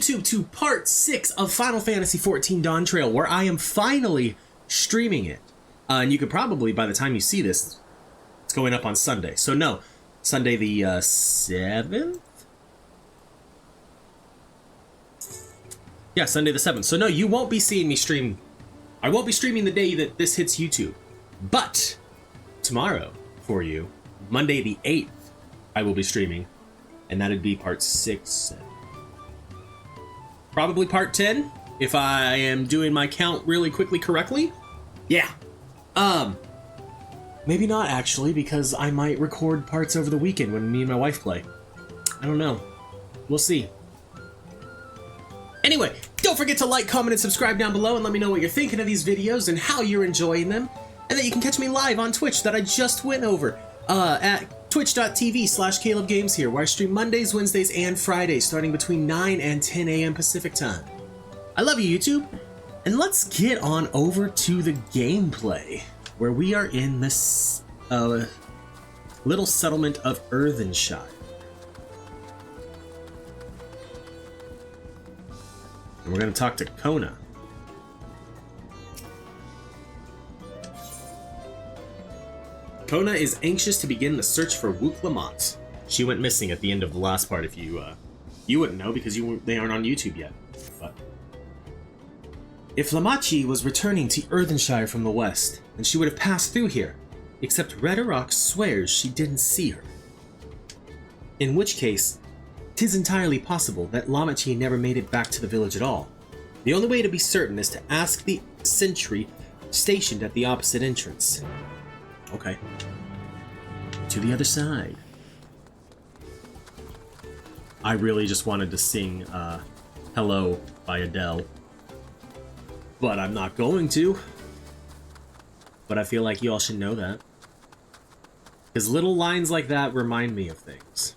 YouTube to part 6 of Final Fantasy XIV Dawntrail, where I am finally streaming it. And you could probably, by the time you see this, it's going up on Sunday. So no, Sunday the 7th? Yeah, Sunday the 7th. So no, you won't be seeing me stream. I won't be streaming the day that this hits YouTube. But tomorrow, for you, Monday the 8th, I will be streaming. And that'd be part 6. Probably part 10, if I am doing my count really quickly correctly. Yeah. Maybe not actually, because I might record parts over the weekend when me and my wife play. I don't know. We'll see. Anyway, don't forget to like, comment, and subscribe down below and let me know what you're thinking of these videos and how you're enjoying them. And that you can catch me live on Twitch that I just went over at twitch.tv/CalebGames here, where I stream Mondays, Wednesdays, and Fridays starting between 9 and 10 a.m. Pacific time. I love you, YouTube. And let's get on over to the gameplay, where we are in this little settlement of Earthenshire. And we're going to talk to Kona. Kona is anxious to begin the search for Wook Lamont. She went missing at the end of the last part. If you wouldn't know because they aren't on YouTube yet. But if Lamachi was returning to Earthenshire from the west, then she would have passed through here. Except Redderock swears she didn't see her. In which case, 'tis entirely possible that Lamachi never made it back to the village at all. The only way to be certain is to ask the sentry stationed at the opposite entrance. Okay. To the other side. I really just wanted to sing Hello by Adele. But I'm not going to. But I feel like you all should know that. Because little lines like that remind me of things.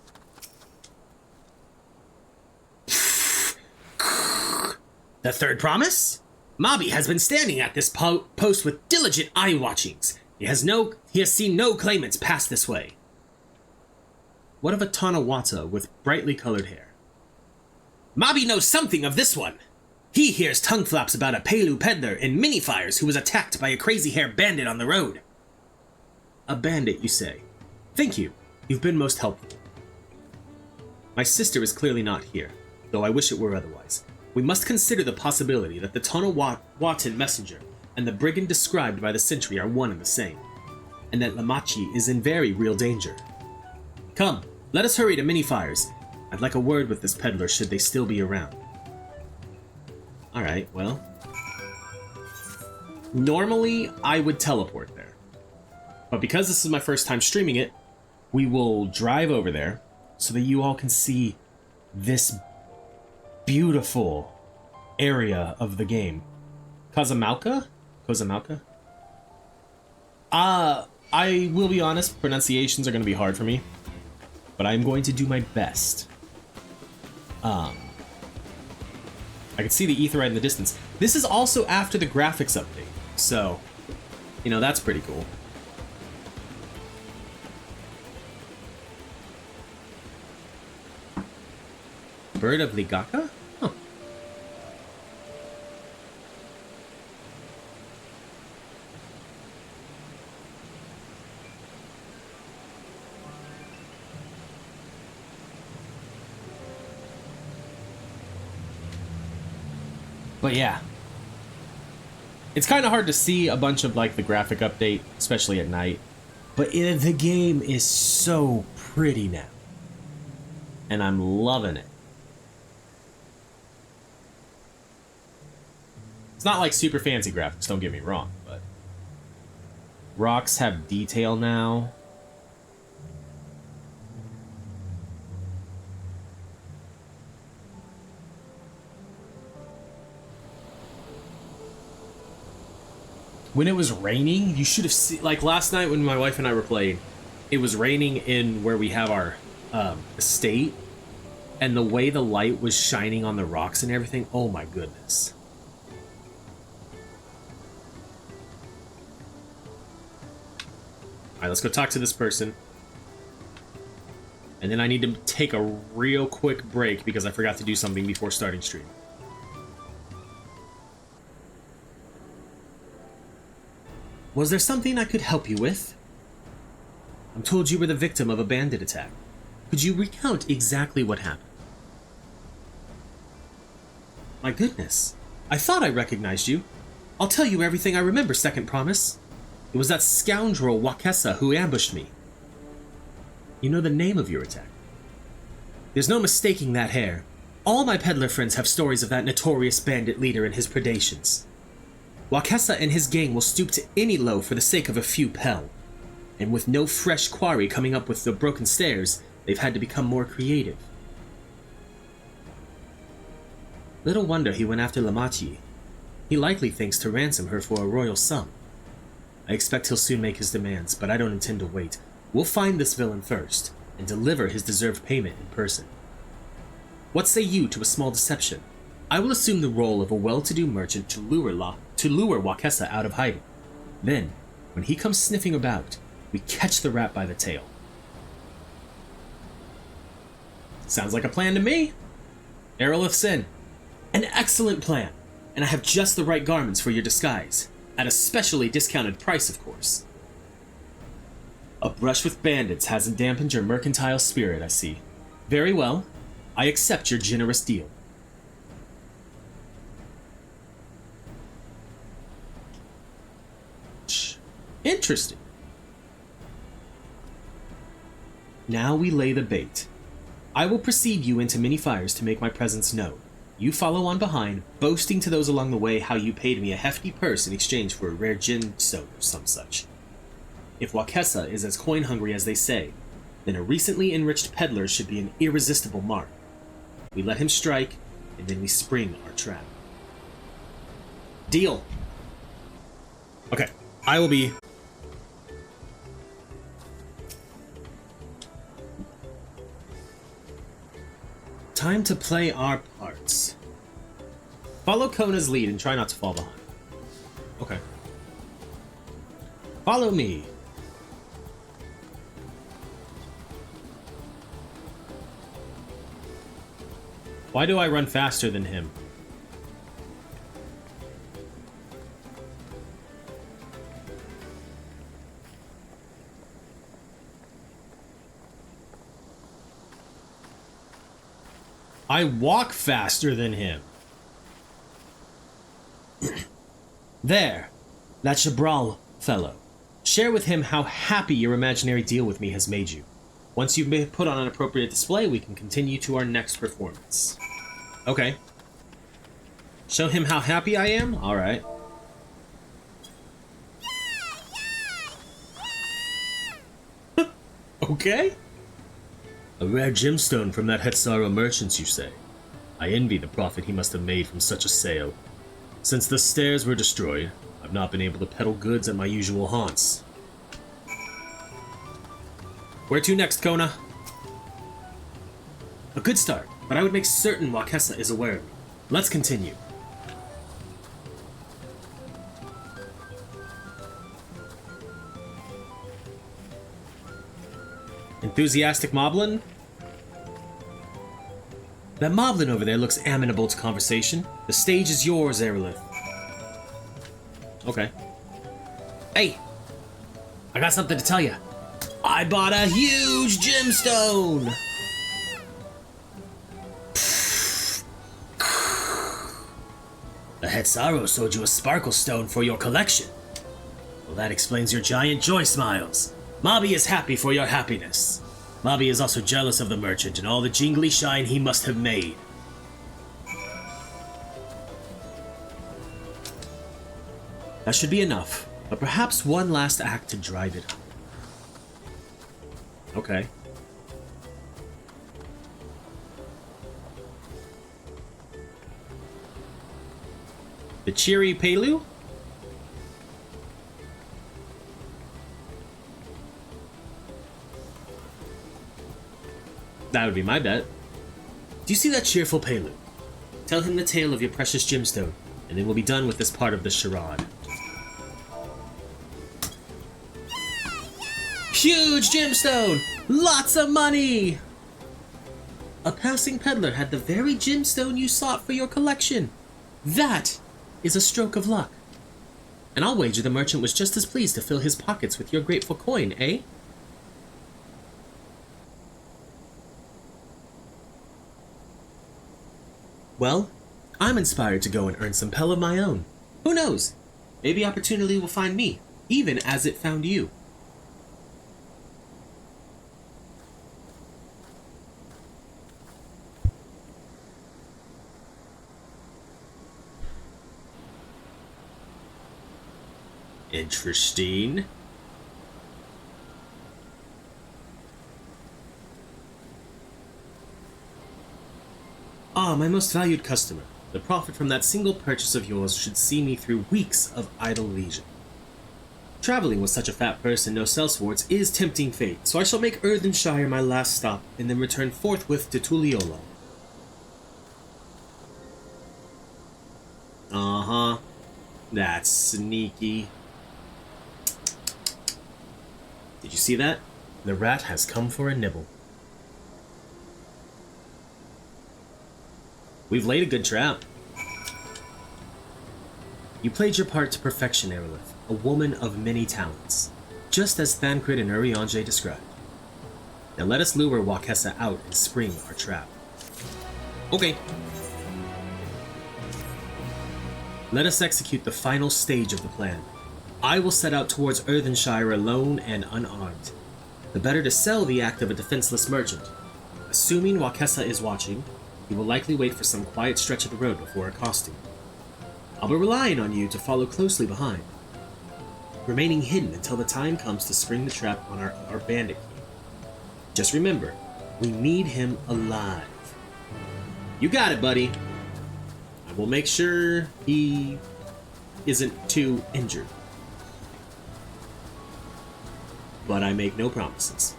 The third promise? Mabi has been standing at this post with diligent eye-watchings. He has seen no claimants pass this way. What of a Tanawata with brightly colored hair? Mabi knows something of this one. He hears tongue flaps about a Pelu peddler in mini-fires who was attacked by a crazy-haired bandit on the road. A bandit, you say? Thank you. You've been most helpful. My sister is clearly not here, though I wish it were otherwise. We must consider the possibility that the Tanawatan messenger and the brigand described by the sentry are one and the same, and that Lamachi is in very real danger. Come, let us hurry to Mini-Fires. I'd like a word with this peddler should they still be around. Alright, well. Normally, I would teleport there. But because this is my first time streaming it, we will drive over there so that you all can see this beautiful area of the game. Kozamauka? I will be honest, pronunciations are going to be hard for me, but I'm going to do my best. I can see the Aetheryte in the distance. This is also after the graphics update, so, you know, that's pretty cool. Bird of Ligaka? Huh. But yeah, it's kind of hard to see a bunch of like the graphic update, especially at night. But the game is so pretty now, and I'm loving it. It's not like super fancy graphics, don't get me wrong, but rocks have detail now. When it was raining, you should have seen, like last night when my wife and I were playing, it was raining in where we have our estate, and the way the light was shining on the rocks and everything, oh my goodness. Alright, let's go talk to this person. And then I need to take a real quick break because I forgot to do something before starting stream. Was there something I could help you with? I'm told you were the victim of a bandit attack. Could you recount exactly what happened? My goodness, I thought I recognized you. I'll tell you everything I remember, Second Promise. It was that scoundrel Wakessa who ambushed me. You know the name of your attack. There's no mistaking that hair. All my peddler friends have stories of that notorious bandit leader and his predations. Wakessa and his gang will stoop to any low for the sake of a few pel. And with no fresh quarry coming up with the broken stairs, they've had to become more creative. Little wonder he went after Lamachi. He likely thinks to ransom her for a royal sum. I expect he'll soon make his demands, but I don't intend to wait. We'll find this villain first, and deliver his deserved payment in person. What say you to a small deception? I will assume the role of a well-to-do merchant to lure Wakessa out of hiding. Then, when he comes sniffing about, we catch the rat by the tail. Sounds like a plan to me. Arilith's in. An excellent plan, and I have just the right garments for your disguise. At a specially discounted price, of course. A brush with bandits hasn't dampened your mercantile spirit, I see. Very well. I accept your generous deal. Interesting. Now we lay the bait. I will precede you into many fires to make my presence known. You follow on behind, boasting to those along the way how you paid me a hefty purse in exchange for a rare gemstone or some such. If Wakessa is as coin-hungry as they say, then a recently enriched peddler should be an irresistible mark. We let him strike, and then we spring our trap. Deal. Okay, I will be... Time to play our parts. Follow Kona's lead and try not to fall behind. Okay. Follow me. Why do I run faster than him? I walk faster than him. There, that Chabral fellow. Share with him how happy your imaginary deal with me has made you. Once you've been put on an appropriate display, we can continue to our next performance. Okay. Show him how happy I am? Alright. Okay. A rare gemstone from that Hetsaro merchants, you say? I envy the profit he must have made from such a sale. Since the stairs were destroyed, I've not been able to peddle goods at my usual haunts. Where to next, Kona? A good start, but I would make certain Wakessa is aware of me. Let's continue. Enthusiastic Moblin? That Moblin over there looks amenable to conversation. The stage is yours, Arilith. Okay. Hey! I got something to tell you. I bought a huge gemstone! The Hetsaro sold you a sparkle stone for your collection. Well, that explains your giant joy smiles. Mabi is happy for your happiness. Mabi is also jealous of the merchant and all the jingly shine he must have made. That should be enough, but perhaps one last act to drive it home. Okay. The cheery Pelu? That would be my bet. Do you see that cheerful Pelu? Tell him the tale of your precious gemstone, and then we'll be done with this part of the charade. Huge gemstone! Lots of money! A passing peddler had the very gemstone you sought for your collection. That is a stroke of luck. And I'll wager the merchant was just as pleased to fill his pockets with your grateful coin, eh? Well, I'm inspired to go and earn some pell of my own. Who knows? Maybe opportunity will find me, even as it found you. Interesting. Ah, my most valued customer. The profit from that single purchase of yours should see me through weeks of idle leisure. Traveling with such a fat purse and no sellswords is tempting fate, so I shall make Earthenshire my last stop and then return forthwith to Tuliolo. Uh-huh. That's sneaky. Did you see that? The rat has come for a nibble. We've laid a good trap. You played your part to perfection, Arilith, a woman of many talents, just as Thancred and Urianger described. Now let us lure Wakessa out and spring our trap. Okay. Let us execute the final stage of the plan. I will set out towards Earthenshire alone and unarmed. The better to sell the act of a defenseless merchant. Assuming Wakessa is watching, he will likely wait for some quiet stretch of the road before accosting. I'll be relying on you to follow closely behind, remaining hidden until the time comes to spring the trap on our bandit king. Just remember, we need him alive. You got it, buddy. I will make sure he isn't too injured. But I make no promises.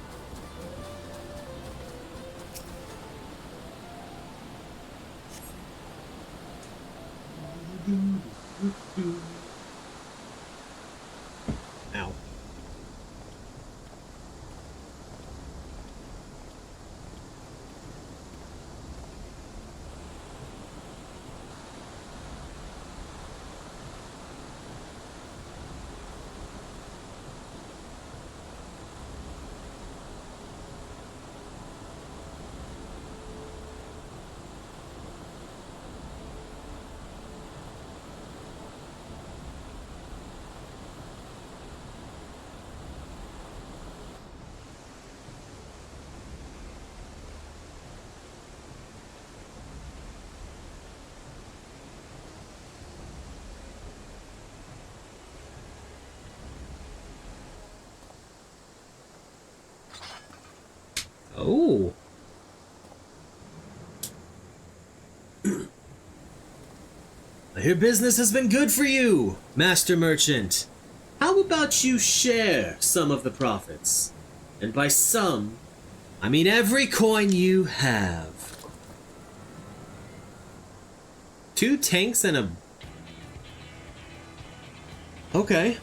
Ow. Oh. I hear business has been good for you, Master Merchant. How about you share some of the profits? And by some, I mean every coin you have. 2 tanks and a... Okay.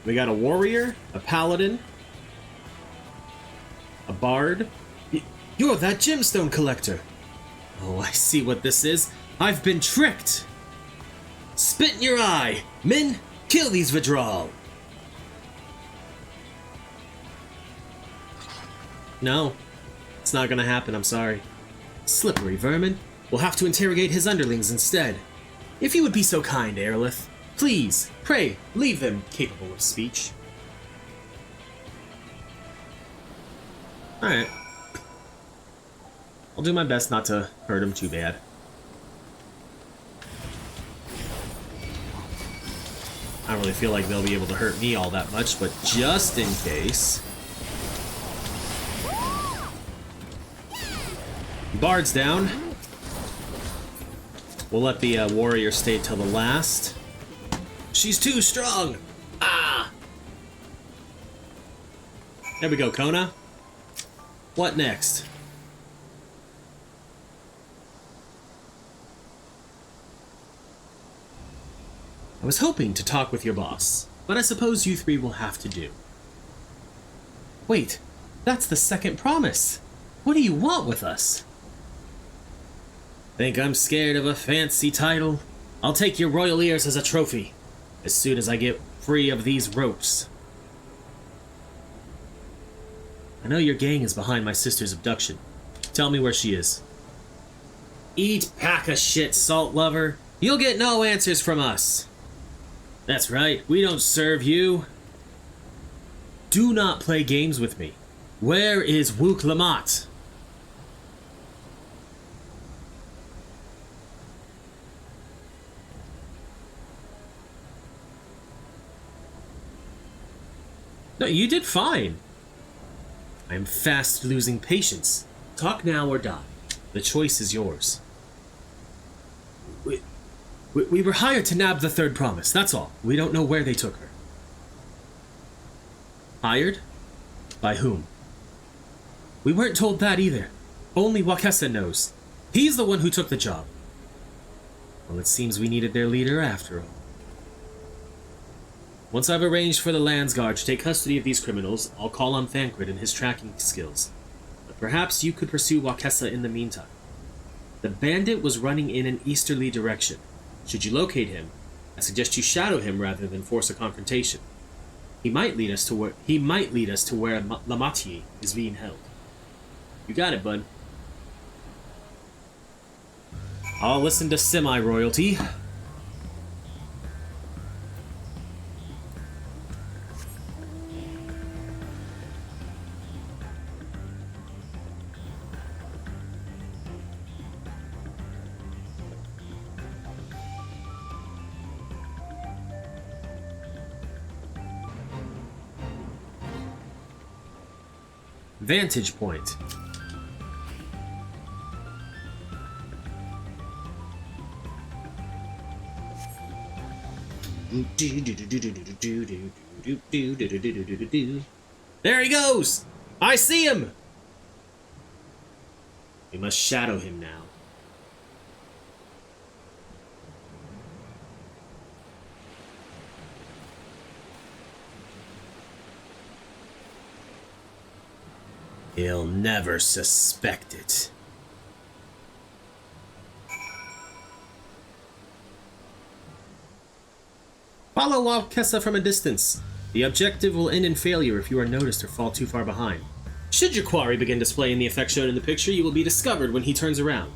We got a warrior, a paladin, a bard. You're that gemstone collector. Oh, I see what this is. I've been tricked. Spit in your eye. Men, kill these Vidral. No, it's not gonna happen, I'm sorry. Slippery vermin. We'll have to interrogate his underlings instead. If you would be so kind, Arilith, please, pray, leave them capable of speech. Alright. I'll do my best not to hurt him too bad. I don't really feel like they'll be able to hurt me all that much, but just in case... Bard's down. We'll let the warrior stay till the last. She's too strong! Ah! There we go, Kona. What next? I was hoping to talk with your boss, but I suppose you 3 will have to do. Wait, That's the second promise. What do you want with us? Think I'm scared of a fancy title? I'll take your royal ears as a trophy, as soon as I get free of these ropes. I know your gang is behind my sister's abduction. Tell me where she is. Eat pack of shit, salt lover. You'll get no answers from us. That's right, we don't serve you. Do not play games with me. Where is Wook Lamont? No, you did fine. I am fast losing patience. Talk now or die. The choice is yours. We were hired to nab the third promise, that's all. We don't know where they took her. Hired? By whom? We weren't told that either. Only Wakesa knows. He's the one who took the job. Well, it seems we needed their leader after all. Once I've arranged for the Landsguard to take custody of these criminals, I'll call on Thancred and his tracking skills. But perhaps you could pursue Wakesa in the meantime. The bandit was running in an easterly direction. Should you locate him, I suggest you shadow him rather than force a confrontation. He might lead us to where Lamatier is being held. You got it, bud. I'll listen to semi-royalty. Vantage point. There he goes! I see him! We must shadow him now. He'll never suspect it. Follow Wakesa from a distance. The objective will end in failure if you are noticed or fall too far behind. Should your quarry begin displaying the effect shown in the picture, you will be discovered when he turns around.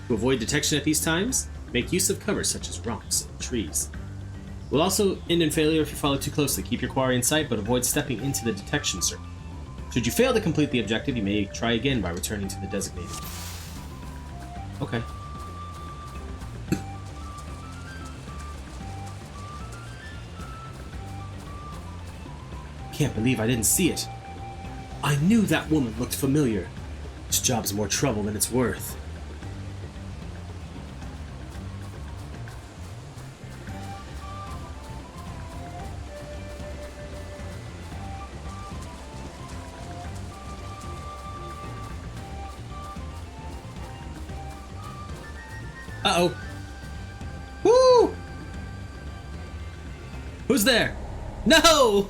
To avoid detection at these times, make use of cover such as rocks and trees. Will also end in failure if you follow too closely. Keep your quarry in sight, but avoid stepping into the detection circle. Should you fail to complete the objective, you may try again by returning to the designated. Okay. Can't believe I didn't see it. I knew that woman looked familiar. This job's more trouble than it's worth. Uh-oh. Woo! Who's there? No!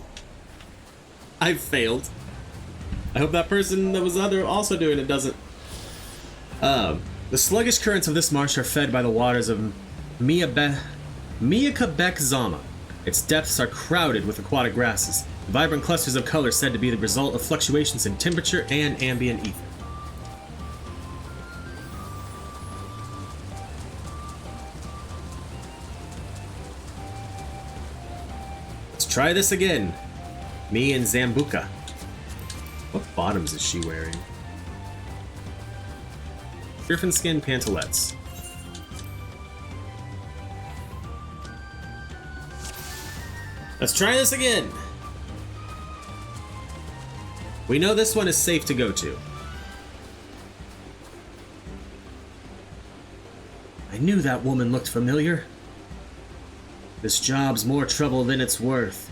I failed. I hope that person that was also doing it doesn't. The sluggish currents of this marsh are fed by the waters of Miyakabek Zama. Its depths are crowded with aquatic grasses, vibrant clusters of color said to be the result of fluctuations in temperature and ambient ether. Try this again. Me and Zambuca. What bottoms is she wearing? Griffin skin pantalettes. Let's try this again. We know this one is safe to go to. I knew that woman looked familiar. This job's more trouble than it's worth.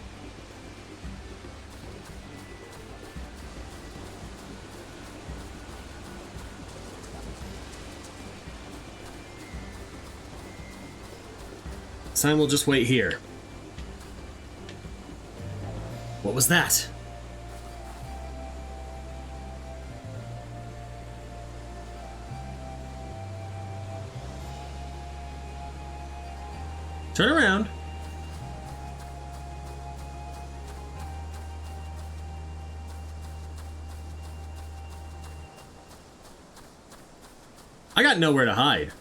This time we'll just wait here. What was that? Turn around. I got nowhere to hide.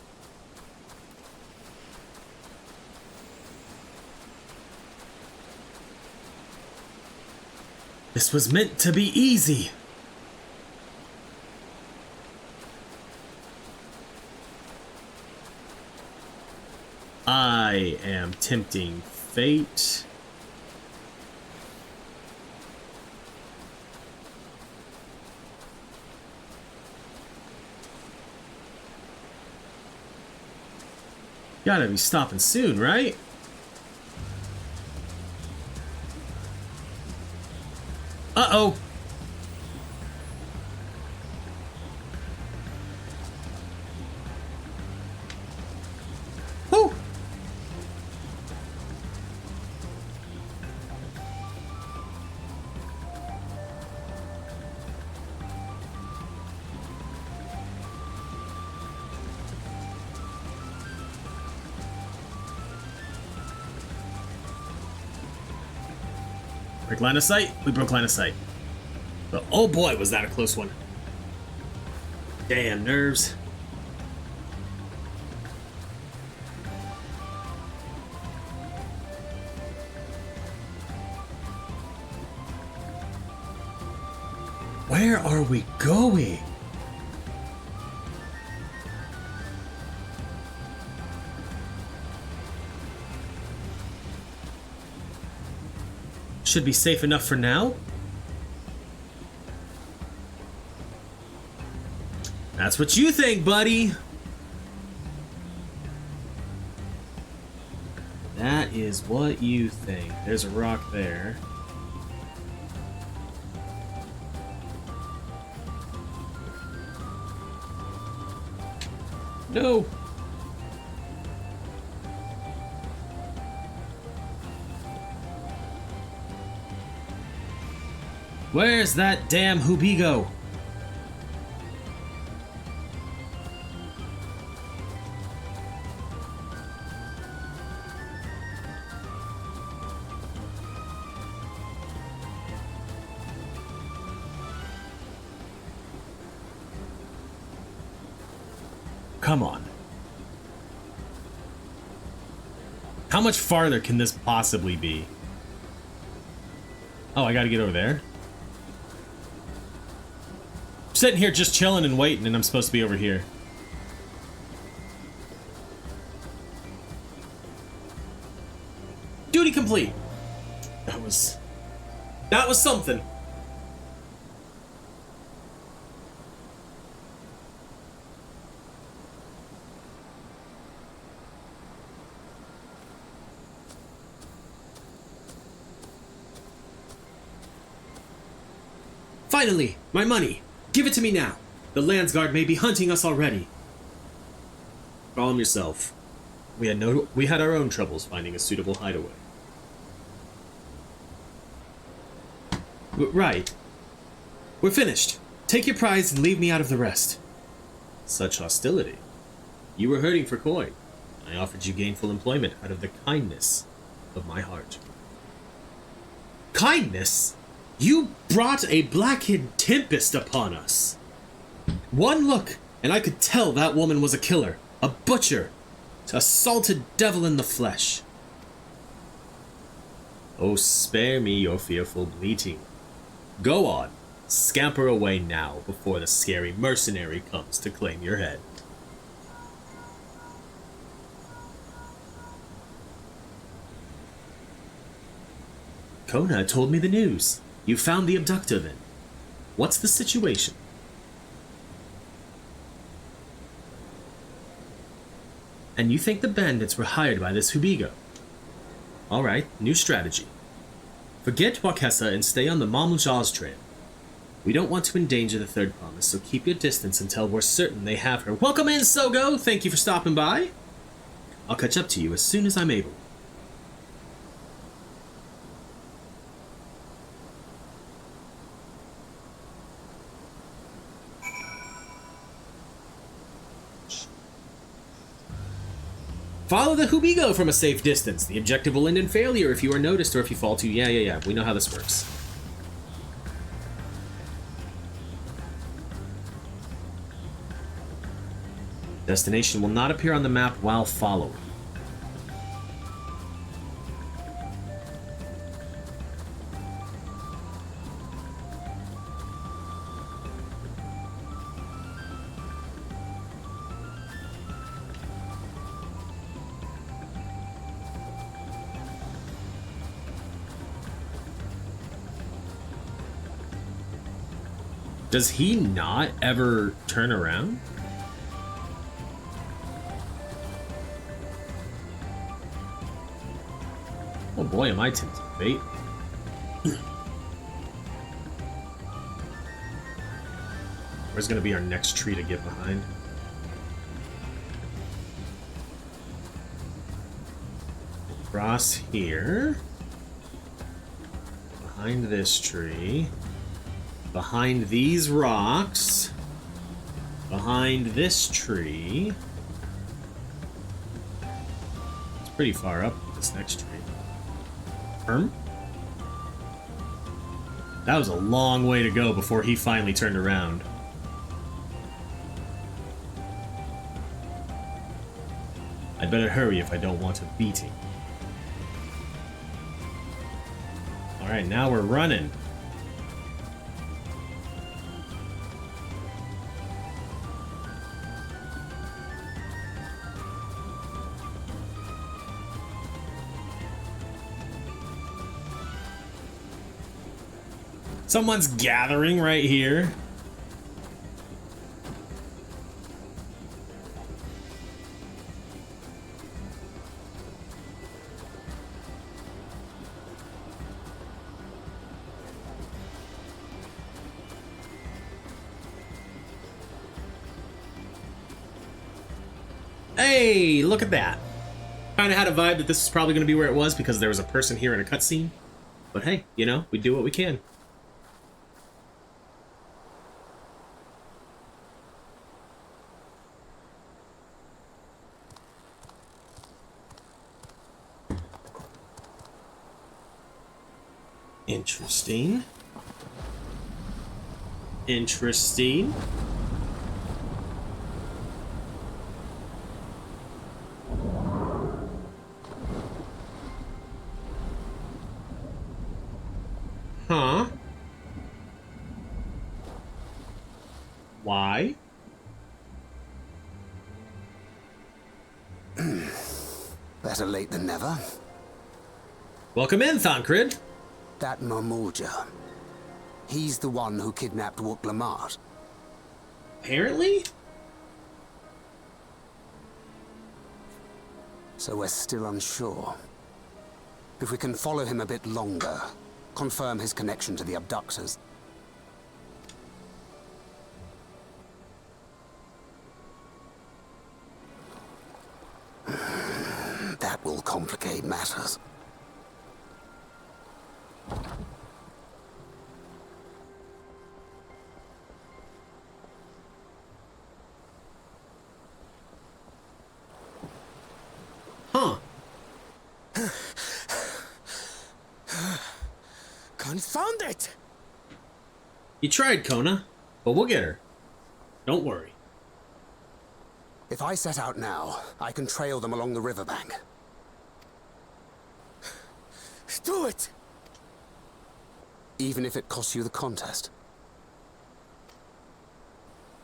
This was meant to be easy. I am tempting fate. Gotta be stopping soon, right? Uh-oh. Whew. Break line of sight. We broke line of sight. But oh boy, was that a close one. Damn nerves. Where are we going? Should be safe enough for now. That's what you think, buddy. That is what you think. There's a rock there. No. Where's that damn Hubigo? Come on. How much farther can this possibly be? Oh, I gotta get over there. I'm sitting here just chilling and waiting, and I'm supposed to be over here. Duty complete. That was something. Finally, my money. Give it to me now. The Landsguard may be hunting us already. Calm yourself. We had our own troubles finding a suitable hideaway. Right. We're finished. Take your prize and leave me out of the rest. Such hostility. You were hurting for coin. I offered you gainful employment out of the kindness of my heart. Kindness? You brought a black-hid tempest upon us. One look, and I could tell that woman was a killer, a butcher, a salted devil in the flesh. Oh, spare me your fearful bleating. Go on, scamper away now before the scary mercenary comes to claim your head. Kona told me the news. You found the abductor then. What's the situation? And you think the bandits were hired by this Hubigo? Alright, new strategy. Forget Wakesa and stay on the Mamujaw's trail. We don't want to endanger the third promise, so keep your distance until we're certain they have her. Welcome in, Sogo! Thank you for stopping by. I'll catch up to you as soon as I'm able. Follow the Hubigo from a safe distance. The objective will end in failure if you are noticed or if you fall to... Yeah. We know how this works. Destination will not appear on the map while following. Does he not ever turn around? Oh boy, am I tempted, mate. Where's gonna be our next tree to get behind? Cross here. Behind this tree. Behind these rocks. Behind this tree. It's pretty far up, this next tree. That was a long way to go before he finally turned around. I'd better hurry if I don't want a beating. Alright, now we're running. Someone's gathering right here. Hey, look at that. Kind of had a vibe that this is probably going to be where it was because there was a person here in a cutscene. But hey, you know, we do what we can. Interesting. Interesting. Huh? Why? Better late than never. Welcome in, Thancred. That Marmorja. He's the one who kidnapped Wook Lamart. Apparently? So we're still unsure. If we can follow him a bit longer, confirm his connection to the abductors. That will complicate matters. Huh. Confound it! You tried, Kona, but we'll get her. Don't worry. If I set out now, I can trail them along the riverbank. Do it! Even if it costs you the contest.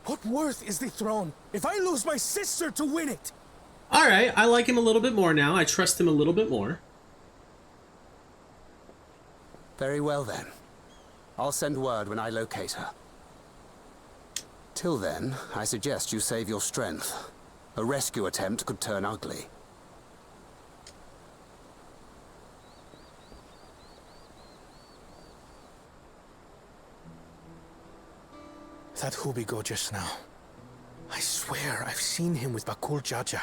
What worth is the throne if I lose my sister to win it? Alright, I like him a little bit more now. I trust him a little bit more. Very well then. I'll send word when I locate her. Till then, I suggest you save your strength. A rescue attempt could turn ugly. That Hubigo just now. I swear I've seen him with Bakul Jaja.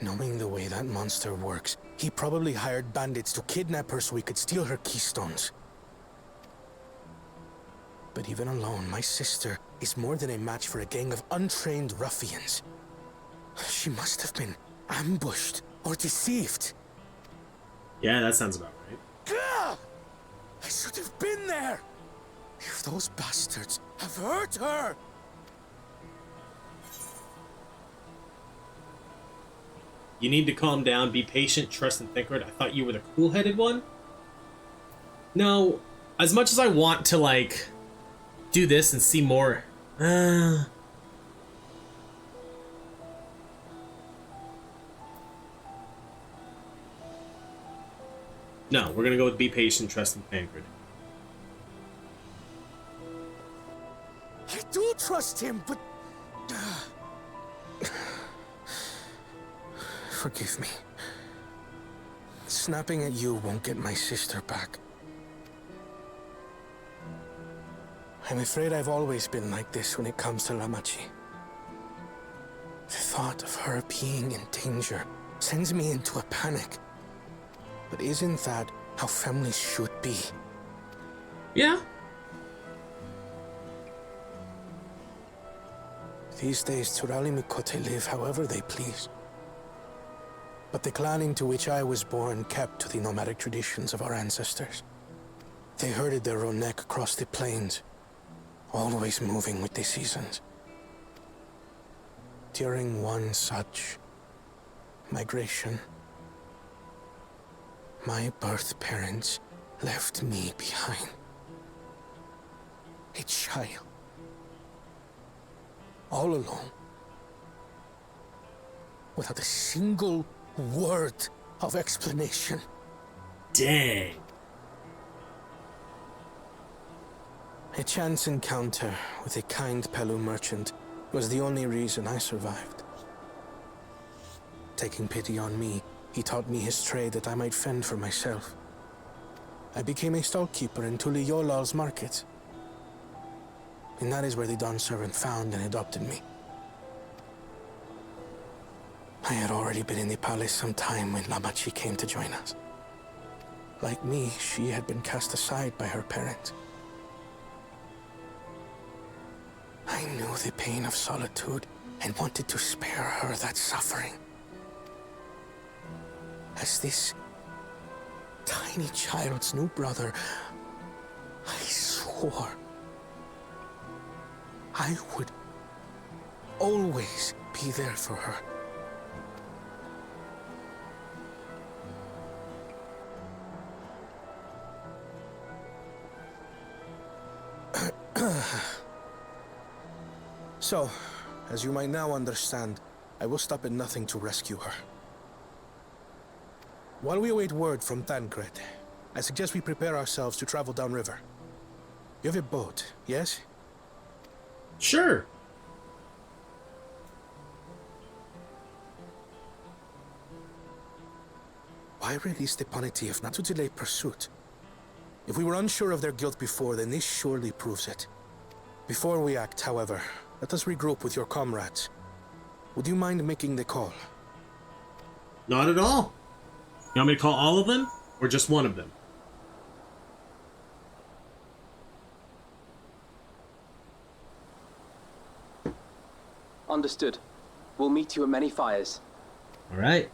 Knowing the way that monster works, he probably hired bandits to kidnap her so he could steal her keystones. But even alone, my sister is more than a match for a gang of untrained ruffians. She must have been ambushed or deceived. Yeah, that sounds about right. Gah! I should have been there! If those bastards have hurt her! You need to calm down, be patient, trust, and think. I thought you were the cool-headed one? No, as much as I want to, like, do this and see more... No, we're gonna go with be patient, trust, and Tancred. I do trust him, but... Forgive me. Snapping at you won't get my sister back. I'm afraid I've always been like this when it comes to Lamachi. The thought of her being in danger sends me into a panic. But isn't that how families should be? Yeah. These days, Turali Mikote live however they please. But the clan into which I was born kept to the nomadic traditions of our ancestors. They herded their own neck across the plains, always moving with the seasons. During one such migration, my birth parents left me behind. A child. All alone. Without a single word of explanation. Dang. A chance encounter with a kind Pelu merchant was the only reason I survived. Taking pity on me, he taught me his trade that I might fend for myself. I became a stallkeeper in Tuliyolal's market. And that is where the Dawn servant found and adopted me. I had already been in the palace some time when Lamachi came to join us. Like me, she had been cast aside by her parents. I knew the pain of solitude and wanted to spare her that suffering. As this tiny child's new brother, I swore I would always be there for her. So, as you might now understand, I will stop at nothing to rescue her. While we await word from Tancred, I suggest we prepare ourselves to travel downriver. You have a boat, yes? Sure. Why release the Panity if not to delay pursuit? If we were unsure of their guilt before, then this surely proves it. Before we act, however, let us regroup with your comrades. Would you mind making the call? Not at all. You want me to call all of them, or just one of them? Understood. We'll meet you at many fires. All right.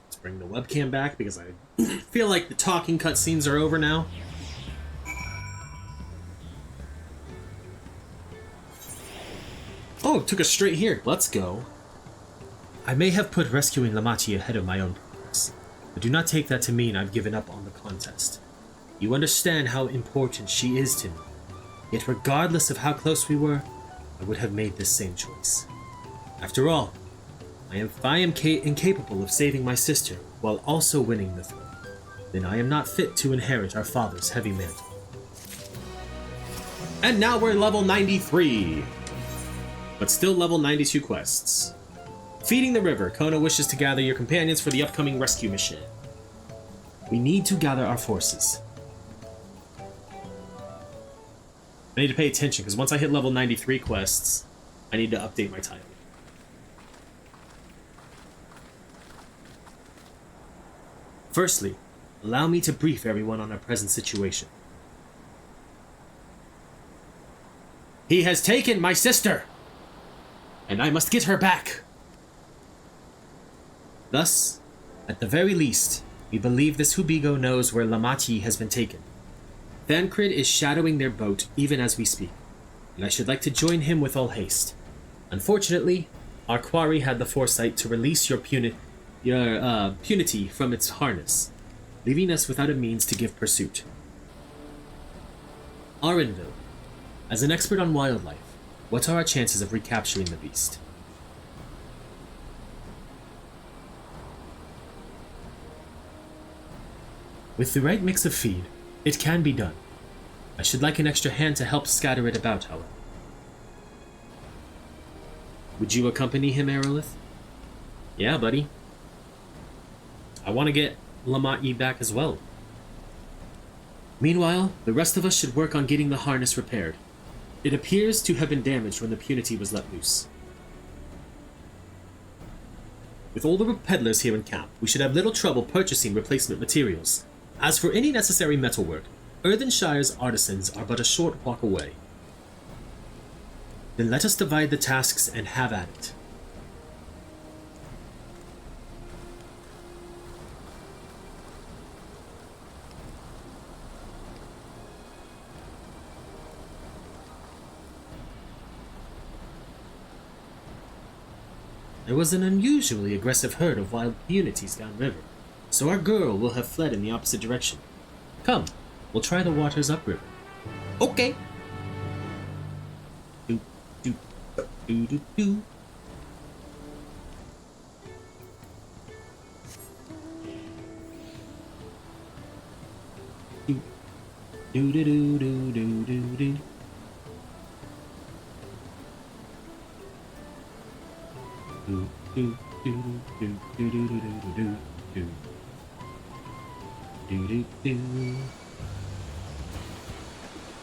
Let's bring the webcam back because I feel like the talking cutscenes are over now. Oh, took us straight here. Let's go. I may have put rescuing Lamachi ahead of my own progress, but do not take that to mean I've given up on the contest. You understand how important she is to me. Yet regardless of how close we were, I would have made this same choice. After all, if I am incapable of saving my sister while also winning the throne, then I am not fit to inherit our father's heavy mantle. And now we're level 93. But still level 92 quests. Feeding the river. Kona wishes to gather your companions for the upcoming rescue mission. We need to gather our forces. I need to pay attention, because once I hit level 93 quests, I need to update my title. Firstly, allow me to brief everyone on our present situation. He has taken my sister, and I must get her back. Thus, at the very least, we believe this Hubigo knows where Lamati has been taken. Thancred is shadowing their boat even as we speak, and I should like to join him with all haste. Unfortunately, our quarry had the foresight to release your punity from its harness, leaving us without a means to give pursuit. Arinville, as an expert on wildlife, what are our chances of recapturing the beast? With the right mix of feed, it can be done. I should like an extra hand to help scatter it about, however. Would you accompany him, Arilith? Yeah, buddy. I want to get Lamati back as well. Meanwhile, the rest of us should work on getting the harness repaired. It appears to have been damaged when the punity was let loose. With all the peddlers here in camp, we should have little trouble purchasing replacement materials. As for any necessary metalwork, Earthenshire's artisans are but a short walk away. Then let us divide the tasks and have at it. There was an unusually aggressive herd of wild unities downriver, so our girl will have fled in the opposite direction. Come, we'll try the waters upriver. Okay. Do do do do do. Do do do do do do do do. Do do do do do do do do do do do do.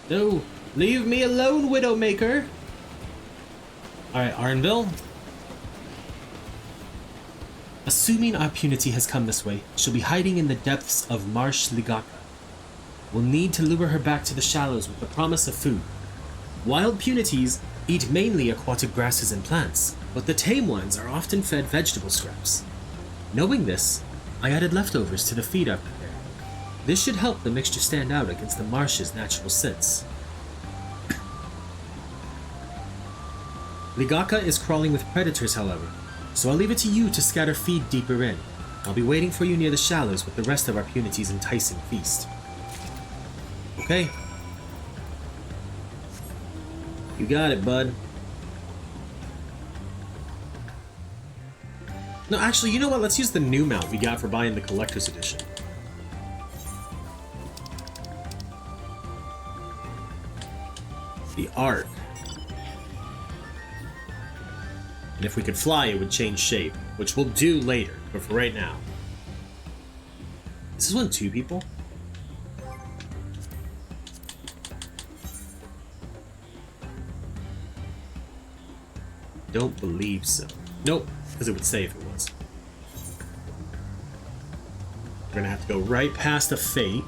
No, leave me alone, Widowmaker. All right, Arinville. Assuming our punity has come this way, she'll be hiding in the depths of Marsh Ligaka. We'll need to lure her back to the shallows with the promise of food. Wild punities eat mainly aquatic grasses and plants, but the tame ones are often fed vegetable scraps. Knowing this, I added leftovers to the feed I prepared. This should help the mixture stand out against the marsh's natural scents. Ligaka is crawling with predators, however, so I'll leave it to you to scatter feed deeper in. I'll be waiting for you near the shallows with the rest of our punity's enticing feast. Okay. You got it, bud. No, actually, you know what? Let's use the new mount we got for buying the collector's edition. The art. And if we could fly, it would change shape, which we'll do later, but for right now. This is one 2 people? Don't believe so. Nope, because it would say if it was. We're gonna have to go right past a fate.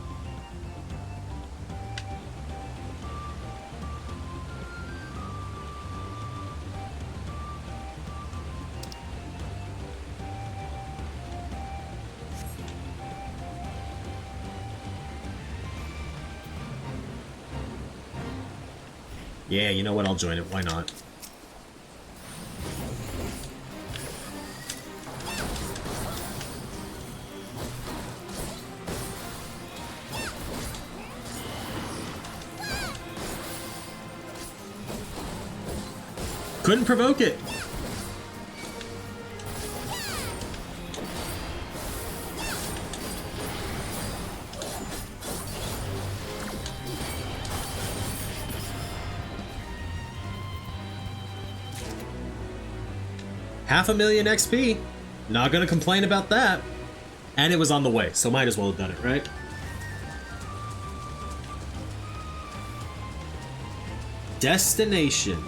Yeah, you know what? I'll join it. Why not? Couldn't provoke it. $500,000 XP. Not gonna complain about that. And it was on the way, so might as well have done it, right? Destination.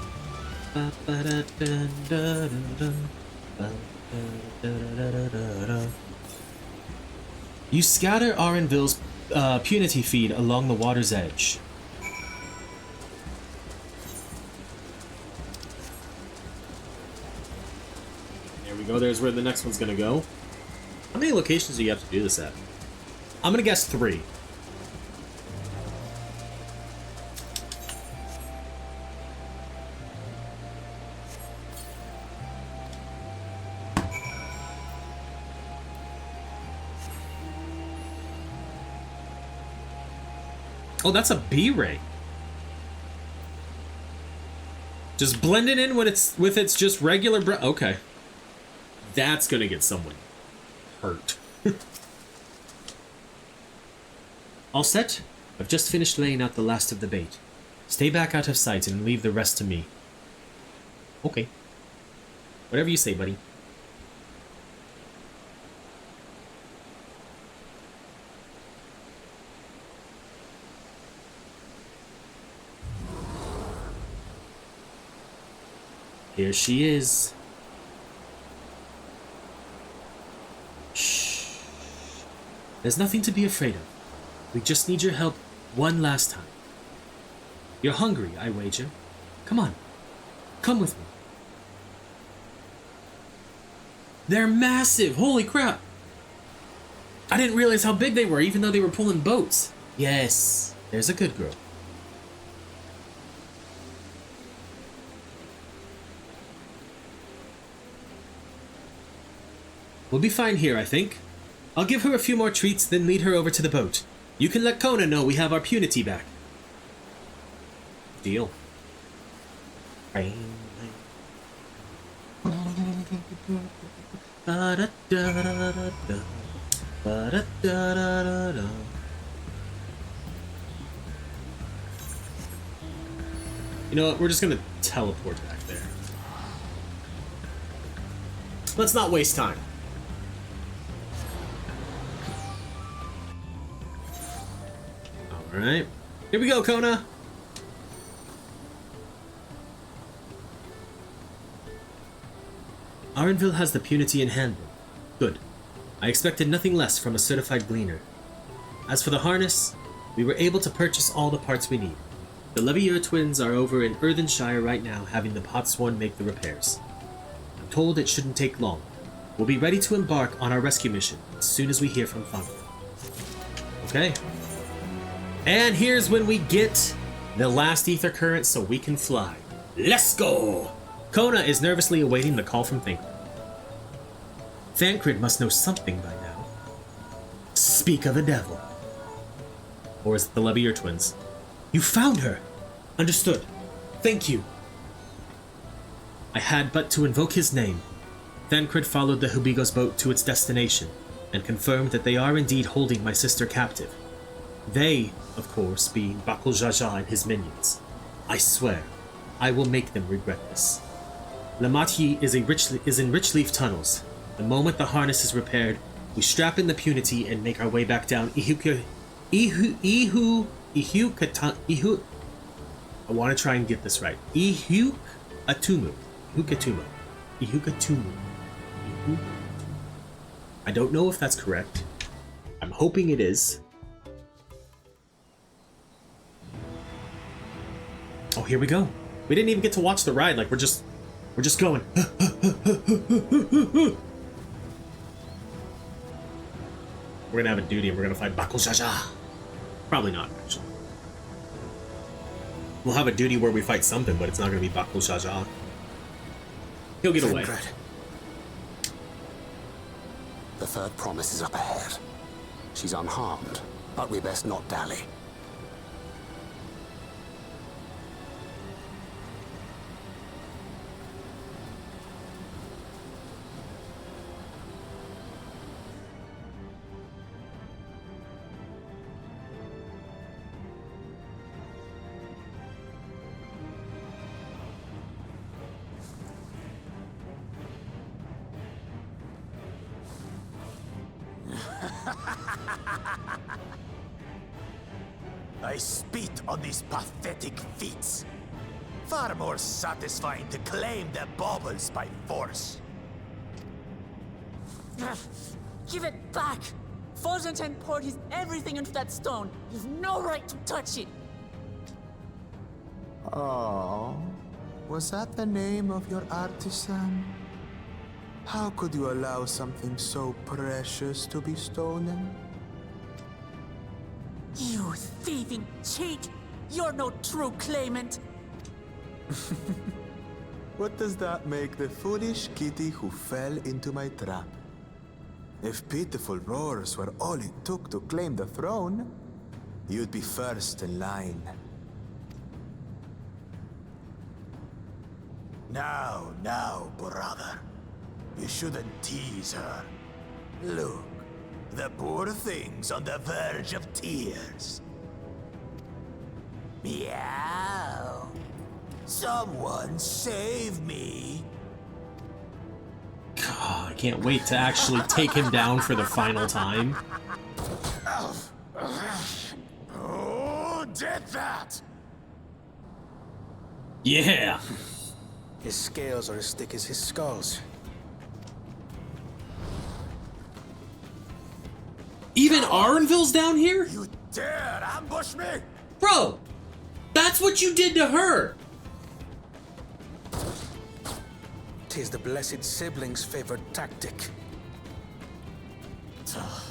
You scatter Arinville's punity feed along the water's edge. go. There's where the next one's gonna go. How many locations do you have to do this at? I'm gonna guess 3. Oh, that's a B-ray. Just blend it in when it's with its just regular okay. That's gonna get someone hurt. All set? I've just finished laying out the last of the bait. Stay back out of sight and leave the rest to me. Okay. Whatever you say, buddy. Here she is. Shh. There's nothing to be afraid of. We just need your help one last time. You're hungry, I wager. Come on. Come with me. They're massive! Holy crap! I didn't realize how big they were, even though they were pulling boats. Yes, there's a good girl. We'll be fine here, I think. I'll give her a few more treats, then lead her over to the boat. You can let Kona know we have our punity back. Deal. You know what? We're just gonna teleport back there. Let's not waste time. Alright. Here we go, Kona! Arenville has the punity in hand. Good. I expected nothing less from a certified gleaner. As for the harness, we were able to purchase all the parts we need. The Levier twins are over in Earthenshire right now having the Potsworn make the repairs. I'm told it shouldn't take long. We'll be ready to embark on our rescue mission as soon as we hear from Thunder. Okay. And here's when we get the last ether current so we can fly. Let's go! Kona is nervously awaiting the call from Thancred. Thancred must know something by now. Speak of the devil. Or is it the Levier twins? You found her! Understood. Thank you. I had but to invoke his name. Thancred followed the Hubigo's boat to its destination, and confirmed that they are indeed holding my sister captive. They, of course, being Bakul Jaja and his minions. I swear, I will make them regret this. Lamati is in Richleaf tunnels. The moment the harness is repaired, we strap in the punity and make our way back down I want to try and get this right. Ihukatumu. I don't know if that's correct. I'm hoping it is. Oh, here we go. We didn't even get to watch the ride. Like, we're just going. We're gonna have a duty and we're gonna fight Bakul Jaja. Probably not, actually. We'll have a duty where we fight something, but it's not gonna be Bakul Jaja. He'll get away. The third promise is up ahead. She's unharmed, but we best not dally. I spit on these pathetic feats. Far more satisfying to claim their baubles by force. Give it back! Forzenten poured his everything into that stone. You've no right to touch it. Oh, was that the name of your artisan? How could you allow something so precious to be stolen? You thieving cheat! You're no true claimant! What does that make the foolish kitty who fell into my trap? If pitiful roars were all it took to claim the throne, you'd be first in line. Now, brother. You shouldn't tease her. Look, the poor thing's on the verge of tears. Meow. Someone save me. God, I can't wait to actually take him down for the final time. Who did that? Yeah. His scales are as thick as his skulls. Even Arenville's down here? You dare ambush me? Bro, that's what you did to her. 'Tis the blessed sibling's favored tactic.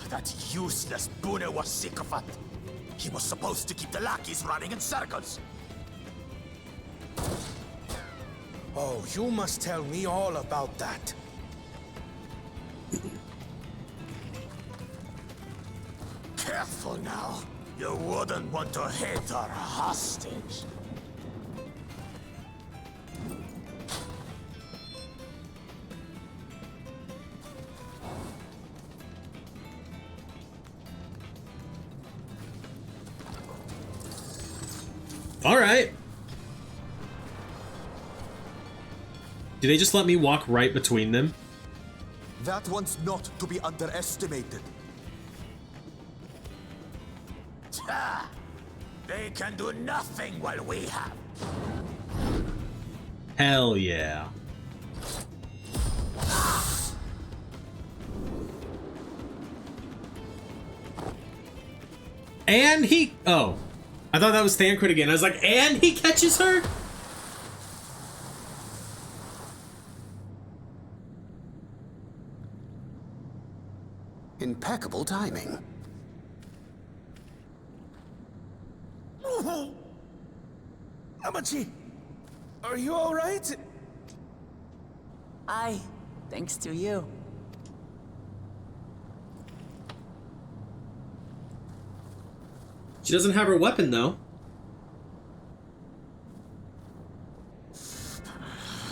That useless Bune was sycophant. He was supposed to keep the lackeys running in circles. Oh, you must tell me all about that. Careful now. You wouldn't want to hit our hostage. All right. Did they just let me walk right between them? That one's not to be underestimated. Ha! They can do nothing while we have. Hell yeah. And he... Oh. I thought that was Thancred again. I was like, and he catches her? Impeccable timing. Amachi, are you all right? Aye, thanks to you. She doesn't have her weapon, though.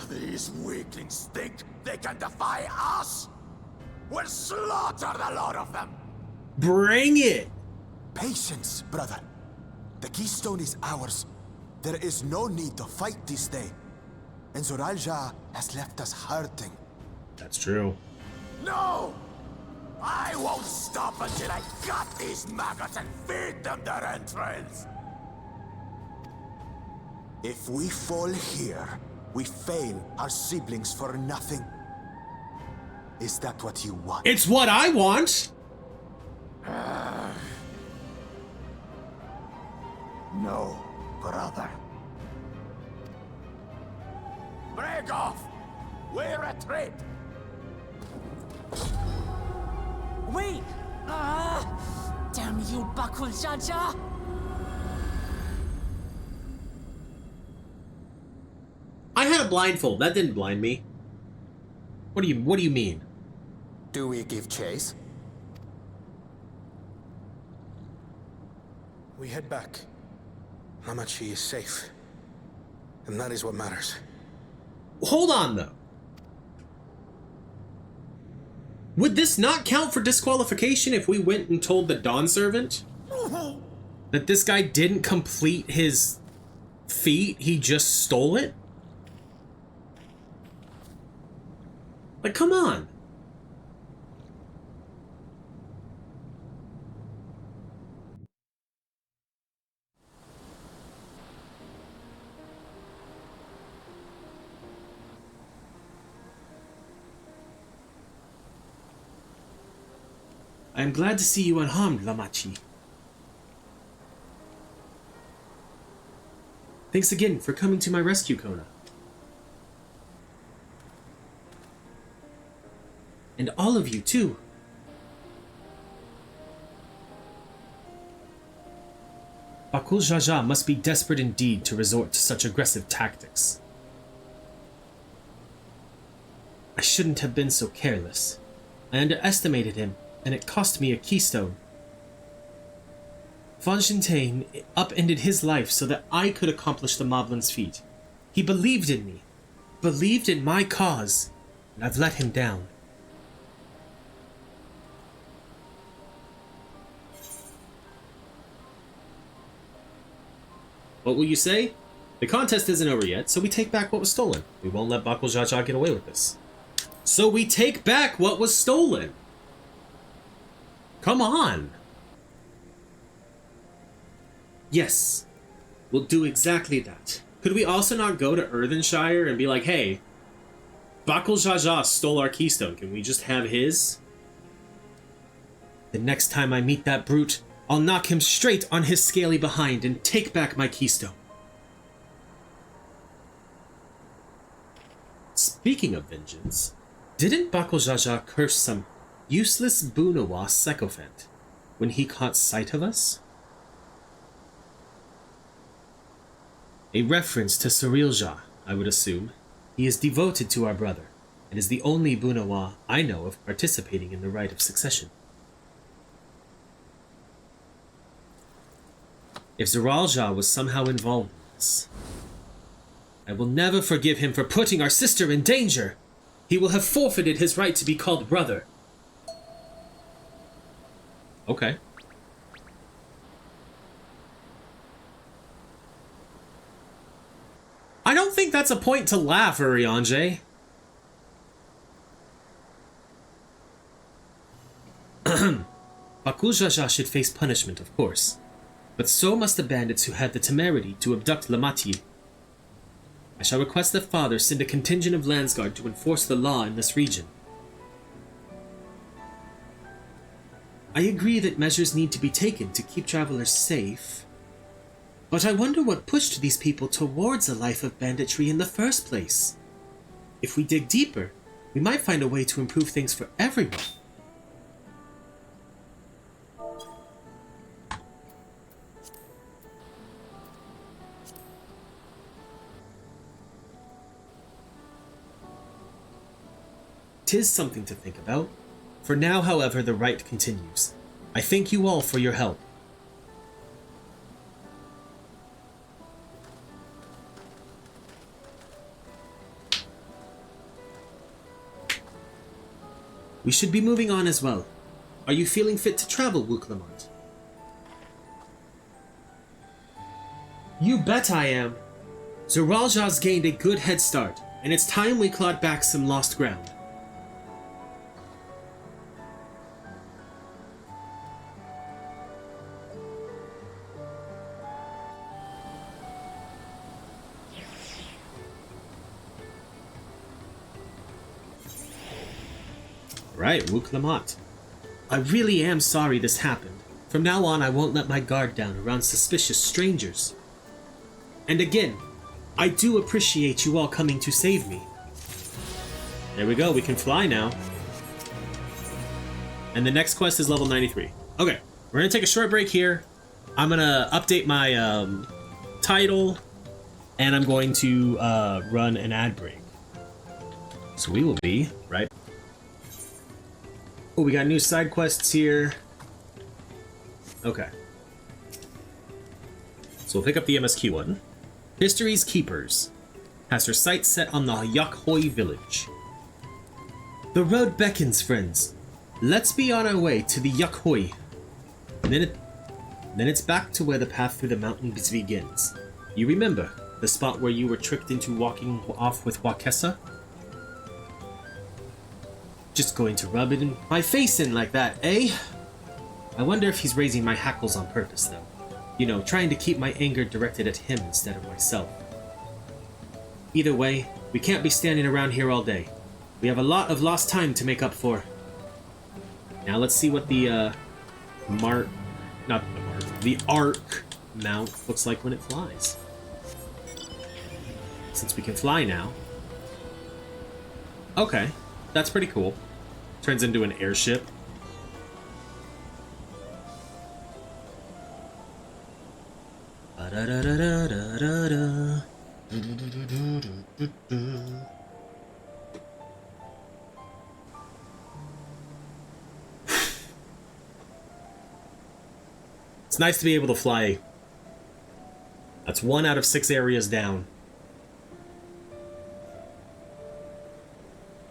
These weaklings think they can defy us? We'll slaughter the lot of them! Bring it! Patience, brother. The keystone is ours. There is no need to fight this day. And Zoralja has left us hurting. That's true. No! I won't stop until I gut these maggots and feed them their entrails! If we fall here, we fail our siblings for nothing. Is that what you want? It's what I want! No, brother. Break off! We retreat! Wait! Damn you, Bakul Jaja! I had a blindfold. That didn't blind me. What do you mean? Do we give chase? We head back. Amachi is safe. And that is what matters. Hold on, though. Would this not count for disqualification if we went and told the Dawn Servant that this guy didn't complete his feat, he just stole it? Like, come on. I am glad to see you unharmed, Lamachi. Thanks again for coming to my rescue, Kona. And all of you, too. Bakul Jaja must be desperate indeed to resort to such aggressive tactics. I shouldn't have been so careless. I underestimated him, and it cost me a keystone. Fontaine upended his life so that I could accomplish the Moblin's feat. He believed in me, believed in my cause, and I've let him down. What will you say? The contest isn't over yet, so we take back what was stolen. We won't let Bakul Jaja get away with this. So we take back what was stolen! Come on! Yes, we'll do exactly that. Could we also not go to Earthenshire and be like, hey, Bakul Jaja stole our keystone, can we just have his? The next time I meet that brute, I'll knock him straight on his scaly behind and take back my keystone. Speaking of vengeance, didn't Bakul Jaja curse some useless Bunawa sycophant when he caught sight of us? A reference to Sarilja, I would assume. He is devoted to our brother, and is the only Bunawa I know of participating in the rite of succession. If Zaralja was somehow involved in this, I will never forgive him for putting our sister in danger. He will have forfeited his right to be called brother. Okay. I don't think that's a point to laugh, Urianger. Bakul Jaja should face punishment, of course. But so must the bandits who had the temerity to abduct Lamati. I shall request that Father send a contingent of Landsguard to enforce the law in this region. I agree that measures need to be taken to keep travelers safe, but I wonder what pushed these people towards a life of banditry in the first place. If we dig deeper, we might find a way to improve things for everyone. Tis something to think about. For now, however, the rite continues. I thank you all for your help. We should be moving on as well. Are you feeling fit to travel, Wooklamont? You bet I am. Zaralja's gained a good head start, and it's time we clawed back some lost ground. Right, Wooklamont. I really am sorry this happened. From now on, I won't let my guard down around suspicious strangers. And again, I do appreciate you all coming to save me. There we go, we can fly now. And the next quest is level 93. Okay, we're gonna take a short break here. I'm gonna update my title, and I'm going to run an ad break. So we will be right. Oh, we got new side quests here. Okay. So we'll pick up the MSQ one. History's Keepers has her sights set on the Yakhoi village. The road beckons, friends. Let's be on our way to the Yakhoi. Then it's back to where the path through the mountains begins. You remember the spot where you were tricked into walking off with Wakessa? Just going to rub it in my face in like that, eh? I wonder if he's raising my hackles on purpose, though. You know, trying to keep my anger directed at him instead of myself. Either way, we can't be standing around here all day. We have a lot of lost time to make up for. Now let's see what the, the Arc mount looks like when it flies. Since we can fly now. Okay, that's pretty cool. turns into an airship. It's nice to be able to fly. That's 1 out of 6 areas down.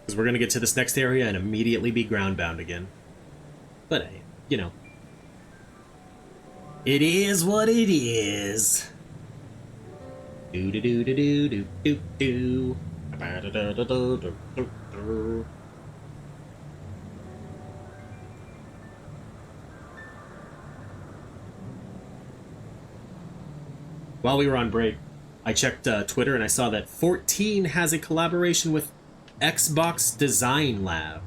Because we're going to get to this next area and immediately be ground-bound again. But, hey, you know. It is what it is. Do-do-do-do-do-do-do-do. Ba-da-da-da-da-da-da-da. While we were on break, I checked Twitter and I saw that 14 has a collaboration with Xbox Design Lab.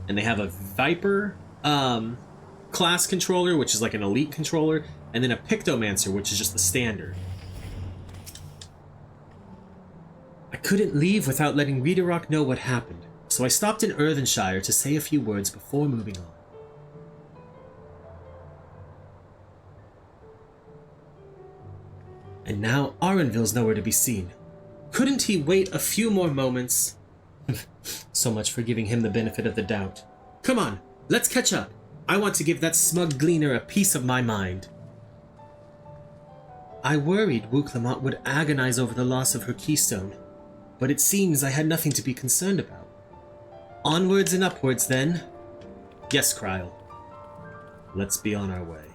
And they have a Viper class controller, which is like an elite controller, and then a Pictomancer, which is just the standard. I couldn't leave without letting Readerrock know what happened, so I stopped in Earthenshire to say a few words before moving on. And now Arenville's nowhere to be seen. Couldn't he wait a few more moments? So much for giving him the benefit of the doubt. Come on, let's catch up. I want to give that smug gleaner a piece of my mind. I worried Wooklamont would agonize over the loss of her keystone, but it seems I had nothing to be concerned about. Onwards and upwards, then. Yes, Kryl. Let's be on our way.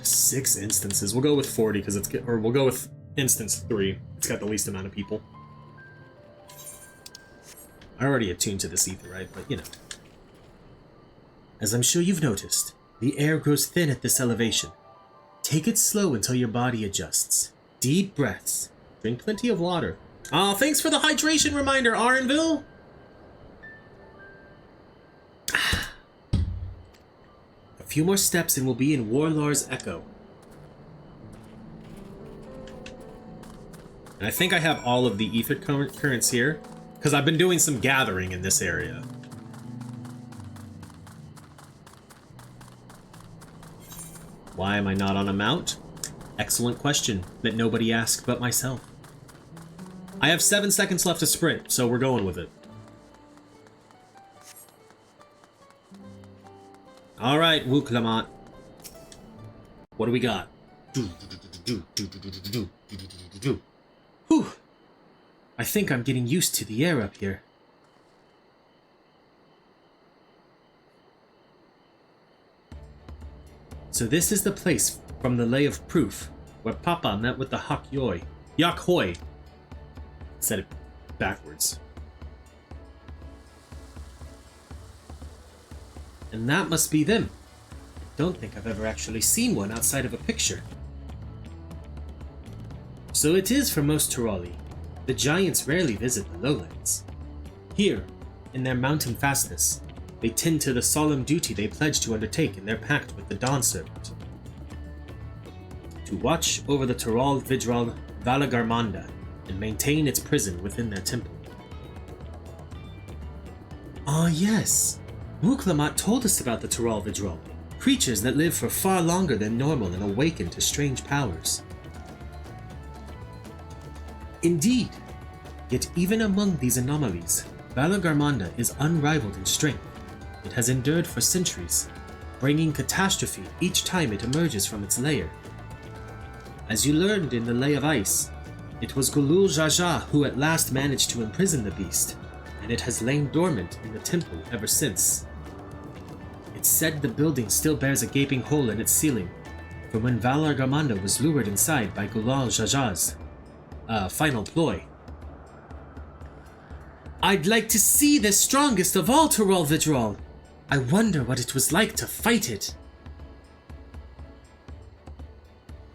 6 instances. We'll go with 40 because it's, or we'll go with instance 3. It's got the least amount of people. I already attuned to this etherite, but you know. As I'm sure you've noticed, the air grows thin at this elevation. Take it slow until your body adjusts. Deep breaths. Drink plenty of water. Aw, thanks for the hydration reminder, Arenville! A few more steps and we'll be in Warlar's Echo. And I think I have all of the ether currents here, because I've been doing some gathering in this area. Why am I not on a mount? Excellent question that nobody asked but myself. I have 7 seconds left to sprint, so we're going with it. Alright, Wooklamont. What do we got? Whew. I think I'm getting used to the air up here. So this is the place from the Lay of Proof, where Papa met with the Yakhoi. Said it backwards. And that must be them. Don't think I've ever actually seen one outside of a picture. So it is for most Tirali. The giants rarely visit the lowlands. Here, in their mountain fastness, they tend to the solemn duty they pledge to undertake in their pact with the Dawn Serpent. To watch over the Tiral Vidral Valagarmanda and maintain its prison within their temple. Ah yes, Wooklamont told us about the Tiral Vidral, creatures that live for far longer than normal and awaken to strange powers. Indeed, yet even among these anomalies, Valagarmanda is unrivaled in strength. It has endured for centuries, bringing catastrophe each time it emerges from its lair. As you learned in the Lay of Ice, it was Gulul Jaja who at last managed to imprison the beast, and it has lain dormant in the temple ever since. It's said the building still bears a gaping hole in its ceiling, from when Valagarmanda was lured inside by Gulul Jaja's final ploy. I'd like to see the strongest of all Tiral Vidral. I wonder what it was like to fight it.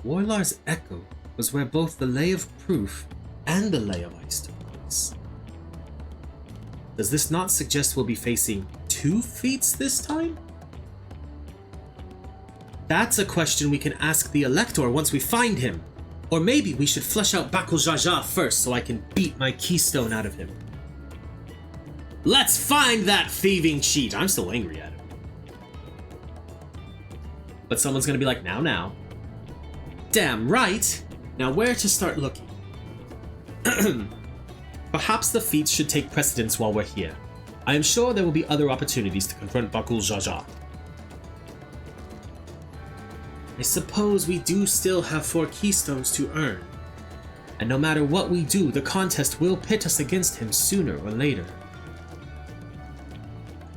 Warlar's Echo was where both the Lay of Proof and the Lay of Ice took place. Does this not suggest we'll be facing 2 feats this time? That's a question we can ask the Elector once we find him. Or maybe we should flush out Bakul Jaja first so I can beat my keystone out of him. Let's find that thieving cheat. I'm still angry at him. But someone's gonna be like, now. Damn right. Now where to start looking? Perhaps the feats should take precedence while we're here. I am sure there will be other opportunities to confront Bakul Jaja. I suppose we do still have 4 keystones to earn. And no matter what we do, the contest will pit us against him sooner or later.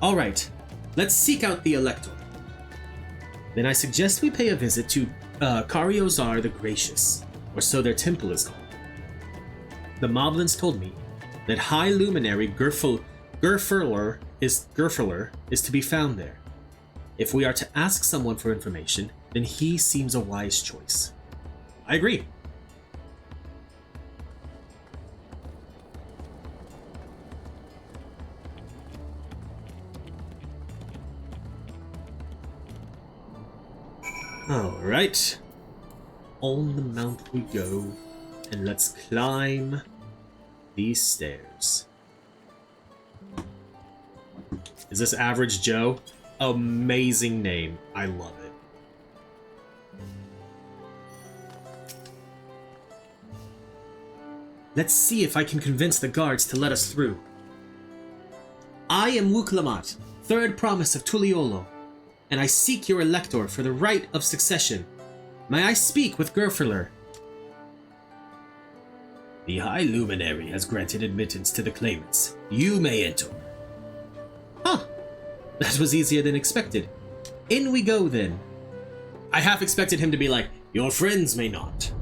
Alright, let's seek out the Elector. Then I suggest we pay a visit to Kariozar the Gracious, or so their temple is called. The Moblins told me that High Luminary Gerfurler is to be found there. If we are to ask someone for information, then he seems a wise choice. I agree. Alright. On the mount we go, and let's climb these stairs. Is this Average Joe? Amazing name. I love it. Let's see if I can convince the guards to let us through. I am Wuklamat, 3rd Promise of Tuliolo, and I seek your Elector for the right of succession. May I speak with Gerfurler? The High Luminary has granted admittance to the claimants. You may enter. Huh. That was easier than expected. In we go, then. I half expected him to be like, your friends may not.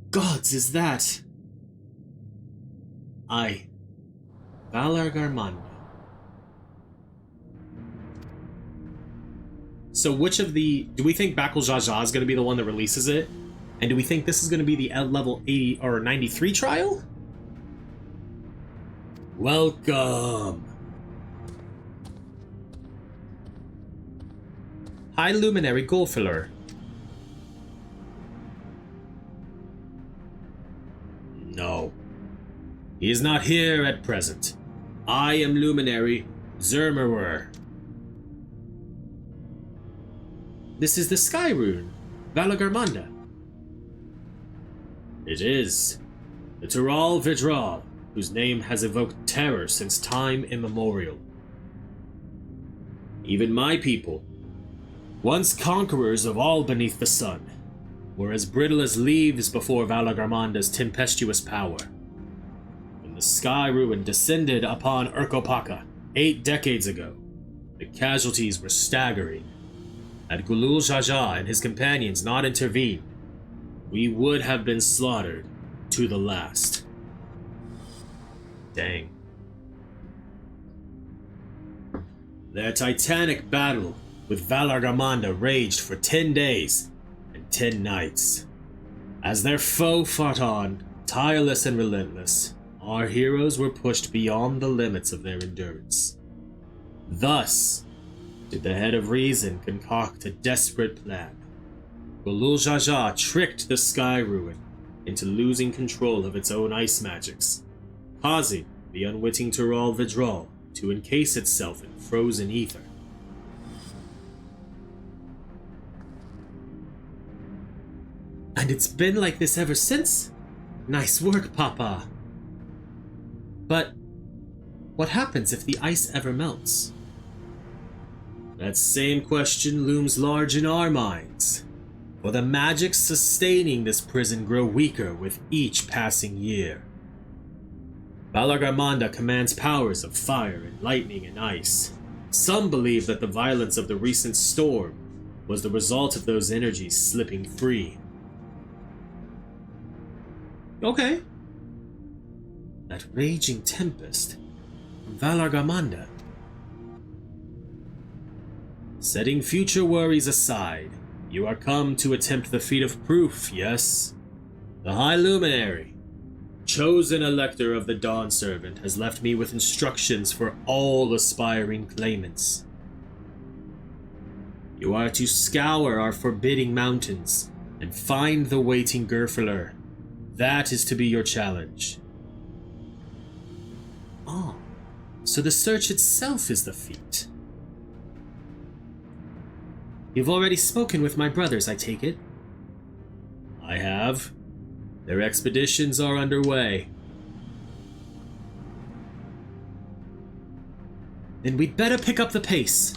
Gods, is that? Aye. Valar Garmanda. So which of the... Do we think Bakul Jaja is going to be the one that releases it? And do we think this is going to be the level 80 or 93 trial? Welcome. High Luminary Golfiller. No. He is not here at present. I am Luminary Zermerer. This is the Sky Rune, Valagarmanda. It is. The Tural Vidral, whose name has evoked terror since time immemorial. Even my people, once conquerors of all beneath the sun, were as brittle as leaves before Valagarmanda's tempestuous power. When the Sky Ruin descended upon Urkopaka 8 decades ago, the casualties were staggering. Had Gulul Jaja and his companions not intervened, we would have been slaughtered to the last. Dang. Their titanic battle with Valagarmanda raged for 10 days and 10 nights. As their foe fought on, tireless and relentless, our heroes were pushed beyond the limits of their endurance. Thus did the Head of Reason concoct a desperate plan. Gulul Jaja tricked the Sky Ruin into losing control of its own ice magics, causing the unwitting Tural Vidral to encase itself in frozen ether. And it's been like this ever since? Nice work, Papa. But what happens if the ice ever melts? That same question looms large in our minds, for the magics sustaining this prison grow weaker with each passing year. Valagarmanda commands powers of fire and lightning and ice. Some believe that the violence of the recent storm was the result of those energies slipping free. Okay. That raging tempest from Valagarmanda. Setting future worries aside, you are come to attempt the feat of proof, yes? The High Luminary, chosen elector of the Dawn Servant, has left me with instructions for all aspiring claimants. You are to scour our forbidding mountains and find the waiting Gerfler. That is to be your challenge. Oh, so the search itself is the feat. You've already spoken with my brothers, I take it? I have. Their expeditions are underway. Then we'd better pick up the pace.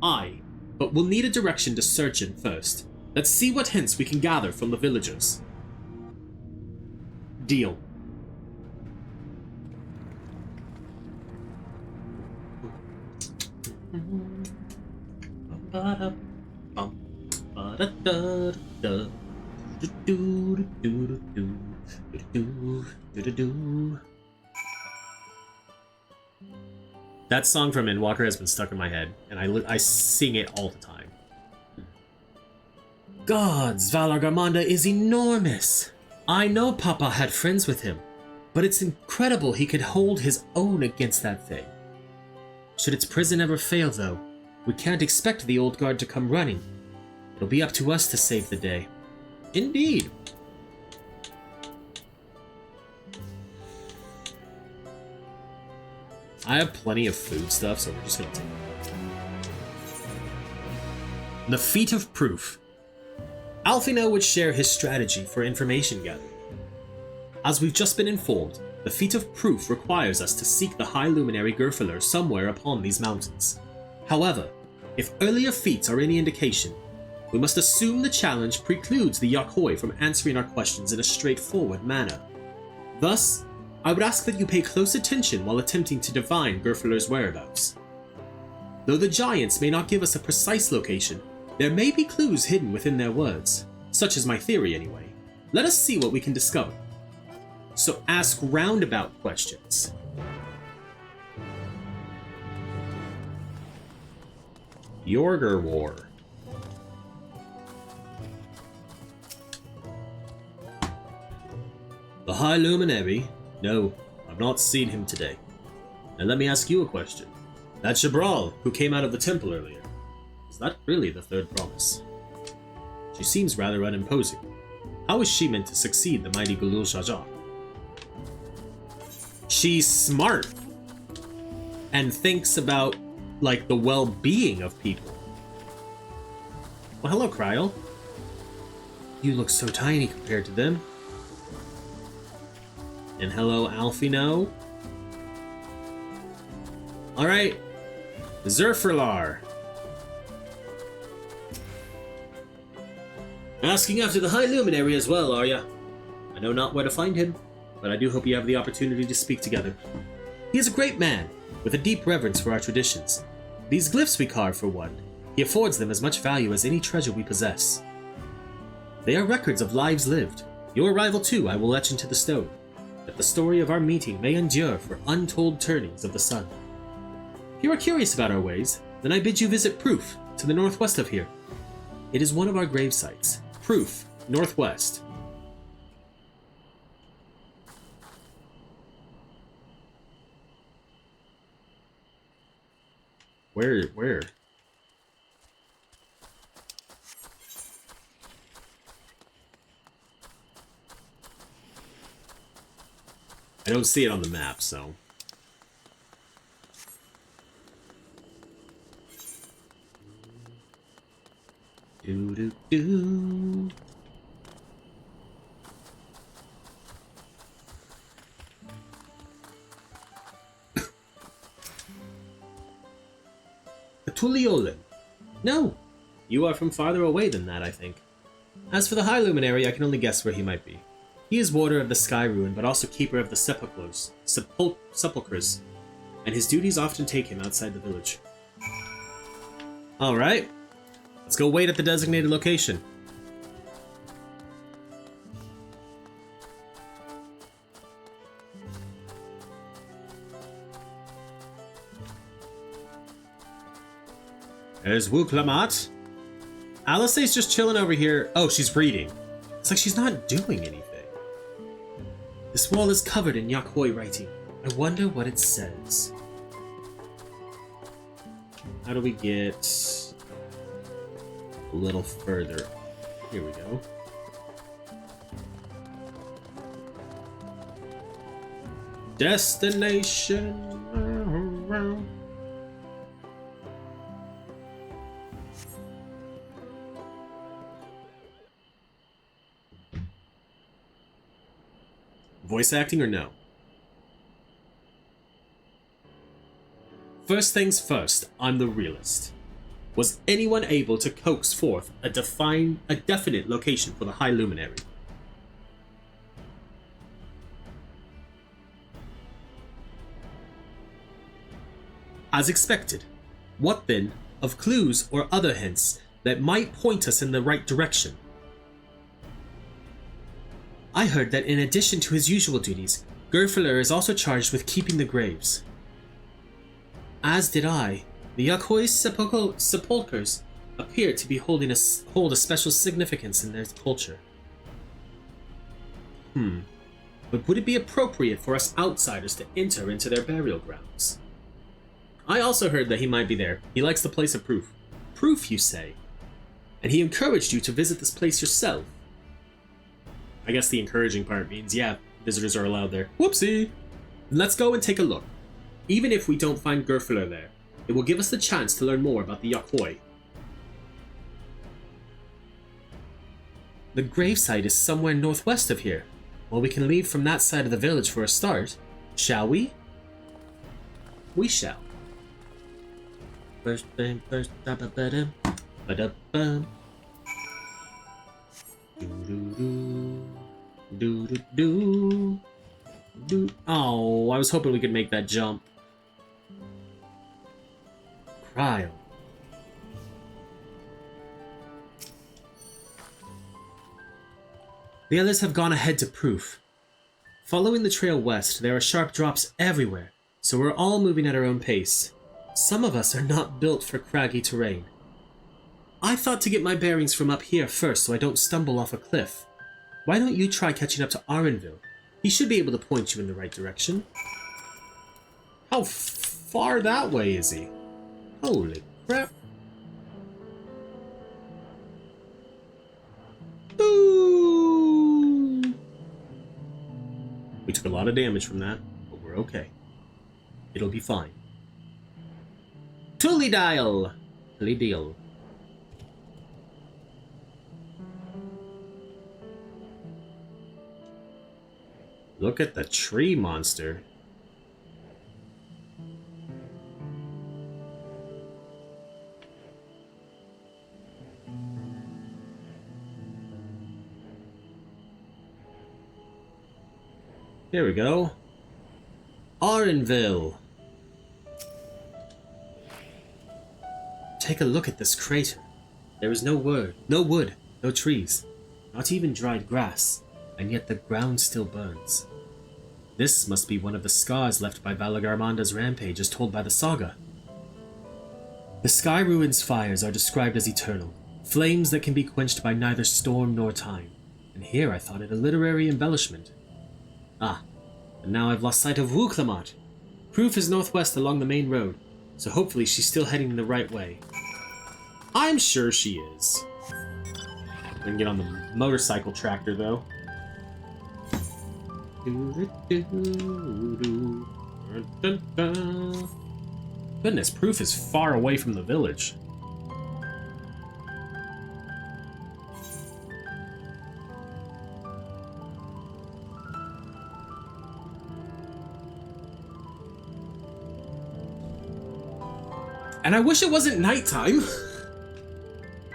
Aye, but we'll need a direction to search in first. Let's see what hints we can gather from the villagers. Deal. That song from Endwalker has been stuck in my head, and I sing it all the time. Gods, Valar Garmanda is enormous! I know Papa had friends with him, but it's incredible he could hold his own against that thing. Should its prison ever fail, though, we can't expect the old guard to come running. It'll be up to us to save the day. Indeed. I have plenty of food stuff, so we're just gonna take it. The Feat of Proof. Alfino would share his strategy for information gathering. As we've just been informed, the Feat of Proof requires us to seek the High Luminary Gerfler somewhere upon these mountains. However, if earlier feats are any indication, we must assume the challenge precludes the Yakhoi from answering our questions in a straightforward manner. Thus, I would ask that you pay close attention while attempting to divine Gerfler's whereabouts. Though the giants may not give us a precise location, there may be clues hidden within their words, such is my theory anyway. Let us see what we can discover. So ask roundabout questions. Yorger War. The High Luminary? No, I've not seen him today. Now let me ask you a question. That Shabral, who came out of the temple earlier, is that really the third promise? She seems rather unimposing. How is she meant to succeed the mighty Gulul Shajah? She's smart and thinks about, like, the well-being of people. Well, hello, Kryl. You look so tiny compared to them. And hello, Alfino. Alright. Zerfurlar. Asking after the High Luminary as well, are ya? I know not where to find him, but I do hope you have the opportunity to speak together. He is a great man, with a deep reverence for our traditions. These glyphs we carve, for one, he affords them as much value as any treasure we possess. They are records of lives lived. Your arrival, too, I will etch into the stone, that the story of our meeting may endure for untold turnings of the sun. If you are curious about our ways, then I bid you visit Proof, to the northwest of here. It is one of our grave sites. Proof, northwest. Where? I don't see it on the map, so. Do. Tuliolen. No, you are from farther away than that, I think. As for the High Luminary, I can only guess where he might be. He is warder of the Sky Ruin, but also keeper of the sepulchres, and his duties often take him outside the village. Alright, let's go wait at the designated location. There's Wuklamat. Alice's just chilling over here. Oh, she's reading. It's like she's not doing anything. This wall is covered in Yakhoi writing. I wonder what it says. How do we get a little further? Here we go. Destination. Voice acting or no? First things first, I'm the realist. Was anyone able to coax forth a definite location for the High Luminary? As expected. What then of clues or other hints that might point us in the right direction? I heard that in addition to his usual duties, Gerfler is also charged with keeping the graves. As did I. The Yakhoi's sepulchres appear to be hold a special significance in their culture. But would it be appropriate for us outsiders to enter into their burial grounds? I also heard that he might be there. He likes the place of proof. Proof, you say? And he encouraged you to visit this place yourself. I guess the encouraging part means, yeah, visitors are allowed there. Whoopsie! Let's go and take a look. Even if we don't find Gerfler there, it will give us the chance to learn more about the Yakhoi. The gravesite is somewhere northwest of here. Well, we can leave from that side of the village for a start. Shall we? We shall. First thing first, ba-da-ba-dum, ba-da-bum. Do. Oh, I was hoping we could make that jump. Cryo. The others have gone ahead to proof. Following the trail west, there are sharp drops everywhere, so we're all moving at our own pace. Some of us are not built for craggy terrain. I thought to get my bearings from up here first so I don't stumble off a cliff. Why don't you try catching up to Arinville? He should be able to point you in the right direction. How far that way is he? Holy crap. Boom! We took a lot of damage from that, but we're okay. It'll be fine. Tullydile! Tullydile. Look at the tree monster. Here we go. Arinville. Take a look at this crater. There is no wood, no trees, not even dried grass, and yet the ground still burns. This must be one of the scars left by Valagarmanda's rampage as told by the saga. The Sky Ruins fires are described as eternal, flames that can be quenched by neither storm nor time, and here I thought it a literary embellishment. Ah, and now I've lost sight of Wuklamat. Proof is northwest along the main road, so hopefully she's still heading the right way. I'm sure she is. I'm gonna get on the motorcycle tractor though. Goodness, Proof is far away from the village. And I wish it wasn't nighttime.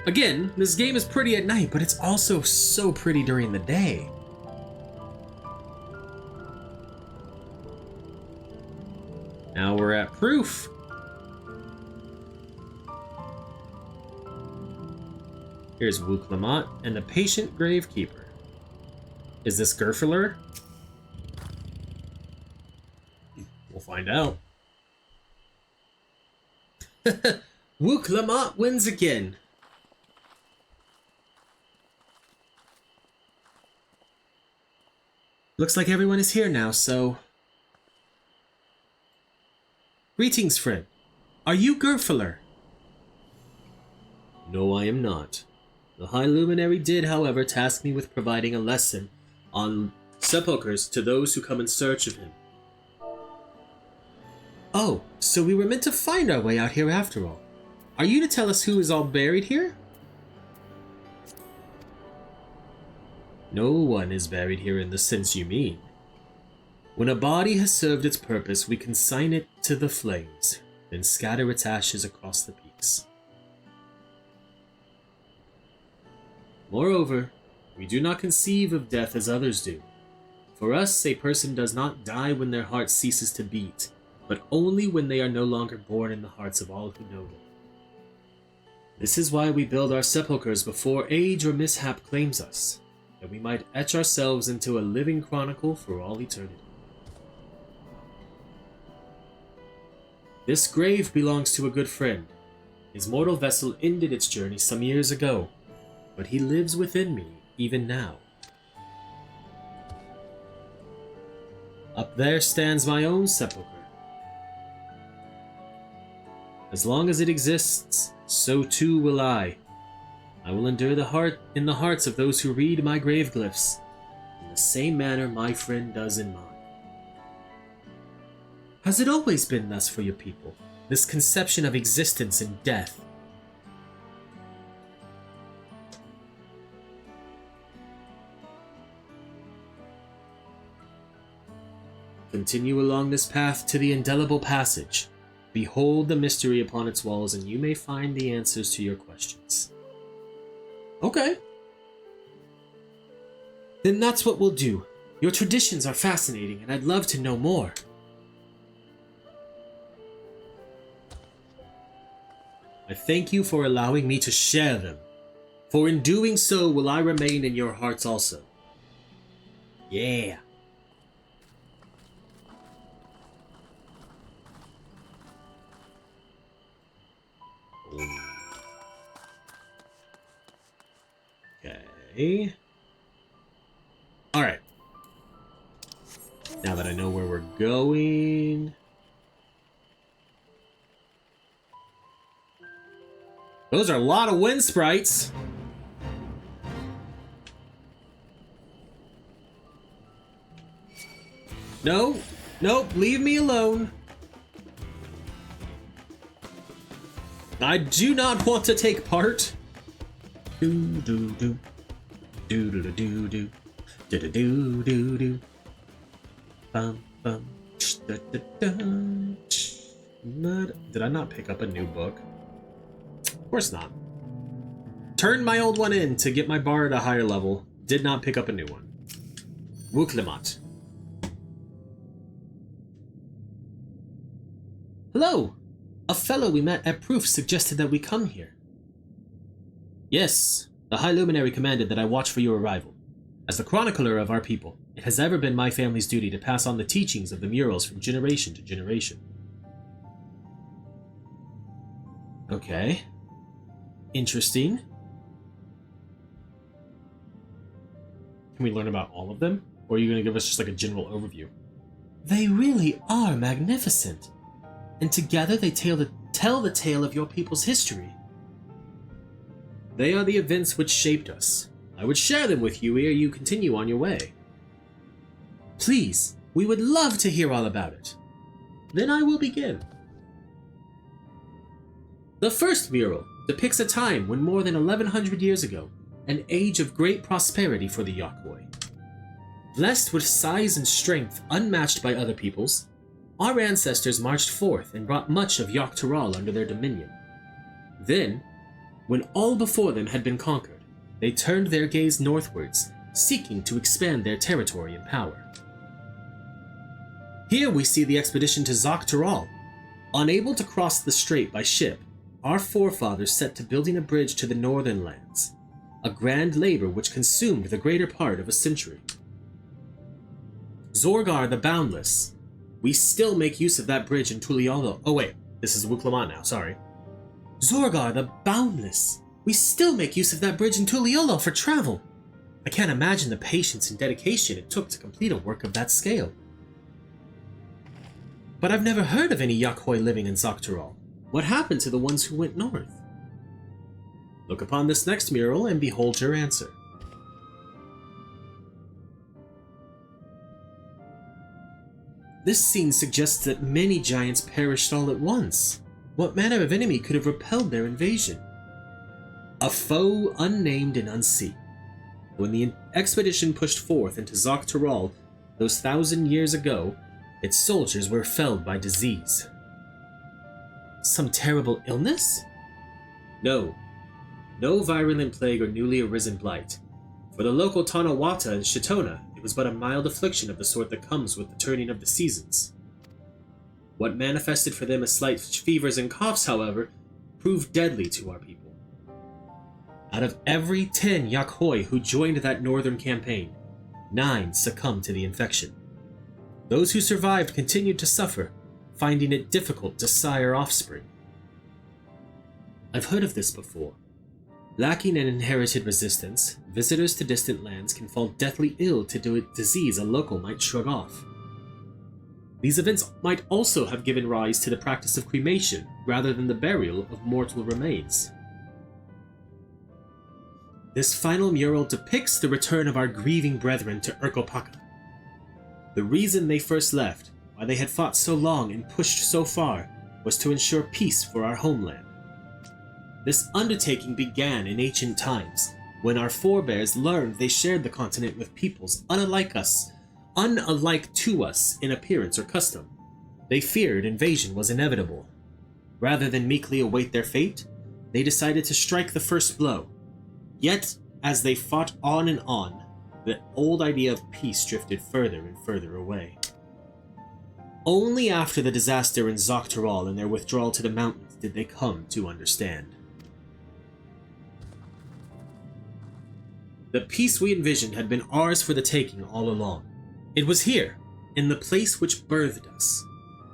Again, this game is pretty at night, but it's also so pretty during the day. Now we're at Proof. Here's Wuklamat and the Patient Gravekeeper. Is this Gerfler? We'll find out. Wook Lamont wins again. Looks like everyone is here now, so... Greetings, friend. Are you Gerfeller? No, I am not. The High Luminary did, however, task me with providing a lesson on sepulchres to those who come in search of him. Oh, so we were meant to find our way out here after all. Are you to tell us who is all buried here? No one is buried here in the sense you mean. When a body has served its purpose, we consign it to the flames, then scatter its ashes across the peaks. Moreover, we do not conceive of death as others do. For us, a person does not die when their heart ceases to beat, but only when they are no longer born in the hearts of all who know them. This is why we build our sepulchres before age or mishap claims us, that we might etch ourselves into a living chronicle for all eternity. This grave belongs to a good friend. His mortal vessel ended its journey some years ago, but he lives within me even now. Up there stands my own sepulchre. As long as it exists, so too will I. I will endure in the hearts of those who read my grave glyphs, in the same manner my friend does in mine. Has it always been thus for your people, this conception of existence and death? Continue along this path to the indelible passage. Behold the mystery upon its walls, and you may find the answers to your questions. Okay. Then that's what we'll do. Your traditions are fascinating, and I'd love to know more. I thank you for allowing me to share them, for in doing so will I remain in your hearts also. Yeah. Okay. Alright. Now that I know where we're going... Those are a lot of wind sprites. No. Nope. Leave me alone. I do not want to take part. Do do do. Do do do do do. Do do do do do. Bum bum. Da, da, da. Did I not pick up a new book? Of course not. Turned my old one in to get my bar at a higher level. Did not pick up a new one. Wuklemat. Hello! A fellow we met at Proof suggested that we come here. Yes, the High Luminary commanded that I watch for your arrival. As the chronicler of our people, it has ever been my family's duty to pass on the teachings of the murals from generation to generation. Okay. Interesting. Can we learn about all of them? Or are you going to give us just like a general overview? They really are magnificent. And together they tell the tale of your people's history. They are the events which shaped us. I would share them with you ere you continue on your way. Please, we would love to hear all about it. Then I will begin. The first mural depicts a time when more than 1100 years ago, an age of great prosperity for the Yokoi. Blessed with size and strength unmatched by other peoples, our ancestors marched forth and brought much of Yoktural under their dominion. Then, when all before them had been conquered, they turned their gaze northwards, seeking to expand their territory and power. Here we see the expedition to Zoktural. Unable to cross the strait by ship, our forefathers set to building a bridge to the northern lands, a grand labor which consumed the greater part of a century. Zorgar the Boundless. We still make use of that bridge in Tuliolo. Oh wait, this is Wuklemat now, sorry. Zorgar the Boundless. We still make use of that bridge in Tuliolo for travel. I can't imagine the patience and dedication it took to complete a work of that scale. But I've never heard of any Yakhoi living in Zaktural. What happened to the ones who went north? Look upon this next mural and behold your answer. This scene suggests that many giants perished all at once. What manner of enemy could have repelled their invasion? A foe unnamed and unseen. When the expedition pushed forth into Zaktural those 1,000 years ago, its soldiers were felled by disease. Some terrible illness? No. No virulent plague or newly arisen blight. For the local Tanawata and Shitona, it was but a mild affliction of the sort that comes with the turning of the seasons. What manifested for them as slight fevers and coughs, however, proved deadly to our people. Out of every 10 Yakhoi who joined that northern campaign, 9 succumbed to the infection. Those who survived continued to suffer, finding it difficult to sire offspring. I've heard of this before. Lacking an inherited resistance, visitors to distant lands can fall deathly ill to a disease a local might shrug off. These events might also have given rise to the practice of cremation rather than the burial of mortal remains. This final mural depicts the return of our grieving brethren to Urkopaka. The reason they first left, why they had fought so long and pushed so far, was to ensure peace for our homeland. This undertaking began in ancient times, when our forebears learned they shared the continent with peoples unlike to us in appearance or custom. They feared invasion was inevitable. Rather than meekly await their fate, they decided to strike the first blow. Yet, as they fought on and on, the old idea of peace drifted further and further away. Only after the disaster in Zaktural and their withdrawal to the mountains did they come to understand. The peace we envisioned had been ours for the taking all along. It was here, in the place which birthed us,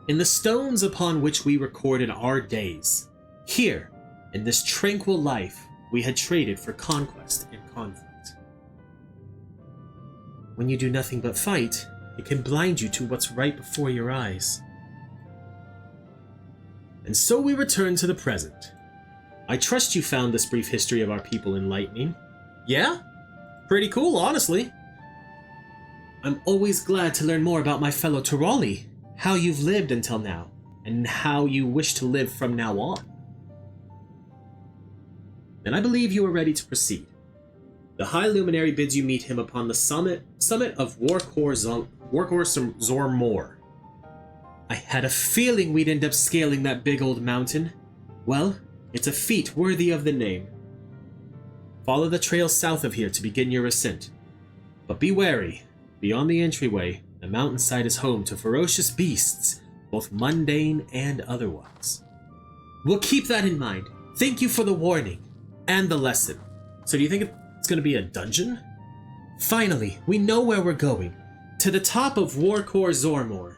in the stones upon which we recorded our days. Here, in this tranquil life, we had traded for conquest and conflict. When you do nothing but fight, it can blind you to what's right before your eyes. And so we return to the present. I trust you found this brief history of our people enlightening. Yeah? Pretty cool, honestly. I'm always glad to learn more about my fellow Turali, how you've lived until now, and how you wish to live from now on. Then I believe you are ready to proceed. The High Luminary bids you meet him upon the summit of Warkor Zormor. I had a feeling we'd end up scaling that big old mountain. Well, it's a feat worthy of the name. Follow the trail south of here to begin your ascent. But be wary. Beyond the entryway, the mountainside is home to ferocious beasts, both mundane and otherwise. We'll keep that in mind. Thank you for the warning and the lesson. So do you think it's going to be a dungeon? Finally, we know where we're going. To the top of Warkor Zormor.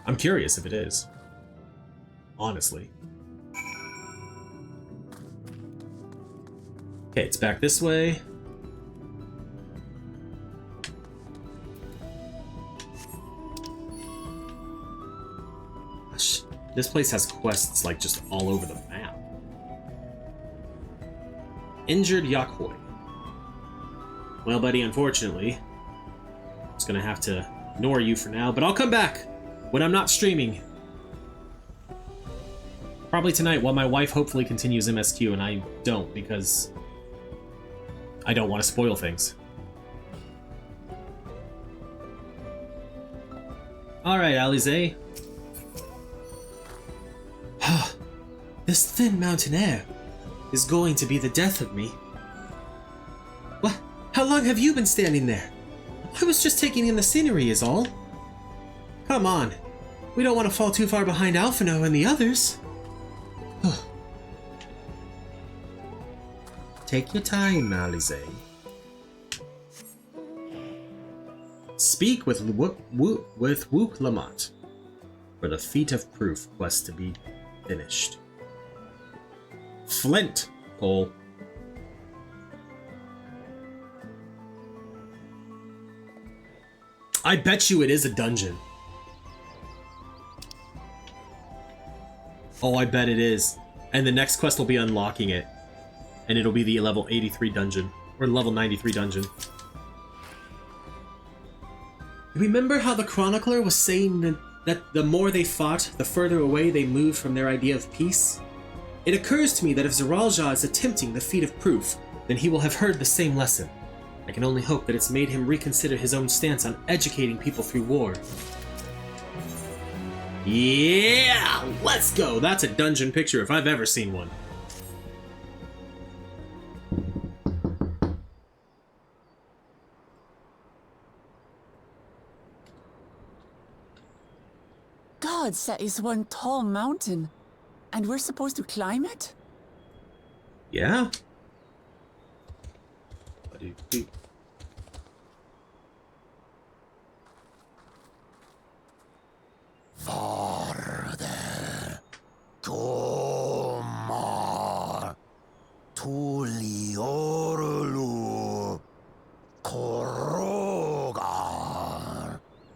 I'm curious if it is. Honestly. Okay, it's back this way. Gosh, this place has quests like just all over the map. Injured Yakhoi. Well, buddy, unfortunately, I'm just gonna have to ignore you for now, but I'll come back when I'm not streaming. Probably tonight while my wife hopefully continues MSQ and I don't, because I don't want to spoil things. Alright, Alize. This thin mountain air is going to be the death of me. What? How long have you been standing there? I was just taking in the scenery is all. Come on. We don't want to fall too far behind Alphino and the others. Take your time, Alize. Speak with Wook Lamont. for the Feat of Proof quest to be finished. Flint, Cole. I bet you it is a dungeon. Oh, I bet it is. And the next quest will be unlocking it. And it'll be the level 83 dungeon. Or level 93 dungeon. Remember how the chronicler was saying that the more they fought, the further away they moved from their idea of peace? It occurs to me that if Zeralja is attempting the Feat of Proof, then he will have heard the same lesson. I can only hope that it's made him reconsider his own stance on educating people through war. Yeah! Let's go! That's a dungeon picture if I've ever seen one. Gods, that is one tall mountain. And we're supposed to climb it? Yeah. Farther, Tomar, Tuliorlu, Korogar.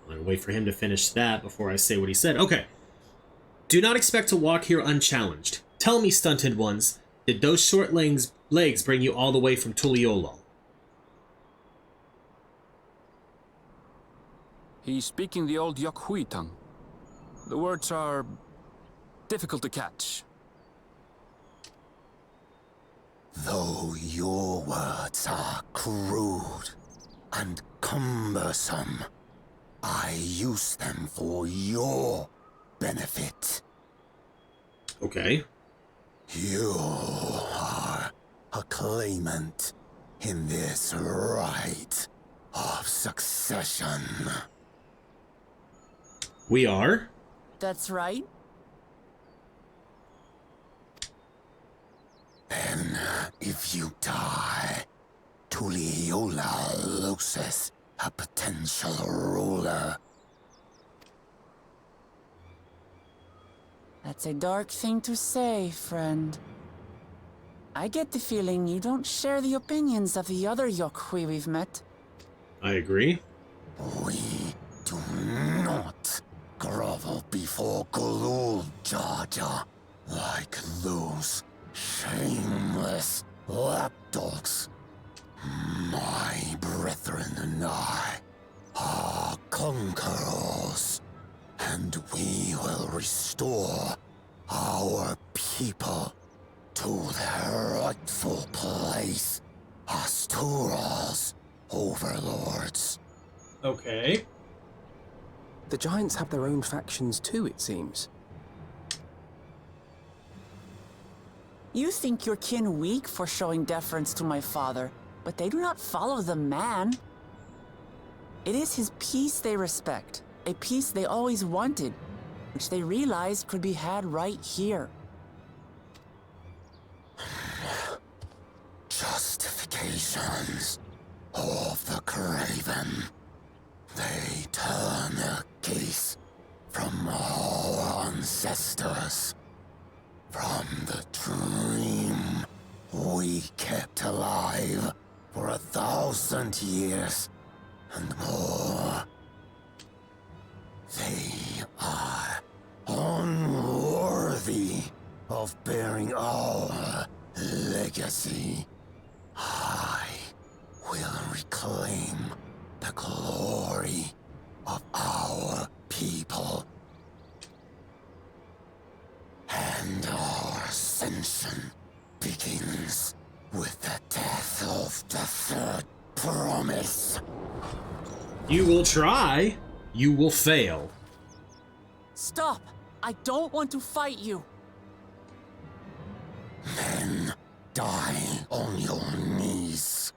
I'll wait for him to finish that before I say what he said. Okay. Do not expect to walk here unchallenged. Tell me, stunted ones, did those short legs bring you all the way from Tuliolo? He's speaking the old Yokhui tongue. The words are difficult to catch. Though your words are crude and cumbersome, I use them for your benefit. Okay. You are a claimant in this right of succession. We are? That's right. Then, if you die, Tuliola loses a potential ruler. That's a dark thing to say, friend. I get the feeling you don't share the opinions of the other Yokhui we've met. I agree. We do not grovel before Gulul Jaja like those shameless lapdogs. My brethren and I are conquerors, and we will restore our people to their rightful place as Tural's overlords. Okay. The Giants have their own factions too, it seems. You think your kin weak for showing deference to my father, but they do not follow the man. It is his peace they respect, a peace they always wanted, which they realized could be had right here. Justifications of the craven. They turn their gaze from our ancestors, from the dream we kept alive for 1,000 years and more. They are unworthy of bearing our legacy. I will reclaim the glory of our people. And our ascension begins with the death of the third promise. You will try. You will fail. Stop! I don't want to fight you! Then die on your knees.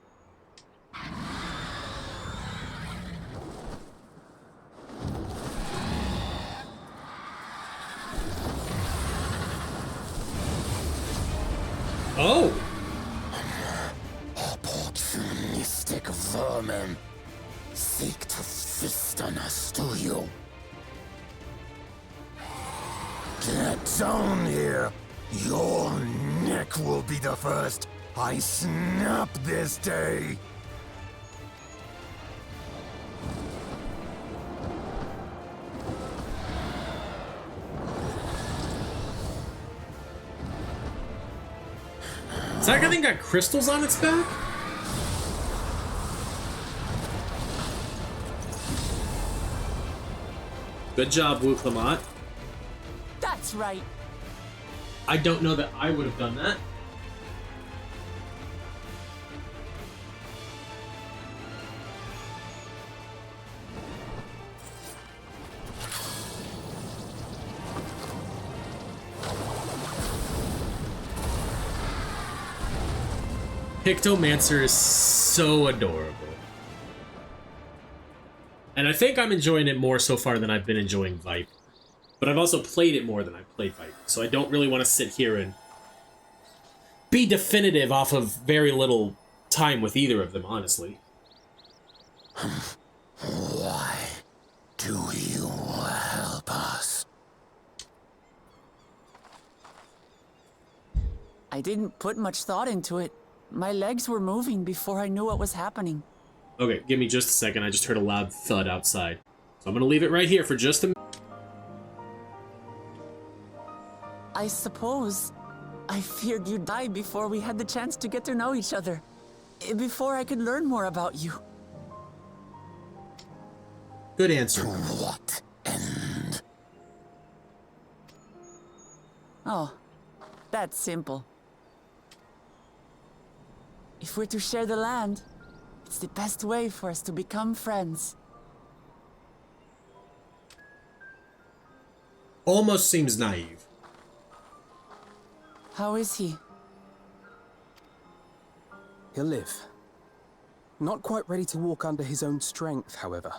Oh! Opportunistic vermin seek to feast on us, do you? zone here. Your neck will be the first I snap this day. Is that thing got crystals on its back? Good job, Wu Clement. That's right. I don't know that I would have done that. Pictomancer is so adorable. And I think I'm enjoying it more so far than I've been enjoying Viper. But I've also played it more than I've played Viper, so I don't really want to sit here and be definitive off of very little time with either of them, honestly. Why do you help us? I didn't put much thought into it. My legs were moving before I knew what was happening. Okay, give me just a second. I just heard a loud thud outside. So I'm going to leave it right here for just a minute. I suppose I feared you'd die before we had the chance to get to know each other. Before I could learn more about you. Good answer. To what end? Oh, that's simple. If we're to share the land, it's the best way for us to become friends. Almost seems naive. How is he? He'll live. Not quite ready to walk under his own strength, however.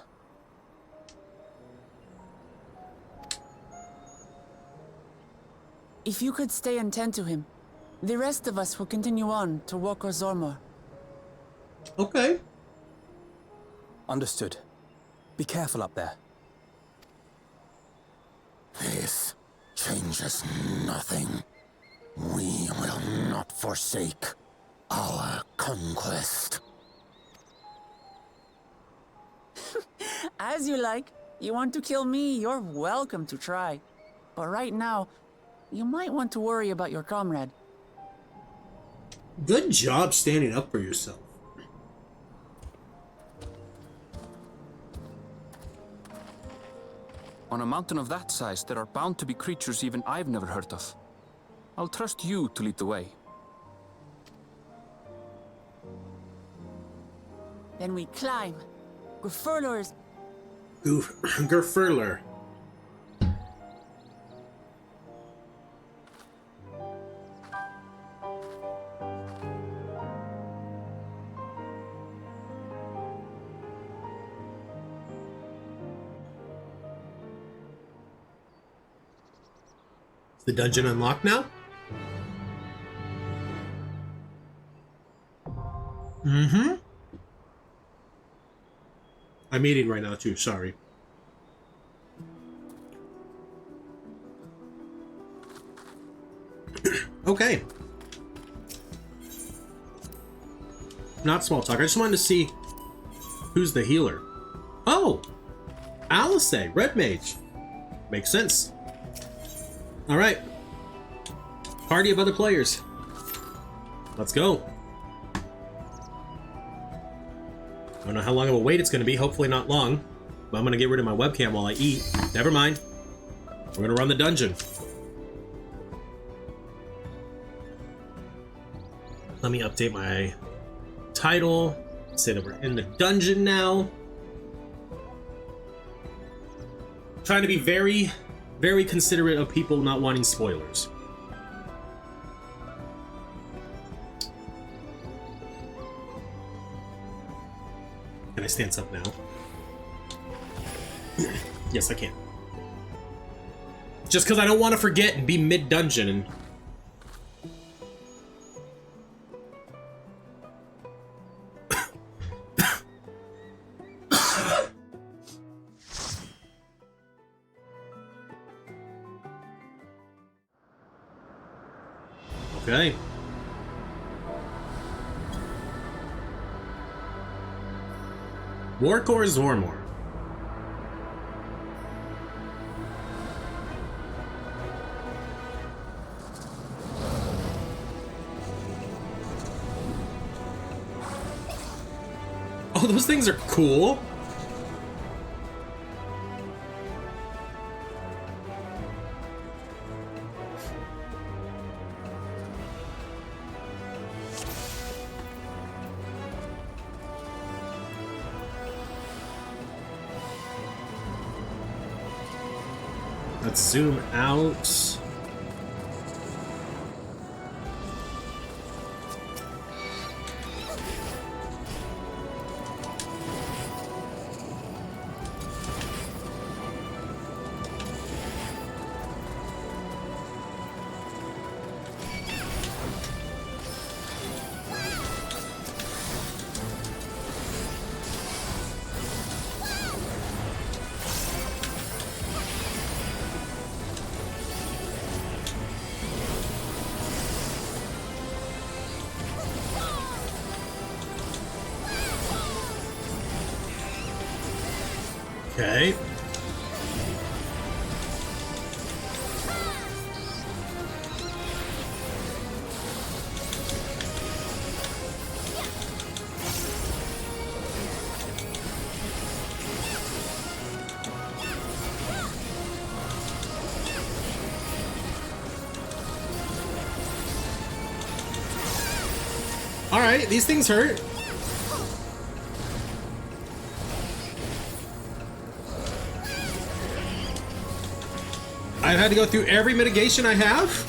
If you could stay and tend to him, the rest of us will continue on to Woko Zormor. Okay. Understood. Be careful up there. This changes nothing. We will not forsake our conquest. As you like. You want to kill me, you're welcome to try. But right now, you might want to worry about your comrade. Good job standing up for yourself. On a mountain of that size, there are bound to be creatures even I've never heard of. I'll trust you to lead the way. Then we climb. Gefurlers. Gerfurler. Is the dungeon unlocked now? Mm-hmm. I'm eating right now too, sorry. Okay. Not small talk. I just wanted to see who's the healer. Oh! Alice, Red Mage. Makes sense. Alright. Party of other players. Let's go. I don't know how long of a wait it's going to be. Hopefully not long. But I'm going to get rid of my webcam while I eat. Never mind. We're going to run the dungeon. Let me update my title. Say that we're in the dungeon now. Trying to be very, very considerate of people not wanting spoilers. Can I stand up now? Yes, I can. Just because I don't want to forget and be mid-dungeon and... Okay. Wark or Zormor? Oh, those things are cool. Let's zoom out. Okay. All right, these things hurt. I've had to go through every mitigation I have.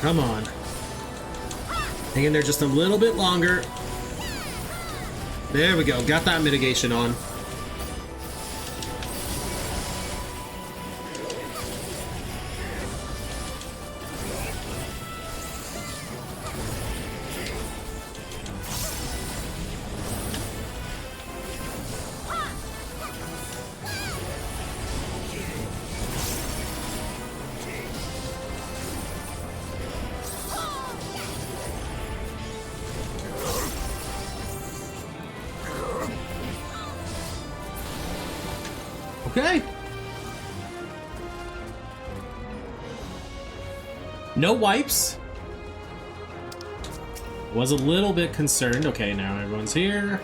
Come on. Hang in there just a little bit longer. There we go. Got that mitigation on. Okay. No wipes. Was a little bit concerned. Okay, now everyone's here.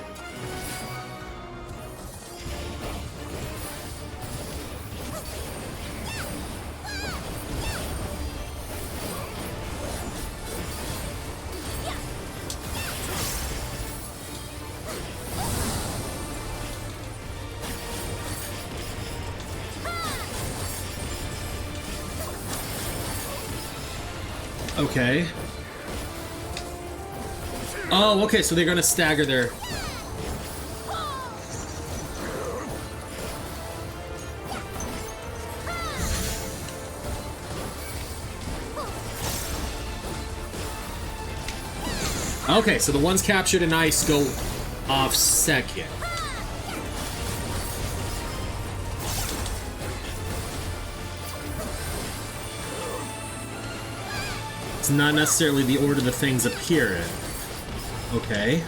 Okay. Oh, okay, so they're gonna stagger there. Okay, so the ones captured in ice go off second. It's not necessarily the order the things appear in. Okay.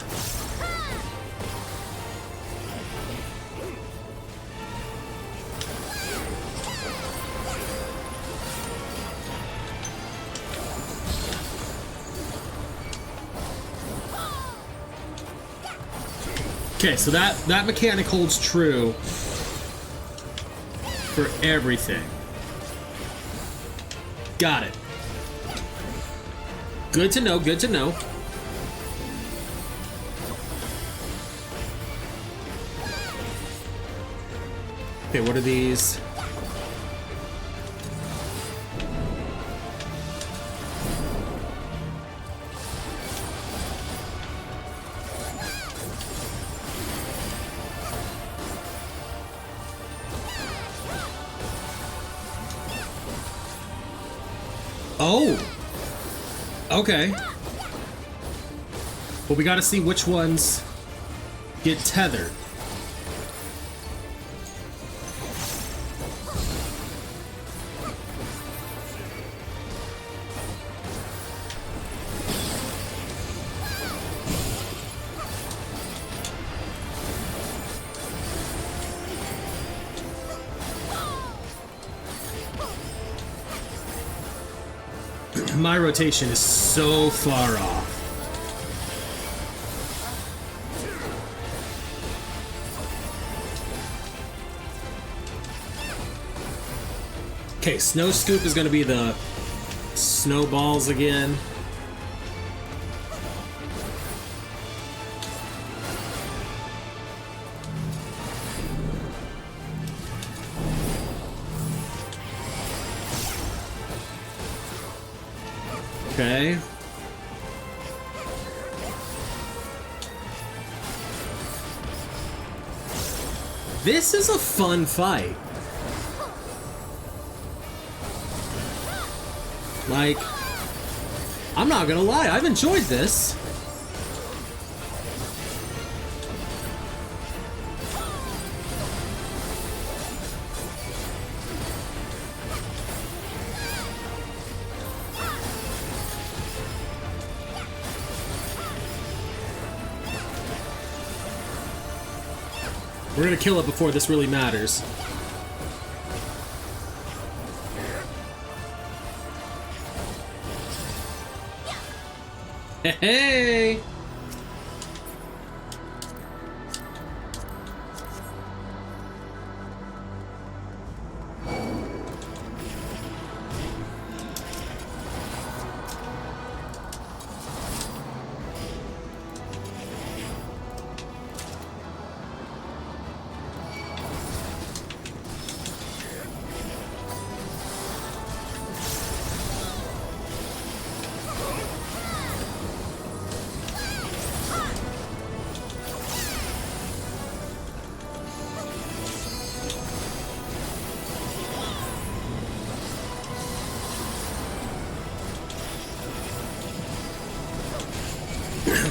Okay, so that mechanic holds true for everything. Got it. Good to know, good to know. Okay, what are these? Oh! Okay. But we gotta see which ones get tethered. My rotation is so far off. Okay, Snow Scoop is gonna be the snowballs again. Okay. This is a fun fight. Like, I'm not gonna lie, I've enjoyed this. We're gonna kill it before this really matters. Hey!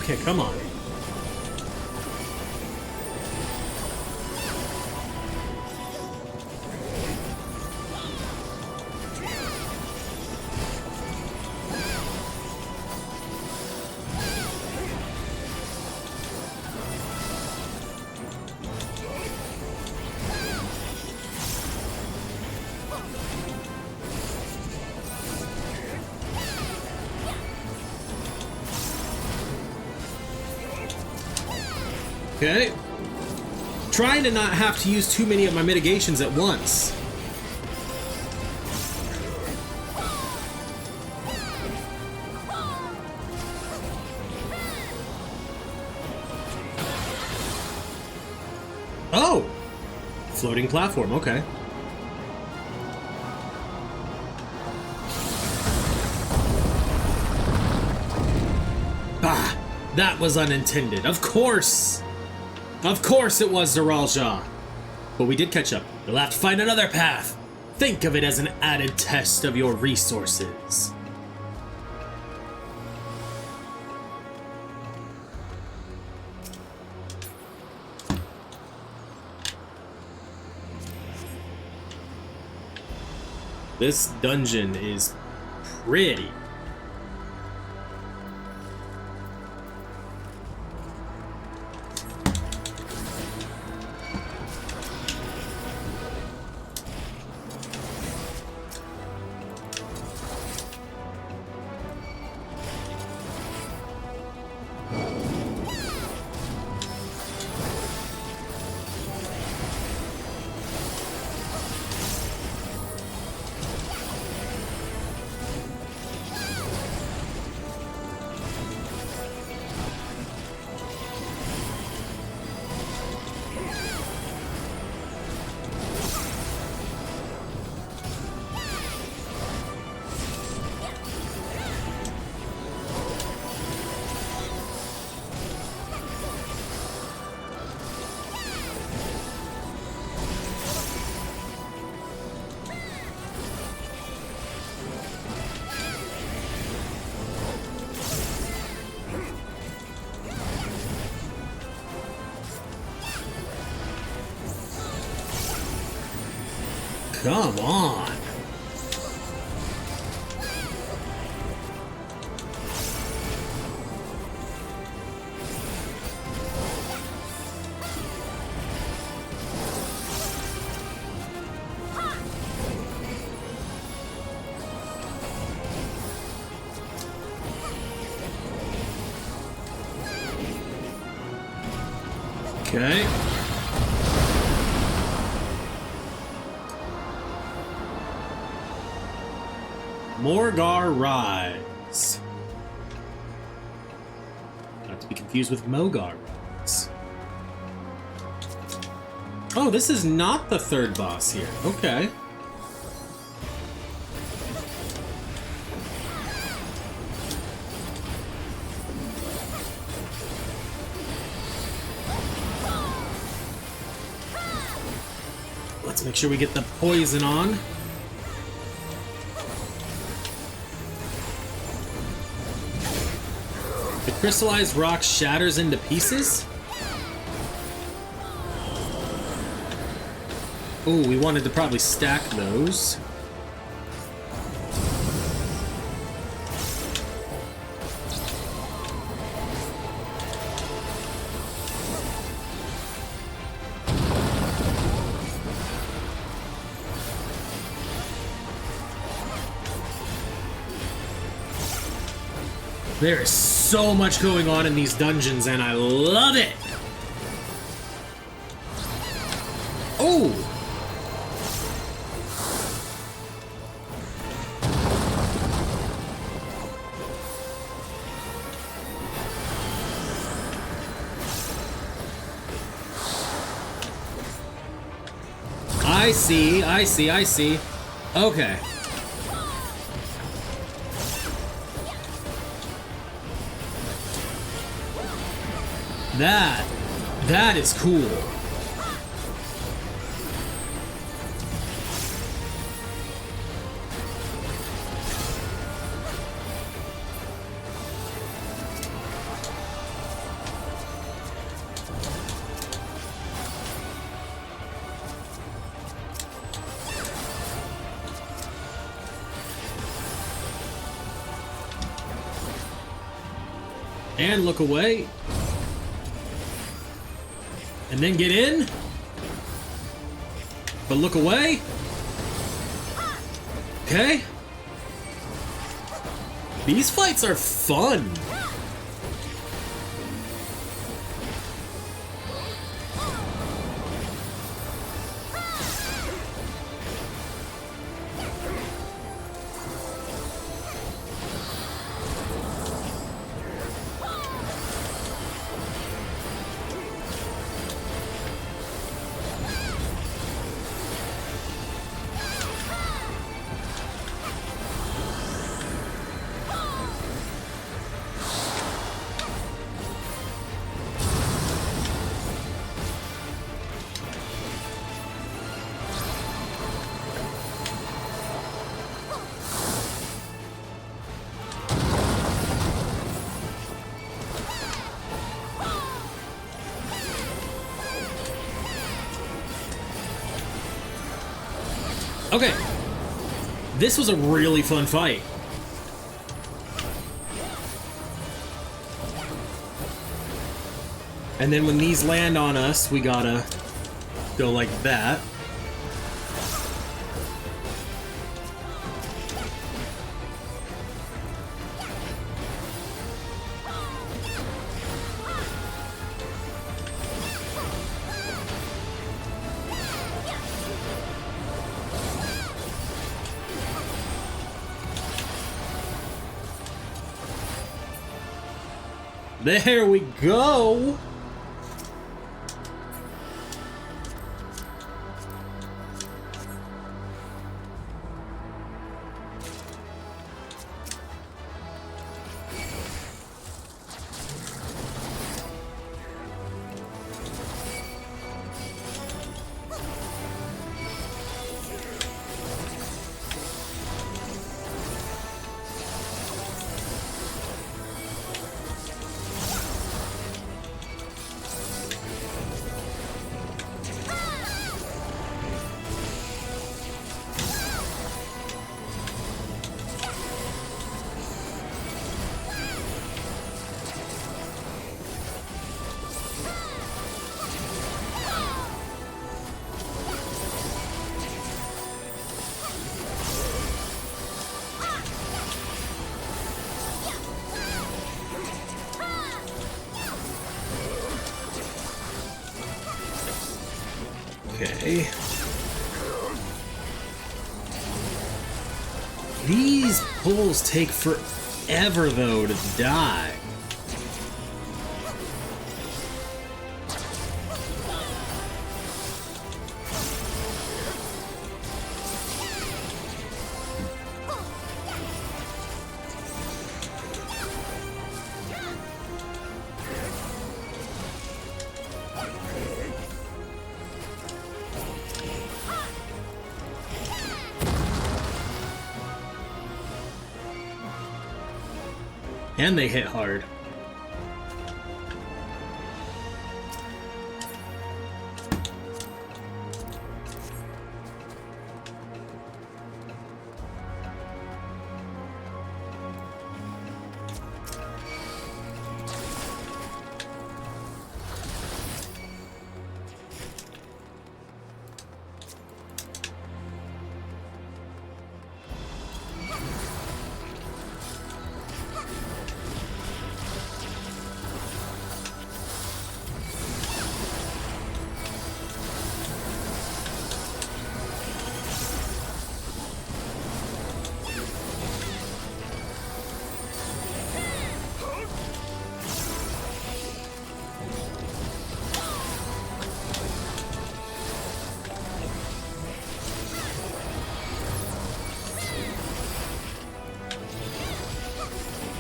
Okay, come on. Okay. Trying to not have to use too many of my mitigations at once. Oh! Floating platform, okay. Ah! That was unintended. Of course! Of course it was Zeralja! But we did catch up. You'll have to find another path. Think of it as an added test of your resources. This dungeon is pretty. Come on. Okay. Morgar Rise. Not to be confused with Mogar Rise. Oh, this is not the third boss here. Okay. Let's make sure we get the poison on. The crystallized rock shatters into pieces? Ooh, we wanted to probably stack those. There is so much going on in these dungeons, and I love it! Oh! I see. Okay. That is cool. And look away. And then get in. But look away. Okay. These fights are fun. Okay. This was a really fun fight. And then when these land on us, we gotta go like that. There we go! Okay. These pulls take forever, though, to die. And they hit hard.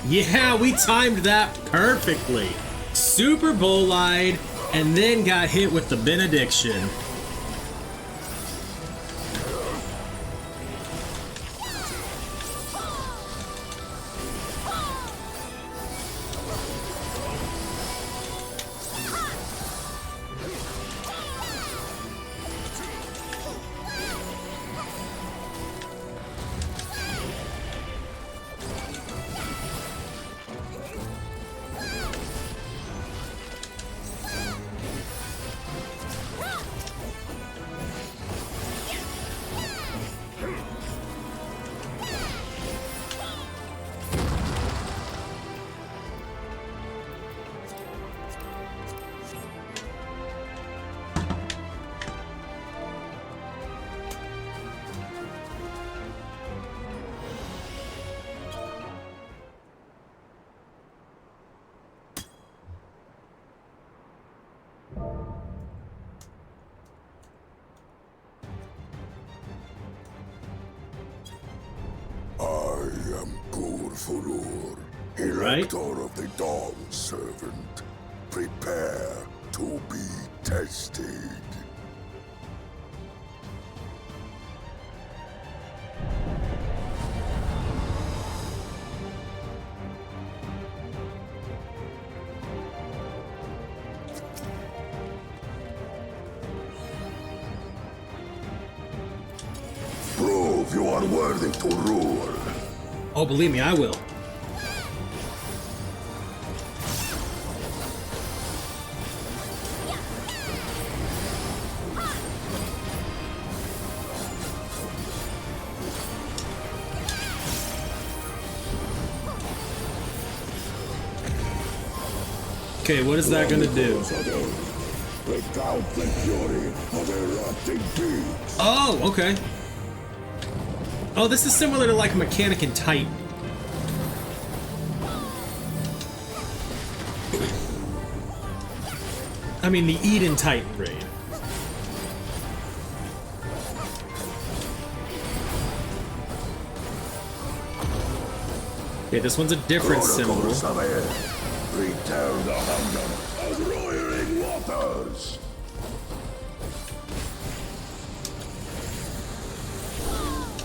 Yeah, we timed that perfectly. Super Bowl-eyed, and then got hit with the benediction. Elector of the Dawn Servant, prepare to be tested. Prove you are worthy to rule. Oh, believe me, I will. Okay, what is that gonna do? Without the fury of erupting beams. Oh, okay. Oh, this is similar to like Mechanic and Titan. I mean, the Eden Titan raid. Okay, this one's a different symbol. Return the hunger of roiling waters.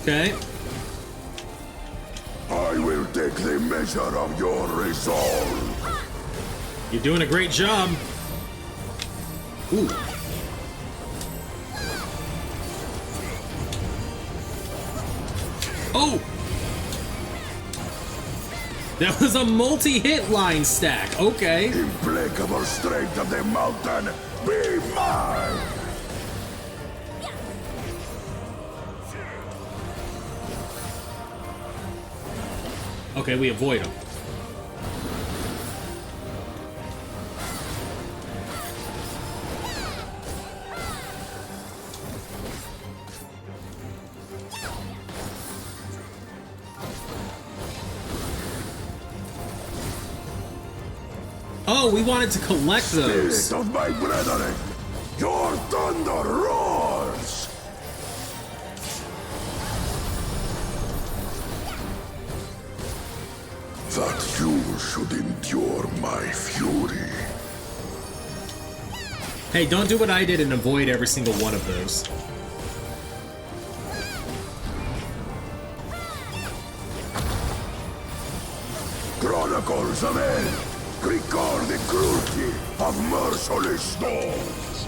Okay. I will take the measure of your resolve. You're doing a great job. Ooh. Oh! That was a multi-hit line stack. Okay. Implacable strength of the mountain, be mine! Okay, we avoid him. Oh, we wanted to collect those. Spirit of my brethren, your thunder roars! That you should endure my fury. Hey, don't do what I did and avoid every single one of those. Chronicles of Hell record the cruelty of merciless storms.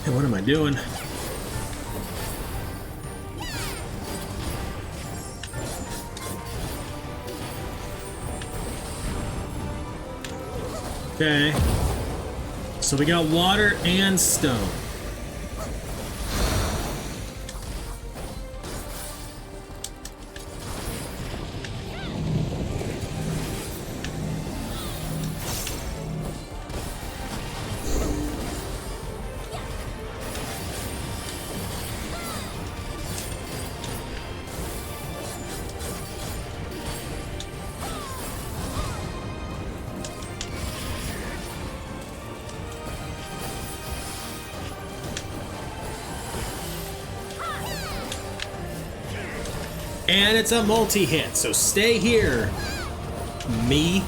Hey, what am I doing? Okay. So we got water and stone. And it's a multi-hit, so stay here, me.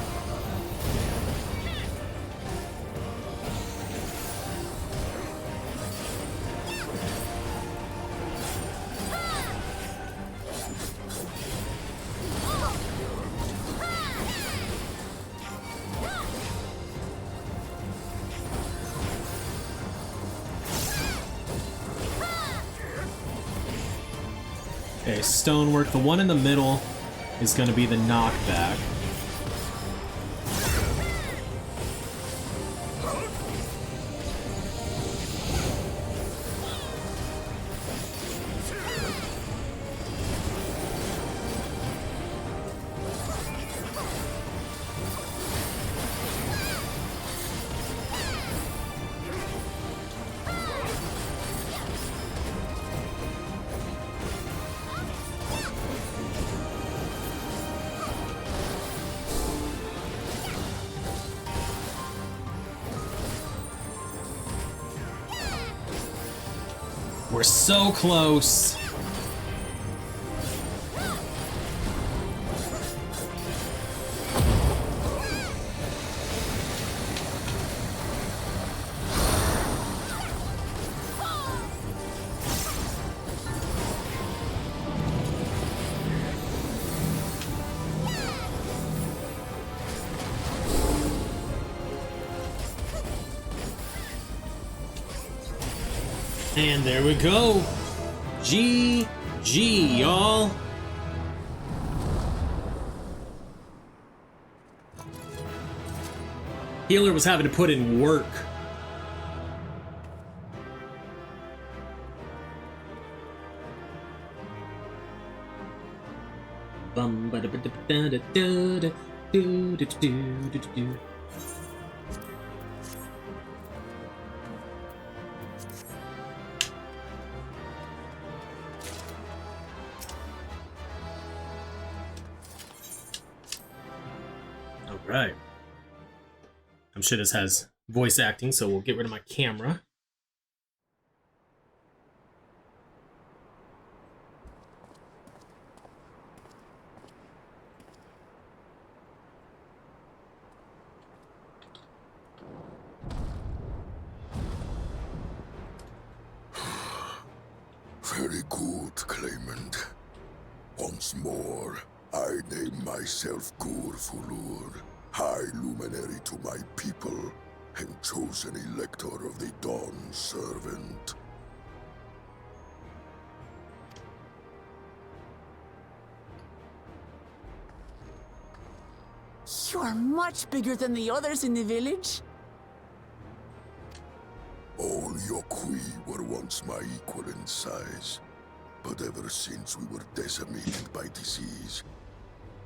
Okay, stonework. The one in the middle is going to be the knockback. We're so close. And there we go. GG, y'all. Healer was having to put in work. Bum ba da ba da da da da do do do do do. Right. I'm sure this has voice acting, so we'll get rid of my camera. Very good, claimant. Once more, I name myself Gur Fulur, High Luminary to my people, and chosen Elector of the Dawn Servant. You are much bigger than the others in the village. All Yokui were once my equal in size, but ever since we were decimated by disease,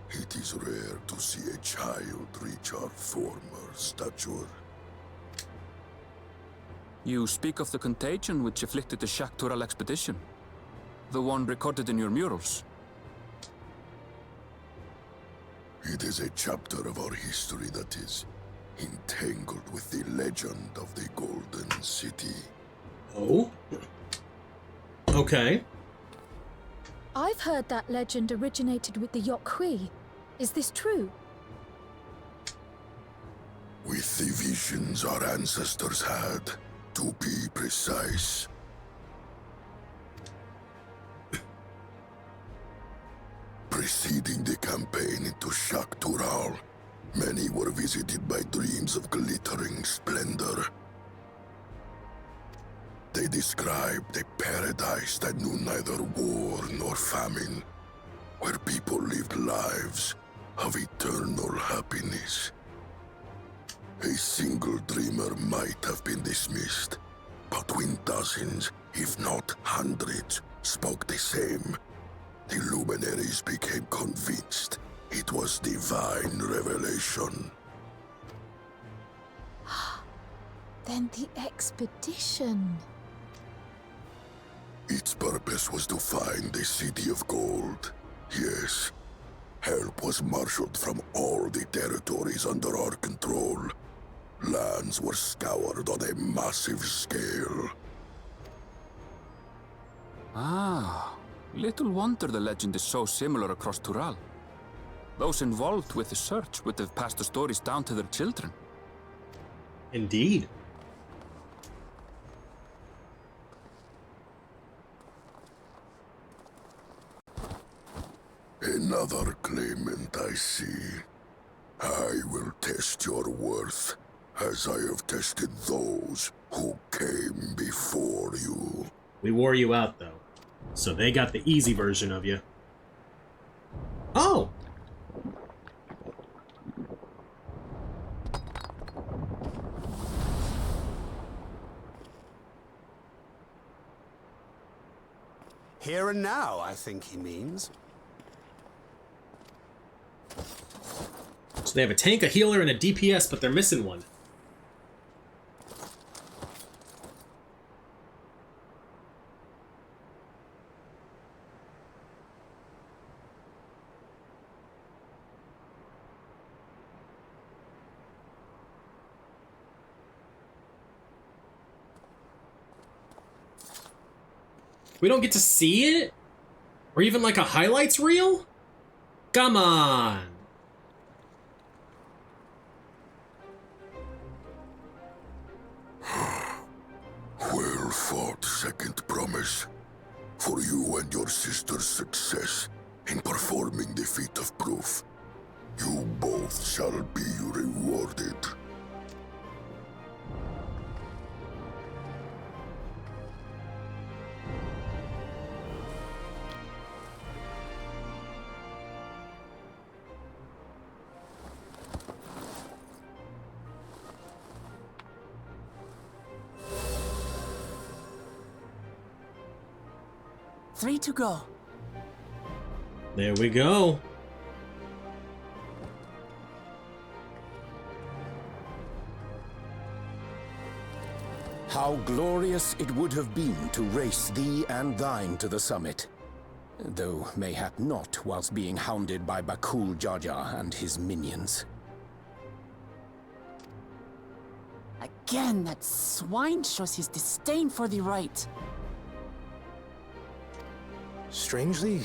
it is rare to see a child reach our former stature. You speak of the contagion which afflicted the Shaktural expedition. The one recorded in your murals. It is a chapter of our history that is entangled with the legend of the Golden City. Oh? Okay. I've heard that legend originated with the Yokhui. Is this true? With the visions our ancestors had, to be precise. Preceding the campaign into Shaktural, many were visited by dreams of glittering splendor. They described a paradise that knew neither war nor famine, where people lived lives of eternal happiness. A single dreamer might have been dismissed, but when dozens, if not hundreds, spoke the same, the luminaries became convinced it was divine revelation. Then the expedition. Its purpose was to find the City of Gold. Yes, help was marshaled from all the territories under our control. Lands were scoured on a massive scale. Ah, little wonder the legend is so similar across Tural. Those involved with the search would have passed the stories down to their children. Indeed. Another claimant, I see. I will test your worth, as I have tested those who came before you. We wore you out, though. So they got the easy version of you. Oh! Here and now, I think he means. So they have a tank, a healer, and a DPS, but they're missing one. We don't get to see it? Or even like a highlights reel? Come on! Well fought, second promise. For you and your sister's success in performing the feat of proof. You both shall be rewarded. Three to go. There we go. How glorious it would have been to race thee and thine to the summit. Though mayhap not whilst being hounded by Bakul Jaja and his minions. Again, that swine shows his disdain for the right. Strangely,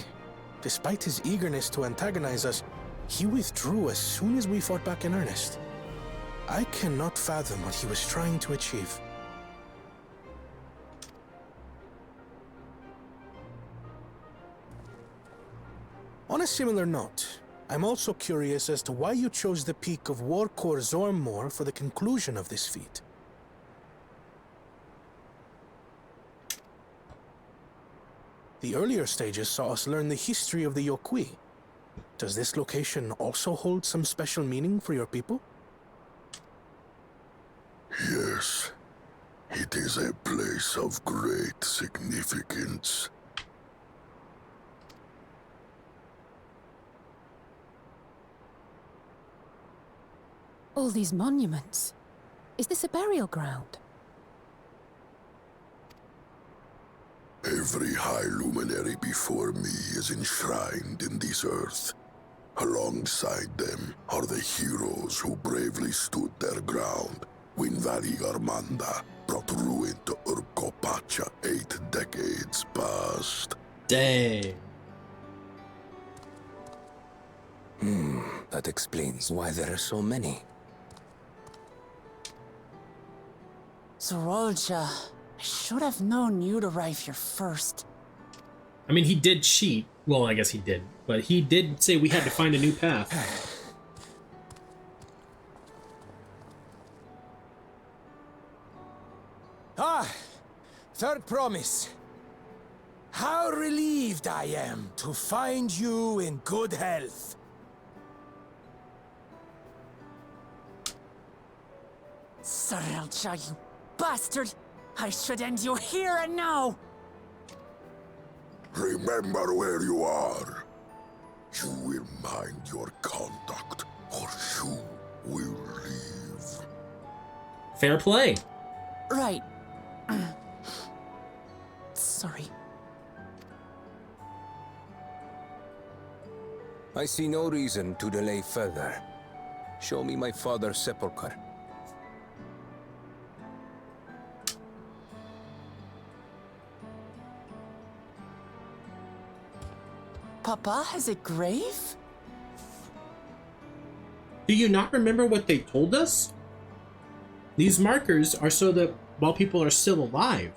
despite his eagerness to antagonize us, he withdrew as soon as we fought back in earnest. I cannot fathom what he was trying to achieve. On a similar note, I'm also curious as to why you chose the peak of Warkor Zormor for the conclusion of this feat. The earlier stages saw us learn the history of the Yokhui. Does this location also hold some special meaning for your people? Yes, it is a place of great significance. All these monuments. Is this a burial ground? Every high luminary before me is enshrined in this earth. Alongside them are the heroes who bravely stood their ground when Valigarmanda brought ruin to Urkopacha 8 decades past. Dang. That explains why there are so many. Zorolja, I should have known you'd arrive here first. I mean, he did cheat. Well, I guess he did. But he did say we had to find a new path. Third promise. How relieved I am to find you in good health. Zorolja, you bastard! I should end you here and now! Remember where you are. You will mind your conduct, or you will leave. Fair play. Right. Sorry. I see no reason to delay further. Show me my father's sepulchre. Papa has a grave? Do you not remember what they told us? These markers are so that while people are still alive.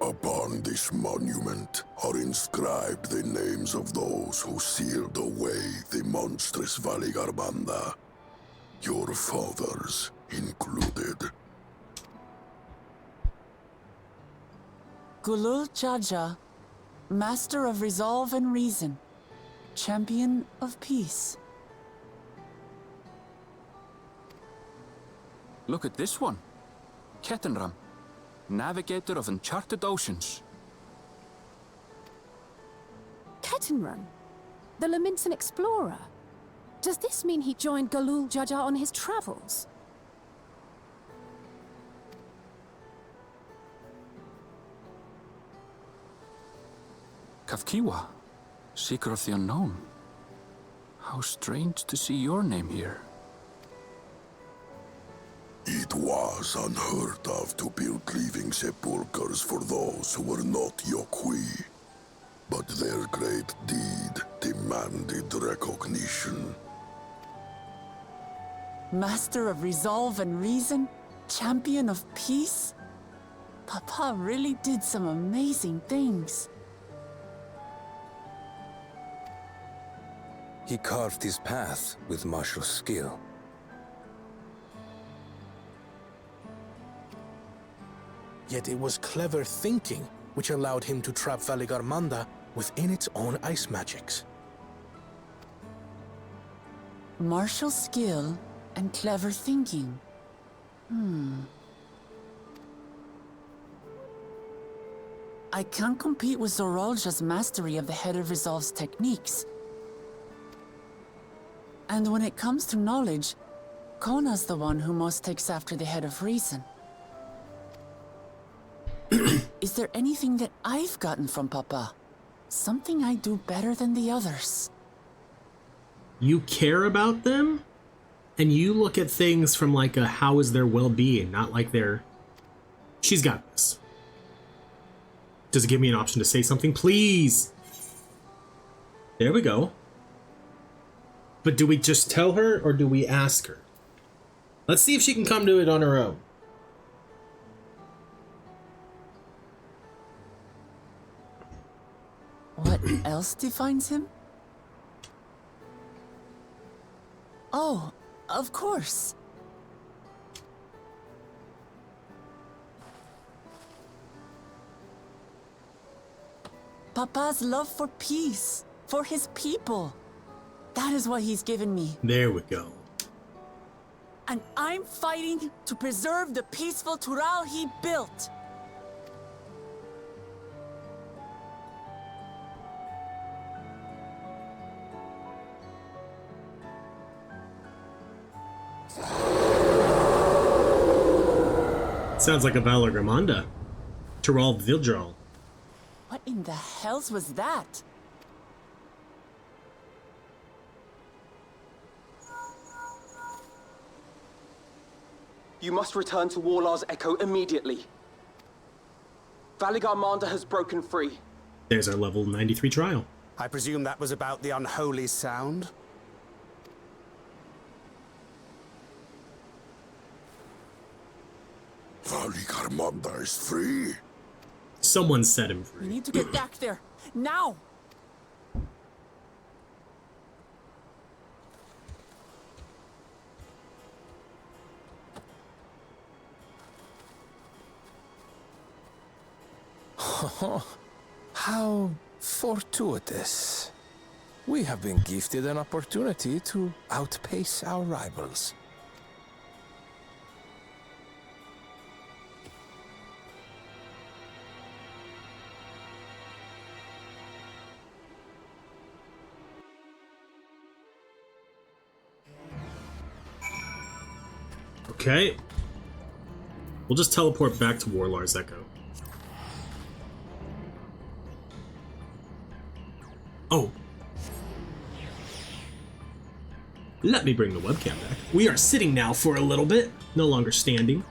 Upon this monument are inscribed the names of those who sealed away the monstrous Valigarmanda, your fathers included. Gulul Jaja, Master of Resolve and Reason, Champion of Peace. Look at this one. Kettenram, Navigator of Uncharted Oceans. Kettenrun, the Laminsan explorer. Does this mean he joined Gulul Jaja on his travels? Kafkiwa, Seeker of the Unknown. How strange to see your name here. It was unheard of to build living sepulchres for those who were not Yokwi. But their great deed demanded recognition. Master of Resolve and Reason, Champion of Peace? Papa really did some amazing things. He carved his path with martial skill. Yet it was clever thinking which allowed him to trap Valigarmanda within its own ice magics. Martial skill and clever thinking. I can't compete with Zorolja's mastery of the Head of Resolve's techniques. And when it comes to knowledge, Kona's the one who most takes after the Head of Reason. Is there anything that I've gotten from Papa? Something I do better than the others? You care about them? And you look at things from like a how is their well-being, not like their... She's got this. Does it give me an option to say something? Please! There we go. But do we just tell her or do we ask her? Let's see if she can come to it on her own. What else defines him? Oh, of course. Papa's love for peace, for his people. That is what he's given me. There we go. And I'm fighting to preserve the peaceful Tural he built. Sounds like a Valor Gramanda. Tural Vildral. What in the hells was that? You must return to Warlar's Echo immediately. Valigarmanda has broken free. There's our level 93 trial. I presume that was about the unholy sound? Valigarmanda is free? Someone set him free. We need to get back there. Now! How fortuitous. We have been gifted an opportunity to outpace our rivals. Okay. We'll just teleport back to Warlar's Echo. Oh. Let me bring the webcam back. We are sitting now for a little bit, no longer standing.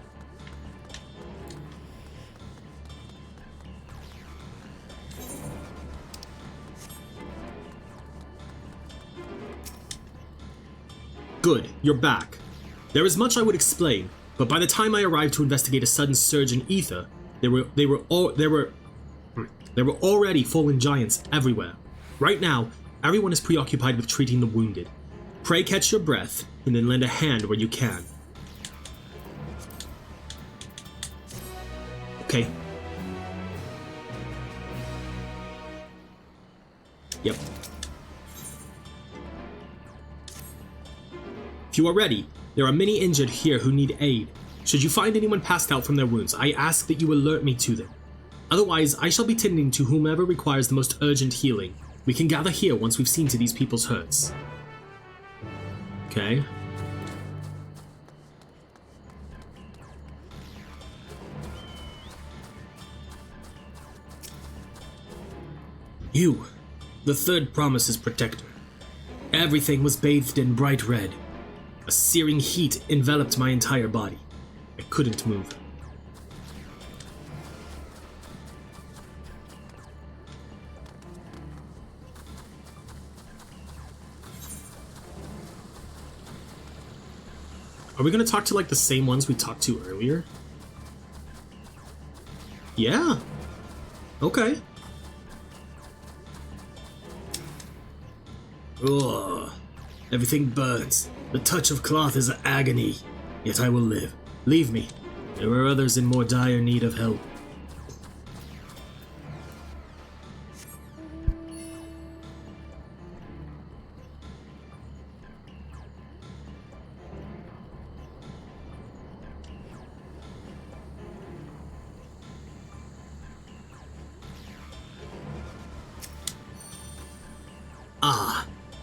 Good, you're back. There is much I would explain, but by the time I arrived to investigate a sudden surge in ether, there were already fallen giants everywhere. Right now, everyone is preoccupied with treating the wounded. Pray catch your breath, and then lend a hand where you can. Okay. Yep. If you are ready, there are many injured here who need aid. Should you find anyone passed out from their wounds, I ask that you alert me to them. Otherwise, I shall be tending to whomever requires the most urgent healing. We can gather here once we've seen to these people's hurts. Okay. You, the third promise's protector. Everything was bathed in bright red. A searing heat enveloped my entire body. I couldn't move. Are we gonna talk to like the same ones we talked to earlier? Yeah. Okay. Ugh. Everything burns. The touch of cloth is agony. Yet I will live. Leave me. There are others in more dire need of help.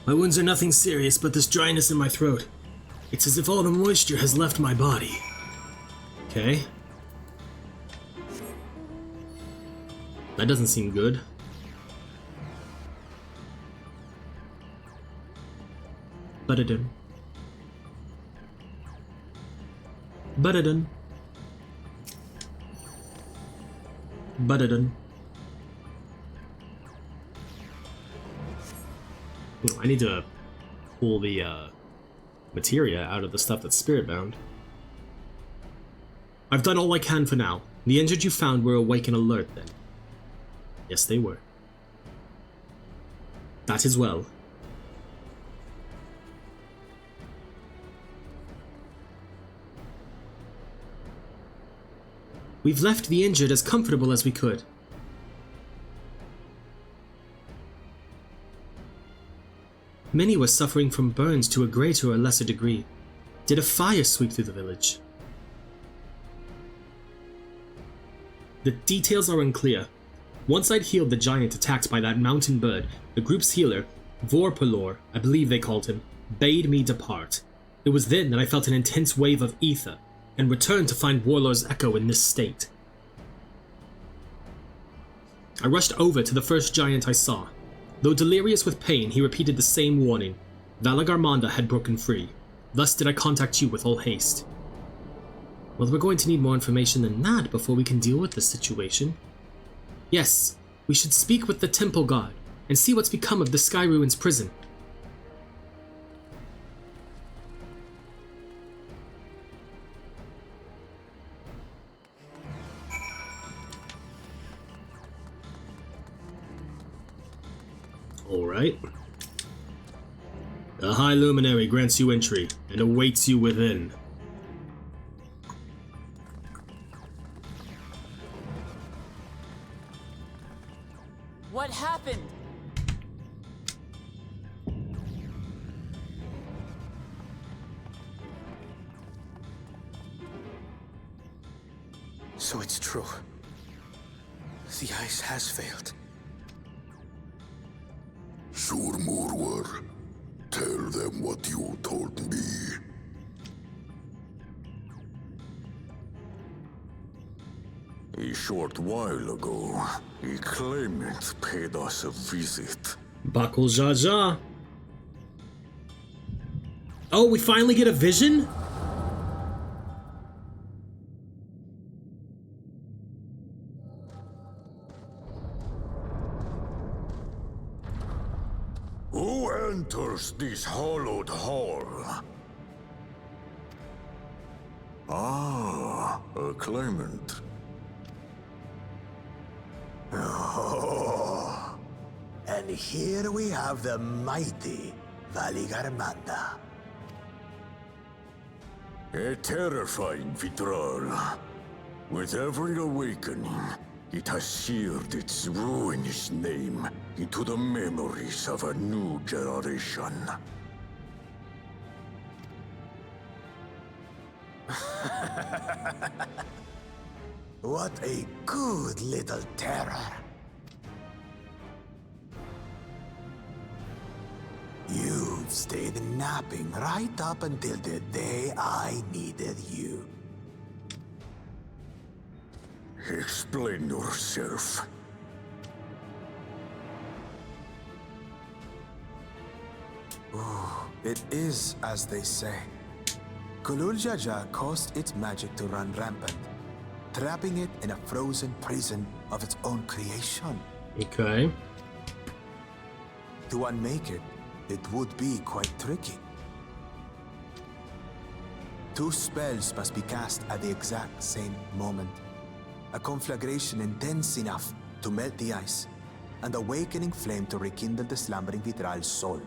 My wounds are nothing serious, but this dryness in my throat. It's as if all the moisture has left my body. Okay. That doesn't seem good. Ba-da-dun. Ba-da-dun. Ba-da-dun. I need to pull the materia out of the stuff that's spirit-bound. I've done all I can for now. The injured you found were awake and alert then. Yes, they were. That is well. We've left the injured as comfortable as we could. Many were suffering from burns to a greater or lesser degree. Did a fire sweep through the village? The details are unclear. Once I'd healed the giant attacked by that mountain bird, the group's healer, Vorpalor, I believe they called him, bade me depart. It was then that I felt an intense wave of ether, and returned to find Warlord's echo in this state. I rushed over to the first giant I saw. Though delirious with pain, he repeated the same warning. Valagarmanda had broken free. Thus did I contact you with all haste. Well, we're going to need more information than that before we can deal with this situation. Yes, we should speak with the temple guard and see what's become of the Sky Ruins prison. Alright. The High Luminary grants you entry and awaits you within. What happened? So it's true. The ice has failed. Surmurwar, tell them what you told me. A short while ago, a claimant paid us a visit. Bakul Jaja. Oh, we finally get a vision? Who enters this hallowed hall? Ah, a claimant. Oh, and here we have the mighty Valigarmanda. A terrifying Vitral. With every awakening, it has seared its ruinous name into the memories of a new generation. What a good little terror. You've stayed napping right up until the day I needed you. Explain yourself. Oh, it is as they say. Kulul Jaja caused its magic to run rampant, trapping it in a frozen prison of its own creation. Okay. To unmake it, it would be quite tricky. 2 spells must be cast at the exact same moment. A conflagration intense enough to melt the ice, and awakening flame to rekindle the slumbering Vitral's soul.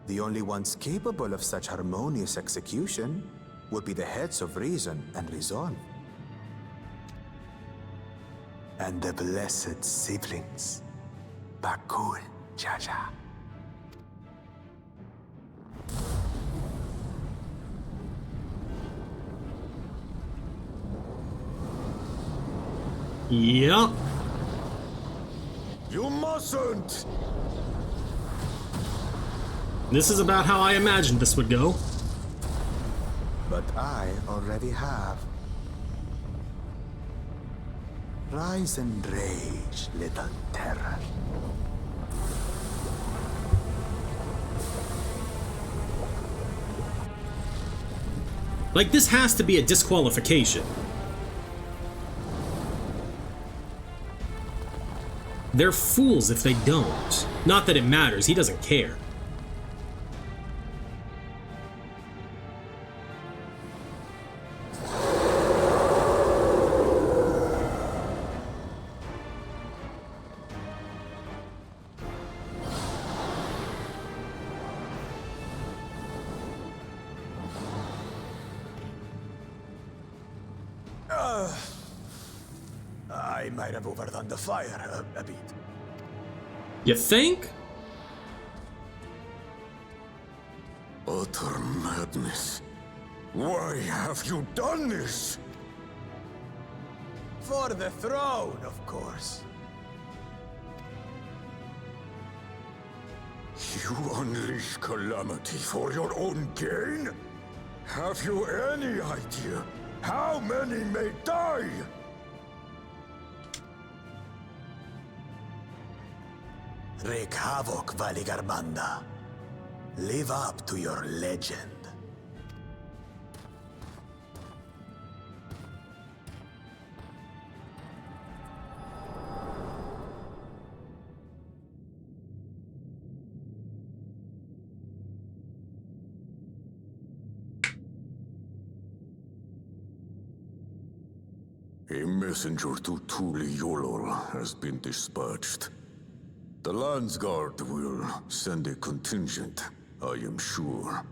The only ones capable of such harmonious execution would be the heads of reason and resolve. And the blessed siblings, Bakul Jaja. Yep. You mustn't! This is about how I imagined this would go. But I already have. Rise and rage, little terror. Like, this has to be a disqualification. They're fools if they don't. Not that it matters, he doesn't care. I might have overdone the fire a bit. You think? A utter madness. Why have you done this? For the throne, of course. You unleash calamity for your own gain? Have you any idea how many may die? Wreak havoc, Valigarmanda. Live up to your legend. A messenger to Tuli Yolol has been dispatched. The Landsguard will send a contingent, I am sure.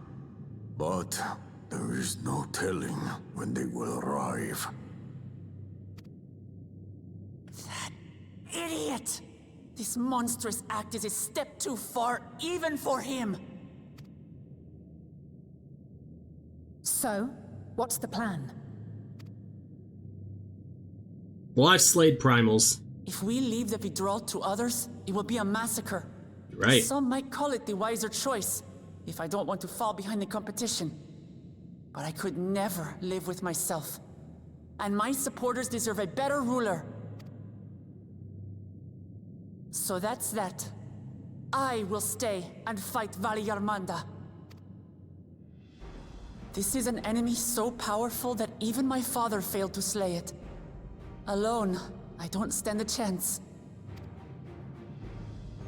But there is no telling when they will arrive. Idiot! This monstrous act is a step too far, even for him. So, what's the plan? Well, I've slayed primals. If we leave the withdrawal to others, it will be a massacre. You're right. Some might call it the wiser choice, if I don't want to fall behind the competition. But I could never live with myself. And my supporters deserve a better ruler. So that's that. I will stay and fight Valigarmanda. This is an enemy so powerful that even my father failed to slay it. Alone, I don't stand a chance.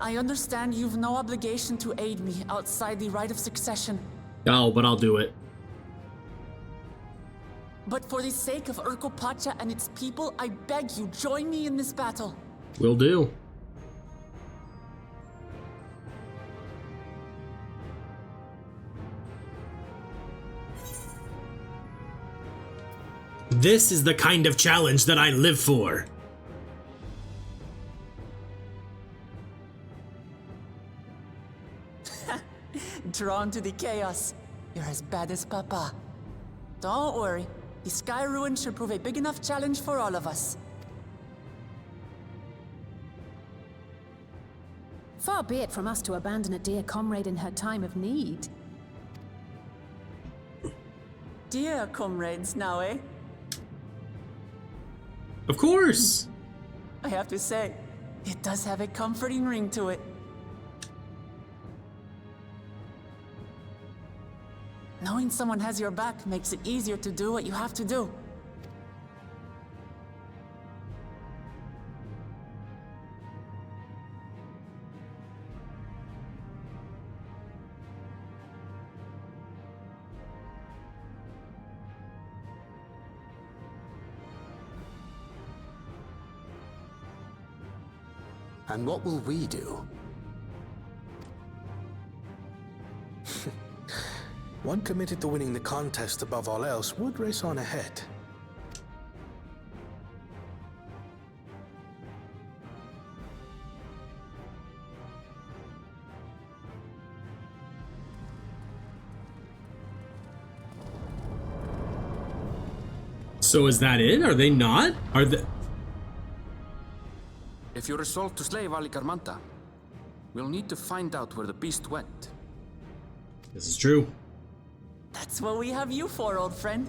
I understand you've no obligation to aid me outside the right of succession. Oh, but I'll do it. But for the sake of Urkopacha and its people, I beg you, join me in this battle. Will do. This is the kind of challenge that I live for. Drawn to the chaos. You're as bad as Papa. Don't worry. The Sky Ruin should prove a big enough challenge for all of us. Far be it from us to abandon a dear comrade in her time of need. Dear comrades now, eh? Of course! I have to say, it does have a comforting ring to it. Knowing someone has your back makes it easier to do what you have to do. And what will we do? One committed to winning the contest above all else would race on ahead. So is that it? Are they not? Are they... If you resolve to slay Valigarmanda, we'll need to find out where the beast went. This is true. That's what we have you for, old friend.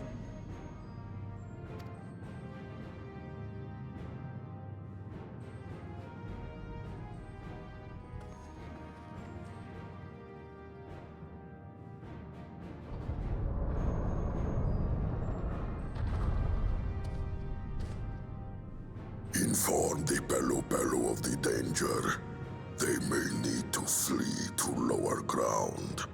Inform the Bello of the danger. They may need to flee to lower ground.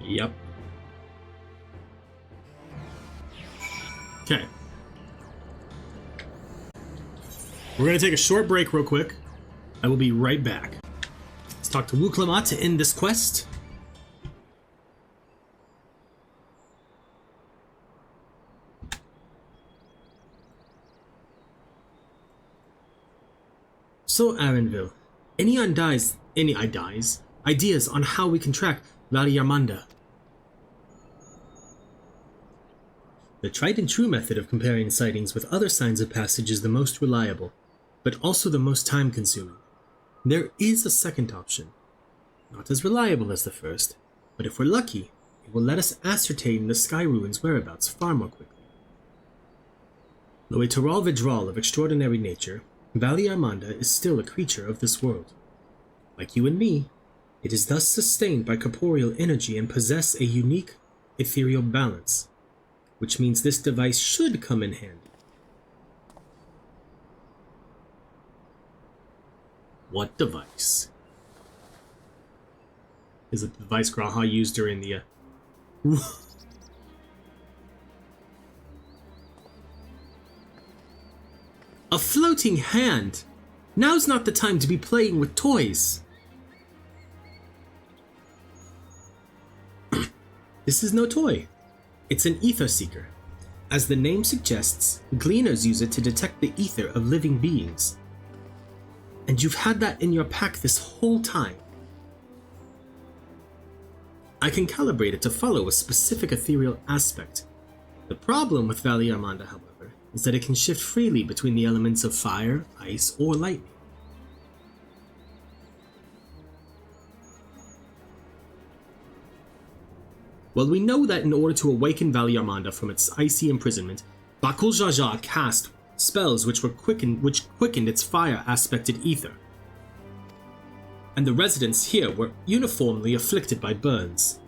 Yep. Okay. We're gonna take a short break real quick. I will be right back. Let's talk to Wu Clement to end this quest. So, Arenville, any ideas on how we can track Valley Armanda? The tried and true method of comparing sightings with other signs of passage is the most reliable, but also the most time-consuming. There is a second option. Not as reliable as the first, but if we're lucky, it will let us ascertain the Sky Ruins' whereabouts far more quickly. Though a Toral Vidral of extraordinary nature, Valley Armanda is still a creature of this world. Like you and me, it is thus sustained by corporeal energy and possess a unique ethereal balance, which means this device should come in handy. What device? Is it the device Graha used during the... A floating hand! Now's not the time to be playing with toys! This is no toy. It's an ether seeker. As the name suggests, gleaners use it to detect the ether of living beings. And you've had that in your pack this whole time. I can calibrate it to follow a specific ethereal aspect. The problem with Valley Armanda, however, is that it can shift freely between the elements of fire, ice, or lightning. Well, we know that in order to awaken Valley Armanda from its icy imprisonment, Bakul Jaja cast spells which quickened its fire-aspected ether. And the residents here were uniformly afflicted by burns.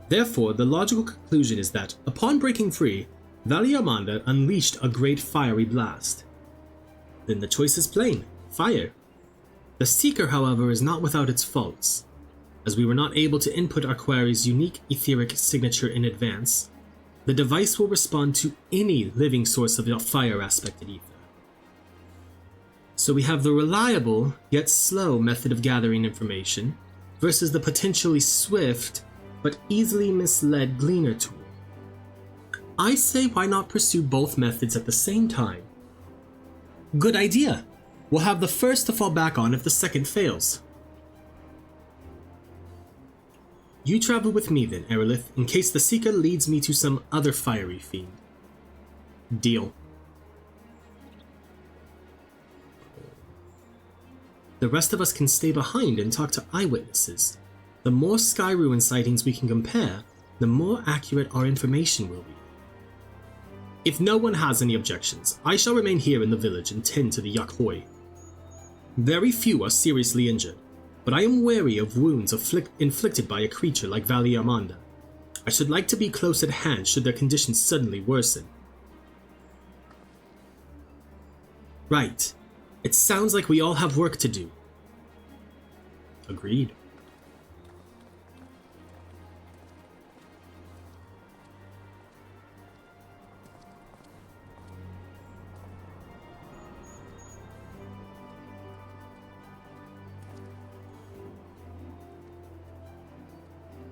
Therefore, the logical conclusion is that, upon breaking free, Valley Armanda unleashed a great fiery blast. Then the choice is plain: fire. The Seeker, however, is not without its faults. As we were not able to input our query's unique etheric signature in advance, the device will respond to any living source of the fire-aspected ether. So we have the reliable, yet slow method of gathering information versus the potentially swift, but easily misled Gleaner tool. I say why not pursue both methods at the same time? Good idea! We'll have the first to fall back on if the second fails. You travel with me then, Arilith, in case the Seeker leads me to some other fiery fiend. Deal. The rest of us can stay behind and talk to eyewitnesses. The more Sky Ruin sightings we can compare, the more accurate our information will be. If no one has any objections, I shall remain here in the village and tend to the Yakhoi. Very few are seriously injured, but I am wary of wounds inflicted by a creature like Valley Armanda. I should like to be close at hand should their conditions suddenly worsen. Right. It sounds like we all have work to do. Agreed.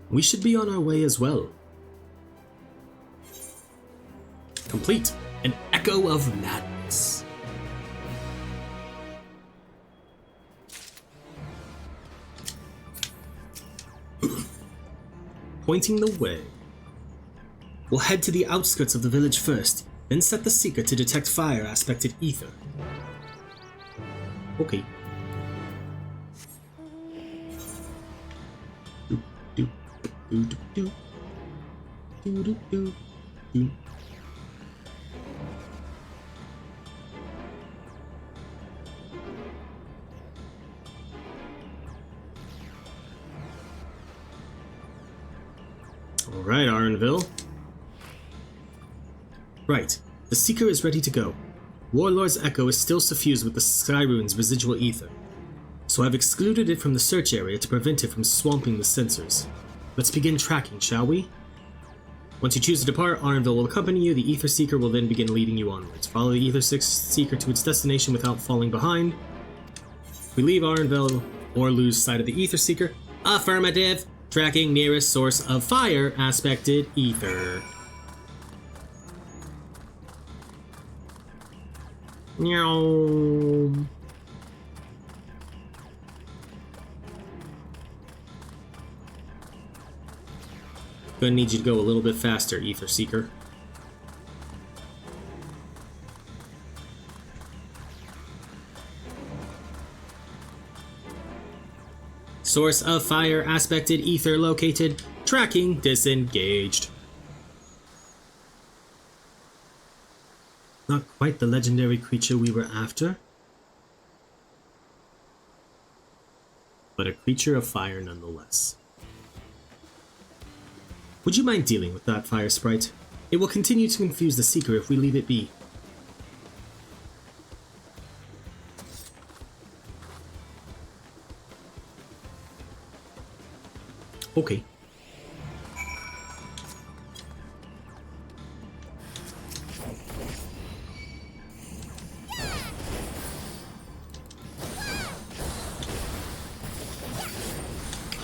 We should be on our way as well. Complete. An Echo of Madness. Pointing the way. We'll head to the outskirts of the village first, then set the Seeker to detect fire-aspected ether. Okay. Alright, Arenville. Right, the Seeker is ready to go. Warlord's Echo is still suffused with the Sky Ruin's residual ether, so I've excluded it from the search area to prevent it from swamping the sensors. Let's begin tracking, shall we? Once you choose to depart, Arenville will accompany you. The Ether Seeker will then begin leading you onwards. Follow the Ether Seeker to its destination without falling behind. If we leave Arenville or lose sight of the Ether Seeker, affirmative. Tracking nearest source of fire-aspected ether. Meow. Gonna need you to go a little bit faster, Ether Seeker. Source of fire aspected ether located. Tracking disengaged. Not quite the legendary creature we were after, but a creature of fire nonetheless. Would you mind dealing with that fire sprite? It will continue to confuse the Seeker if we leave it be. Okay.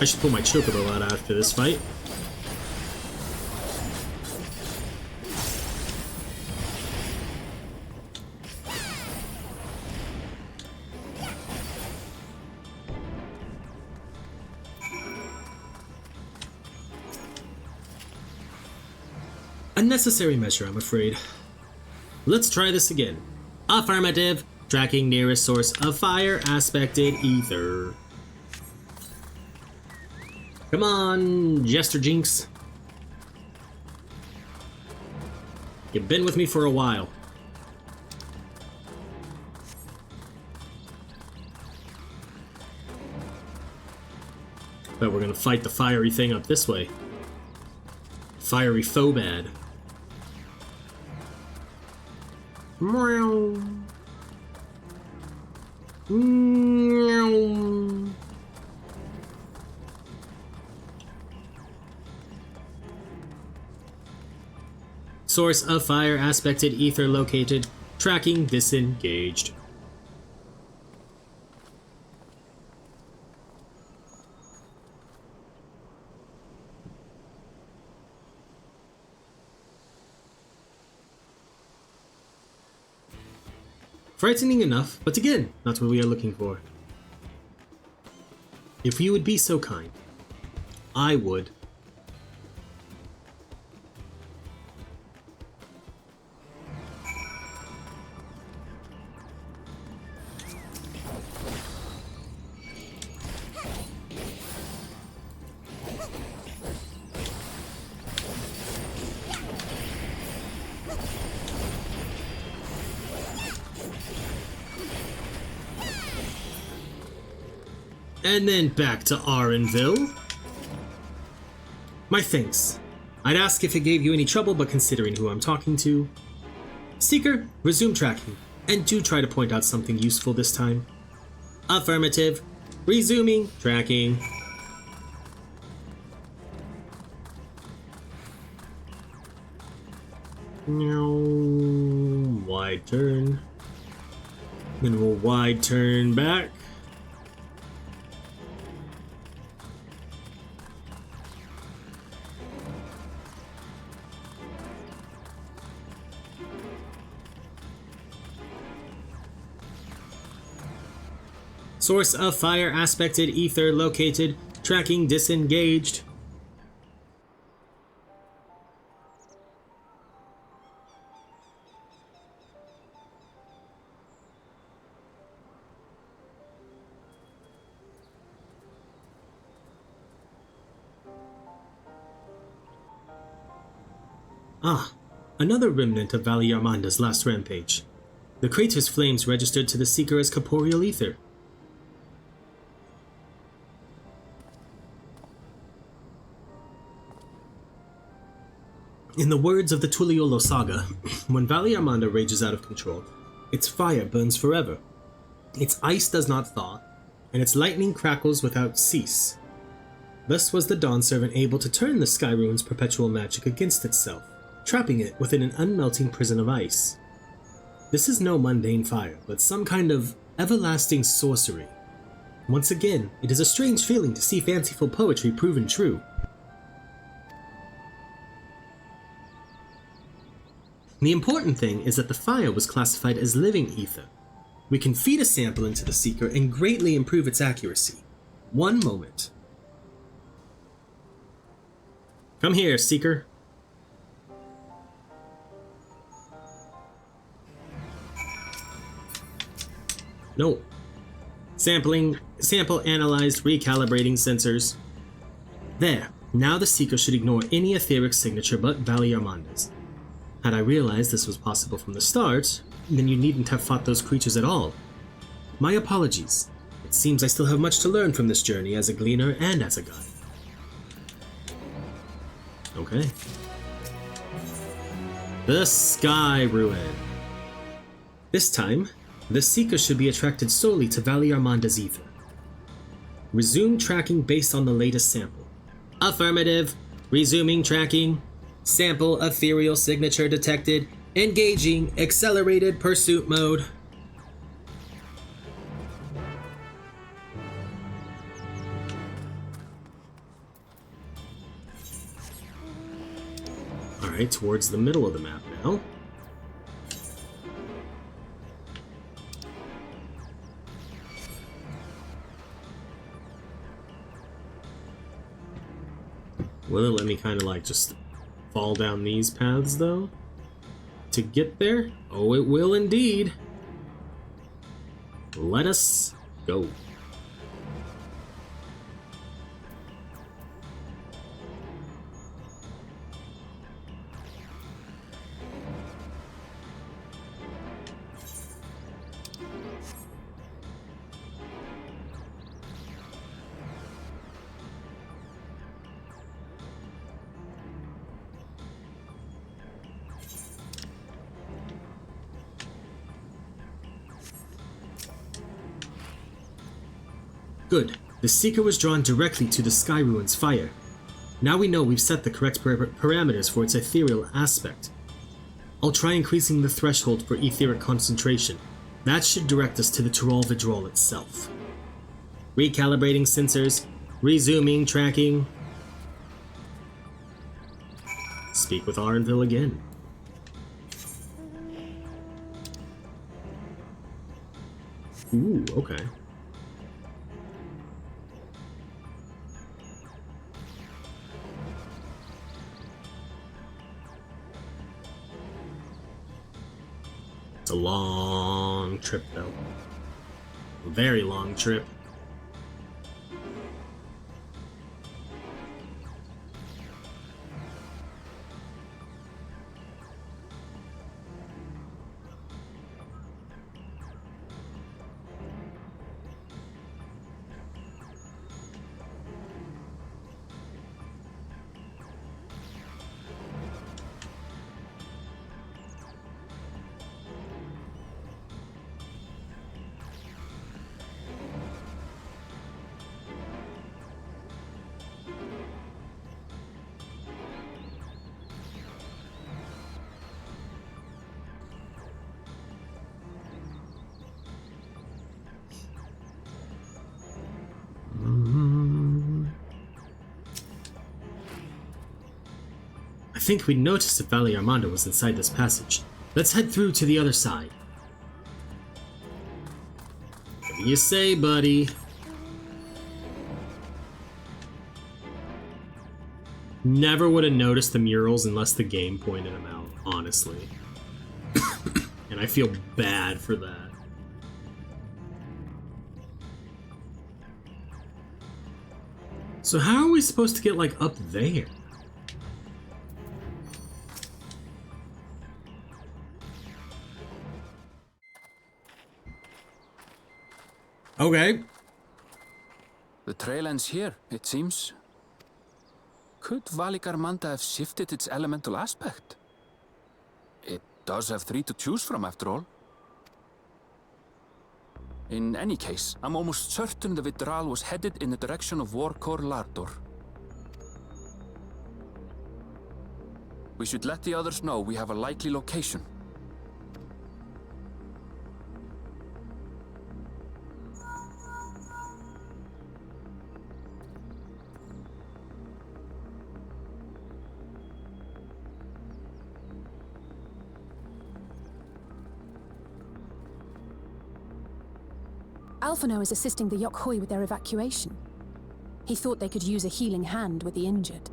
I should pull my chocobo out after this fight. Unnecessary measure, I'm afraid. Let's try this again. Affirmative. Tracking nearest source of fire aspected ether. Come on, Jester Jinx. You've been with me for a while. But we're gonna fight the fiery thing up this way. Fiery Phobad. Meow. Meow. Source of fire aspected ether located. Tracking disengaged. Frightening enough, but again, not what we are looking for. If you would be so kind, I would. And then back to Arinville. My thanks. I'd ask if it gave you any trouble, but considering who I'm talking to... Seeker, resume tracking, and do try to point out something useful this time. Affirmative. Resuming tracking. Wide turn. Then we'll wide turn back. Source of fire aspected ether located. Tracking disengaged. Ah, another remnant of Valley Armanda's last rampage. The crater's flames registered to the Seeker as corporeal ether. In the words of the Tuliolo saga, when Valley Armanda rages out of control, its fire burns forever, its ice does not thaw, and its lightning crackles without cease. Thus was the Dawn Servant able to turn the Sky Ruin's perpetual magic against itself, trapping it within an unmelting prison of ice. This is no mundane fire, but some kind of everlasting sorcery. Once again, it is a strange feeling to see fanciful poetry proven true. The important thing is that the fire was classified as living ether. We can feed a sample into the Seeker and greatly improve its accuracy. One moment. Come here, Seeker. No. Sample analyzed, recalibrating sensors. There. Now the Seeker should ignore any etheric signature but Valley Armanda's. Had I realized this was possible from the start, then you needn't have fought those creatures at all. My apologies. It seems I still have much to learn from this journey as a gleaner and as a guide. Okay. The Sky Ruin. This time, the Seeker should be attracted solely to Valley Armanda's ether. Resume tracking based on the latest sample. Affirmative. Resuming tracking. Sample ethereal signature detected. Engaging accelerated pursuit mode. Alright, towards the middle of the map now. Will it let me kind of like just fall down these paths though? To get there? Oh, it will indeed. Let us go. Good. The Seeker was drawn directly to the Sky Ruin's fire. Now we know we've set the correct parameters for its ethereal aspect. I'll try increasing the threshold for etheric concentration. That should direct us to the Tural Vidrol itself. Recalibrating sensors. Resuming tracking. Speak with Arilith again. Ooh, okay. It's a long trip, though. A very long trip. I think we noticed if Valley Armanda was inside this passage. Let's head through to the other side. What do you say, buddy? Never would have noticed the murals unless the game pointed them out, honestly. And I feel bad for that. So how are we supposed to get, like, up there? Okay. The trail ends here, it seems. Could Valley Armanda have shifted its elemental aspect? It does have 3 to choose from, after all. In any case, I'm almost certain the Vidral was headed in the direction of Warkor Lardor. We should let the others know we have a likely location. Alphino is assisting the Yokhoi with their evacuation. He thought they could use a healing hand with the injured.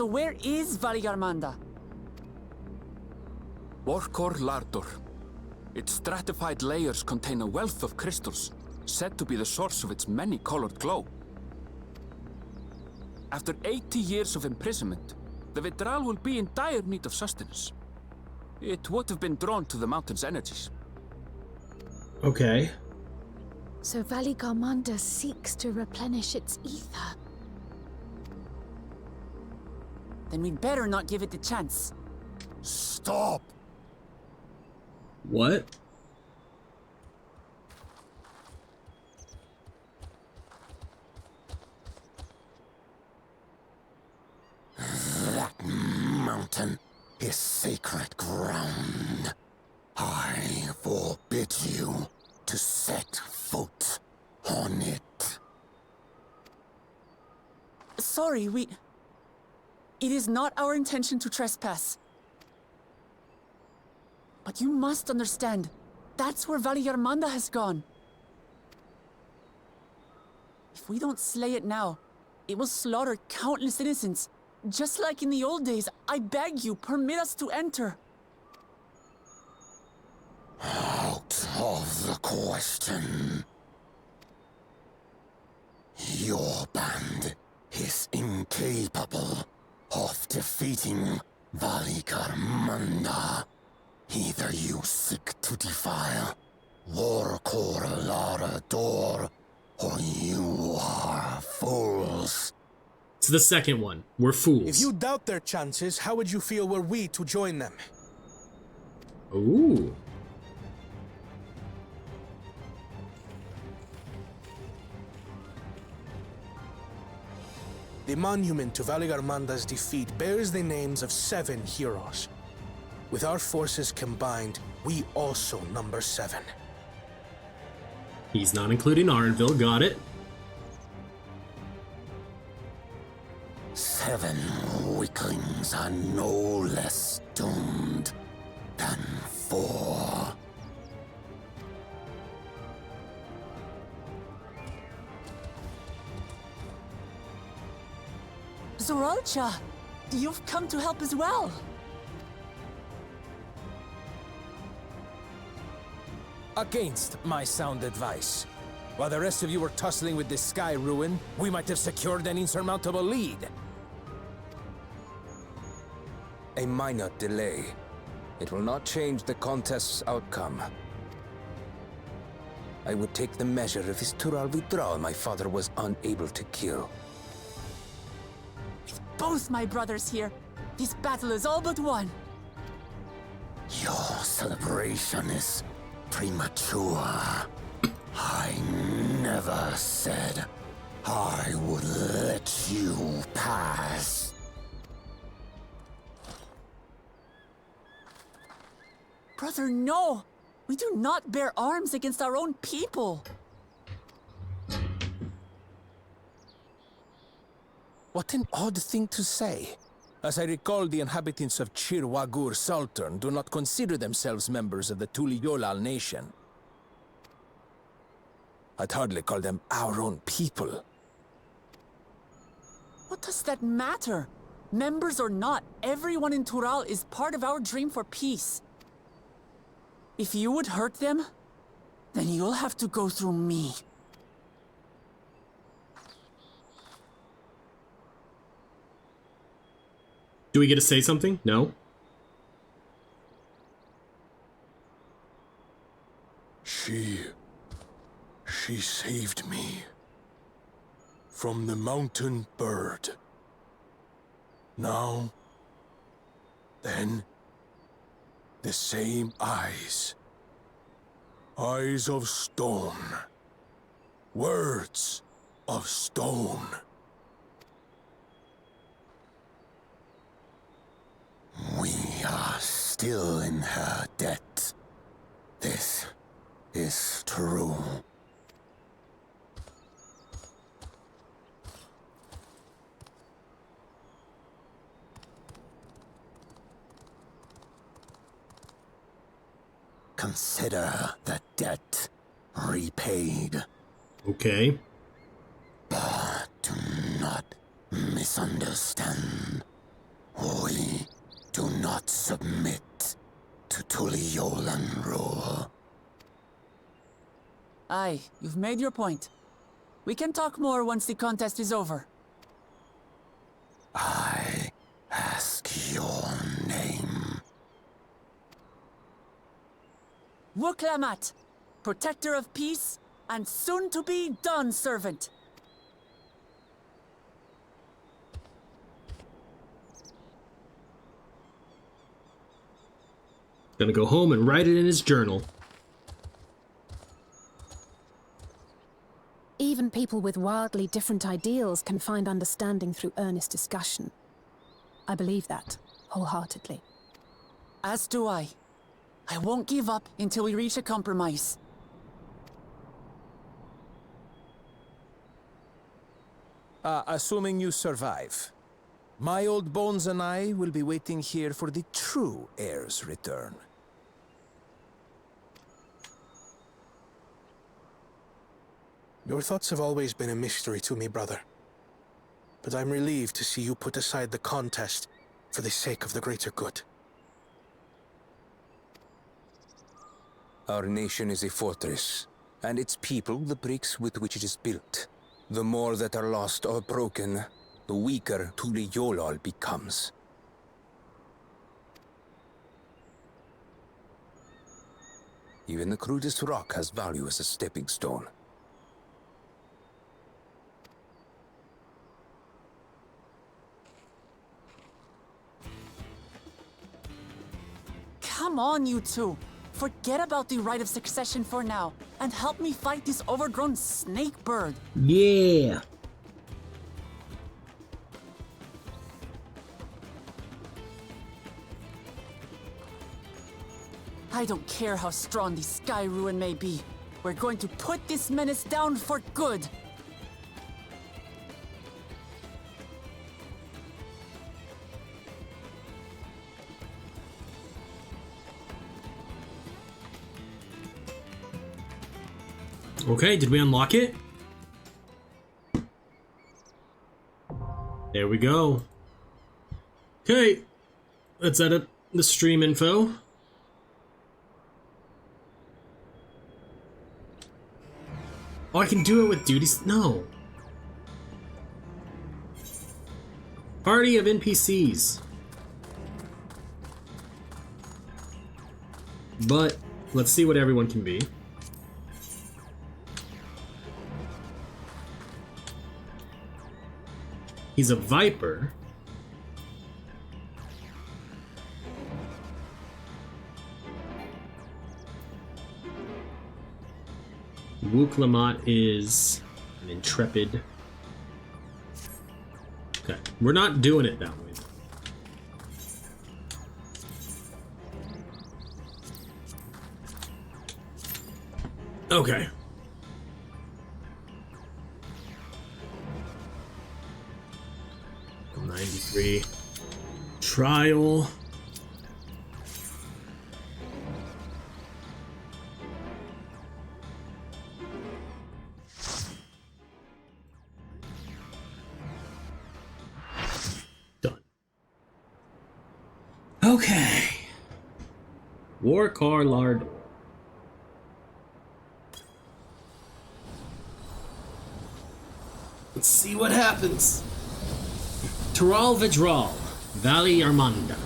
So where is Valigarmanda? Orkor Lardor. Its stratified layers contain a wealth of crystals, said to be the source of its many-colored glow. After 80 years of imprisonment, the Vitral will be in dire need of sustenance. It would have been drawn to the mountain's energies. Okay. So Valigarmanda seeks to replenish its ether. Then we'd better not give it the chance. Stop! What? That mountain is sacred ground. I forbid you to set foot on it. Sorry, It is not our intention to trespass. But you must understand, that's where Valigarmanda has gone. If we don't slay it now, it will slaughter countless innocents. Just like in the old days, I beg you, permit us to enter. Out of the question. Your band is incapable of defeating Valigarmanda. Either you seek to defile Orkor Lardor, or you are fools. It's the second one. We're fools. If you doubt their chances, how would you feel were we to join them? Ooh. The monument to Valigarmanda's defeat bears the names of 7 heroes. With our forces combined, we also number 7. He's not including Arilith. Got it. 7 weaklings are no less doomed than 4. Zoralcha, you've come to help as well. Against my sound advice. While the rest of you were tussling with this sky ruin, we might have secured an insurmountable lead. A minor delay. It will not change the contest's outcome. I would take the measure of his Tural Vitral my father was unable to kill. With both my brothers here, this battle is all but won. Your celebration is premature. I never said I would let you pass. Brother, no! We do not bear arms against our own people! What an odd thing to say. As I recall, the inhabitants of Chir Wagur Sultan do not consider themselves members of the Tuliyolal nation. I'd hardly call them our own people. What does that matter? Members or not, everyone in Tural is part of our dream for peace. If you would hurt them, then you'll have to go through me. Do we get to say something? No? She saved me from the mountain bird. Now, then, the same eyes. Eyes of stone. Words of stone. We are still in her debt. This is true. Consider the debt repaid. Okay. But do not misunderstand. We do not submit to Tuliolan rule. Aye, you've made your point. We can talk more once the contest is over. I ask your name. Wuklamat, protector of peace, and soon-to-be Dawn servant. Gonna go home and write it in his journal. Even people with wildly different ideals can find understanding through earnest discussion. I believe that, wholeheartedly. As do I. I won't give up until we reach a compromise. Assuming you survive, my old bones and I will be waiting here for the true heir's return. Your thoughts have always been a mystery to me, brother. But I'm relieved to see you put aside the contest for the sake of the greater good. Our nation is a fortress, and its people the bricks with which it is built. The more that are lost or broken, the weaker Tuliyolal becomes. Even the crudest rock has value as a stepping stone. Come on, you two. Forget about the right of succession for now, and help me fight this overgrown snake bird. Yeah. I don't care how strong the Sky Ruin may be. We're going to put this menace down for good. Okay, did we unlock it? There we go. Okay, let's edit the stream info. Oh, I can do it with duties? No. Party of NPCs. But let's see what everyone can be. He's a viper. Wuklamat is an intrepid. Okay, we're not doing it that way. Okay. '93 trial. Done. Okay. War car lard. Let's see what happens. Tural Vidral, Valley Armanda.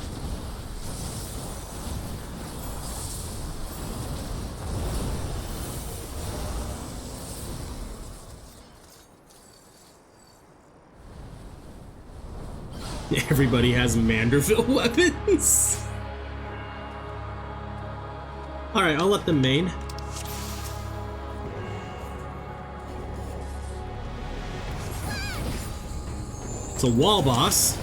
Everybody has Manderville weapons. Alright, I'll let them main. It's a wall boss.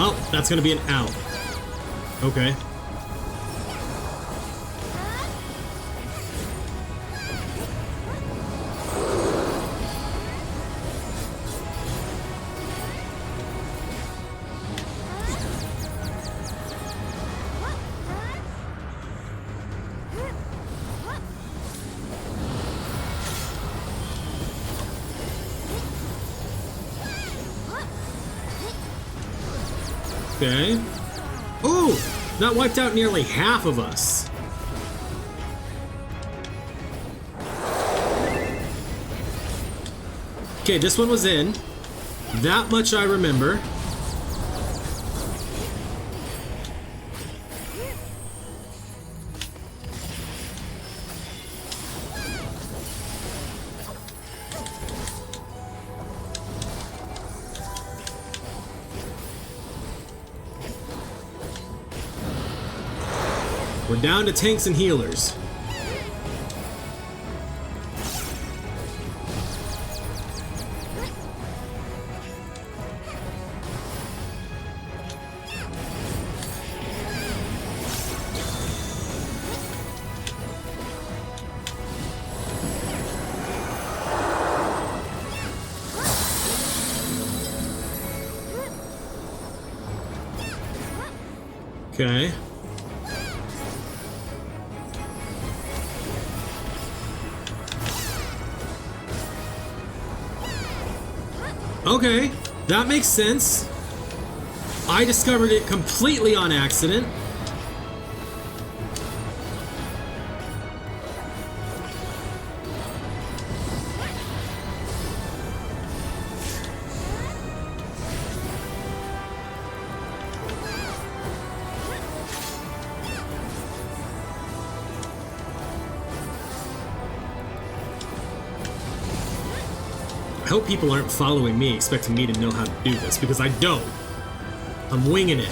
Oh, that's gonna be an out. Okay. Okay. Ooh! That wiped out nearly half of us. Okay, this one was in. That much I remember. We're down to tanks and healers. Okay. Okay, that makes sense. I discovered it completely on accident. I hope people aren't following me, expecting me to know how to do this, because I don't. I'm winging it.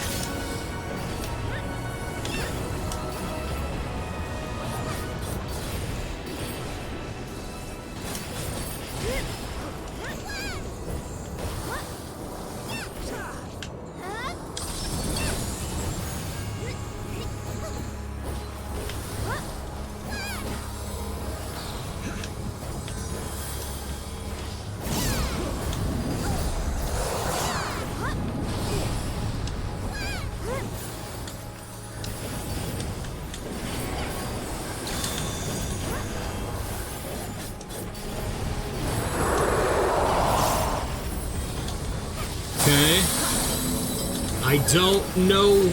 I don't know.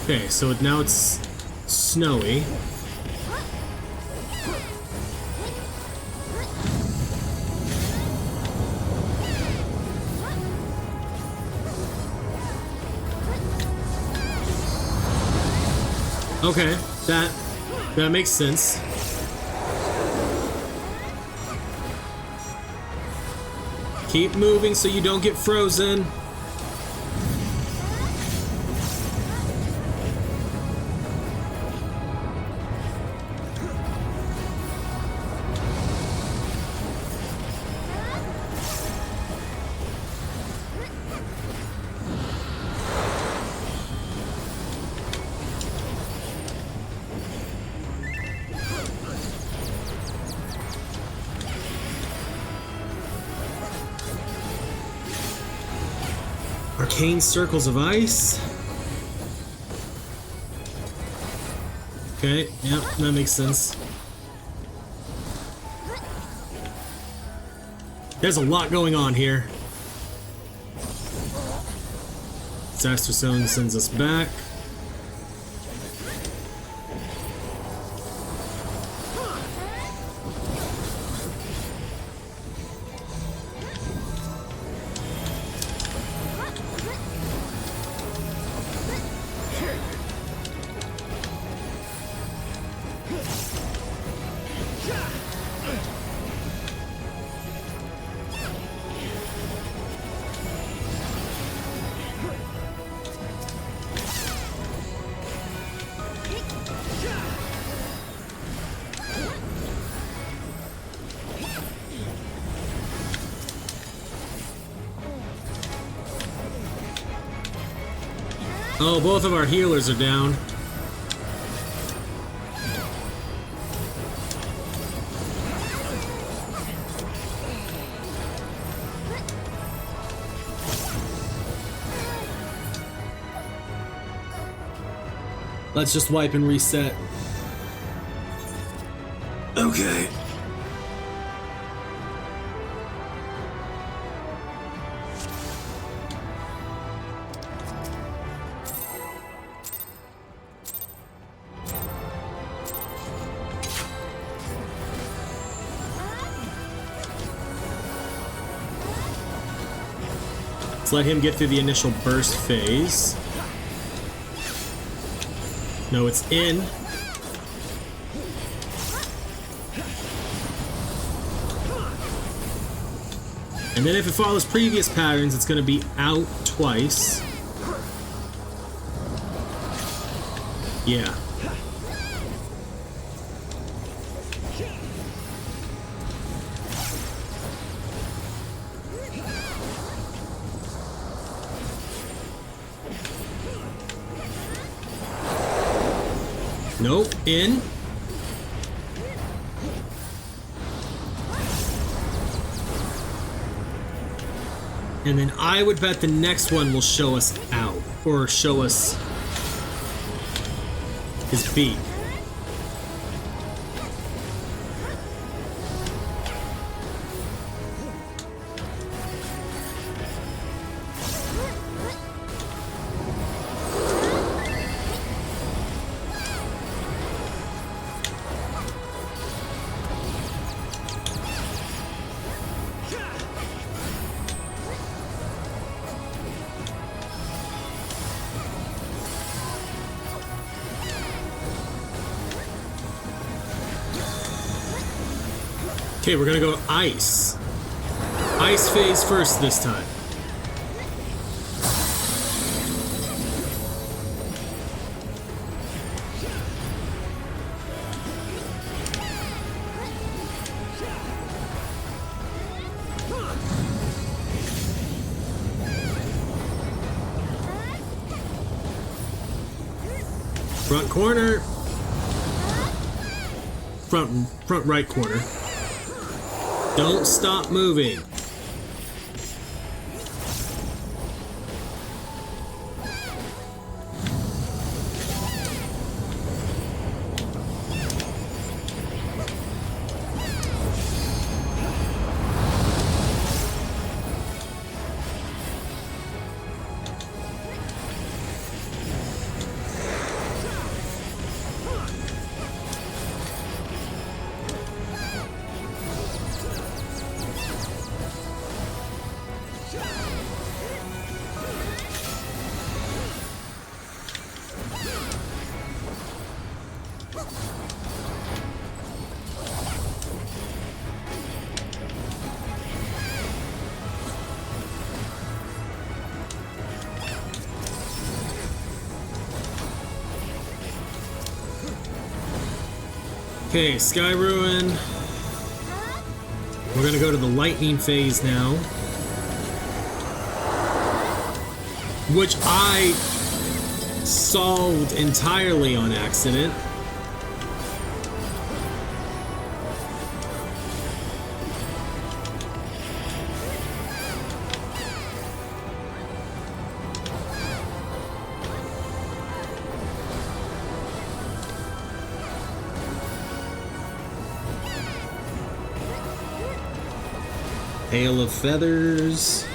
Okay, so now it's snowy. Okay, that makes sense. Keep moving so you don't get frozen. Arcane circles of ice. Okay, yep, that makes sense. There's a lot going on here. Disaster Zone sends us back. Oh, both of our healers are down. Let's just wipe and reset. Okay. Let's let him get through the initial burst phase. No, it's in. And then if it follows previous patterns, it's going to be out twice. Yeah. Nope, in. And then I would bet the next one will show us out, or show us his beak. Okay, we're gonna go ice. Ice phase first this time. Front corner. Front right corner. Don't stop moving. Okay, Sky Ruin. We're gonna go to the lightning phase now. Which I solved entirely on accident. Hail of Feathers.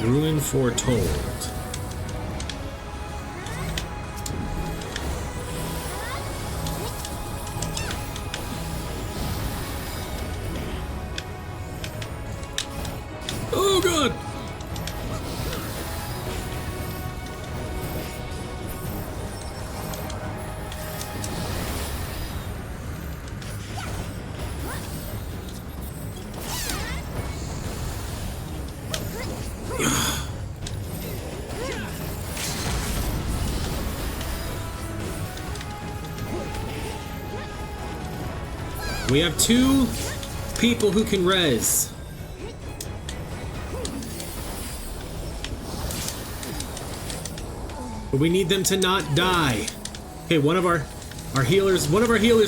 Ruin Foretold. Oh god! We have 2 people who can res. But we need them to not die. Okay, one of our healers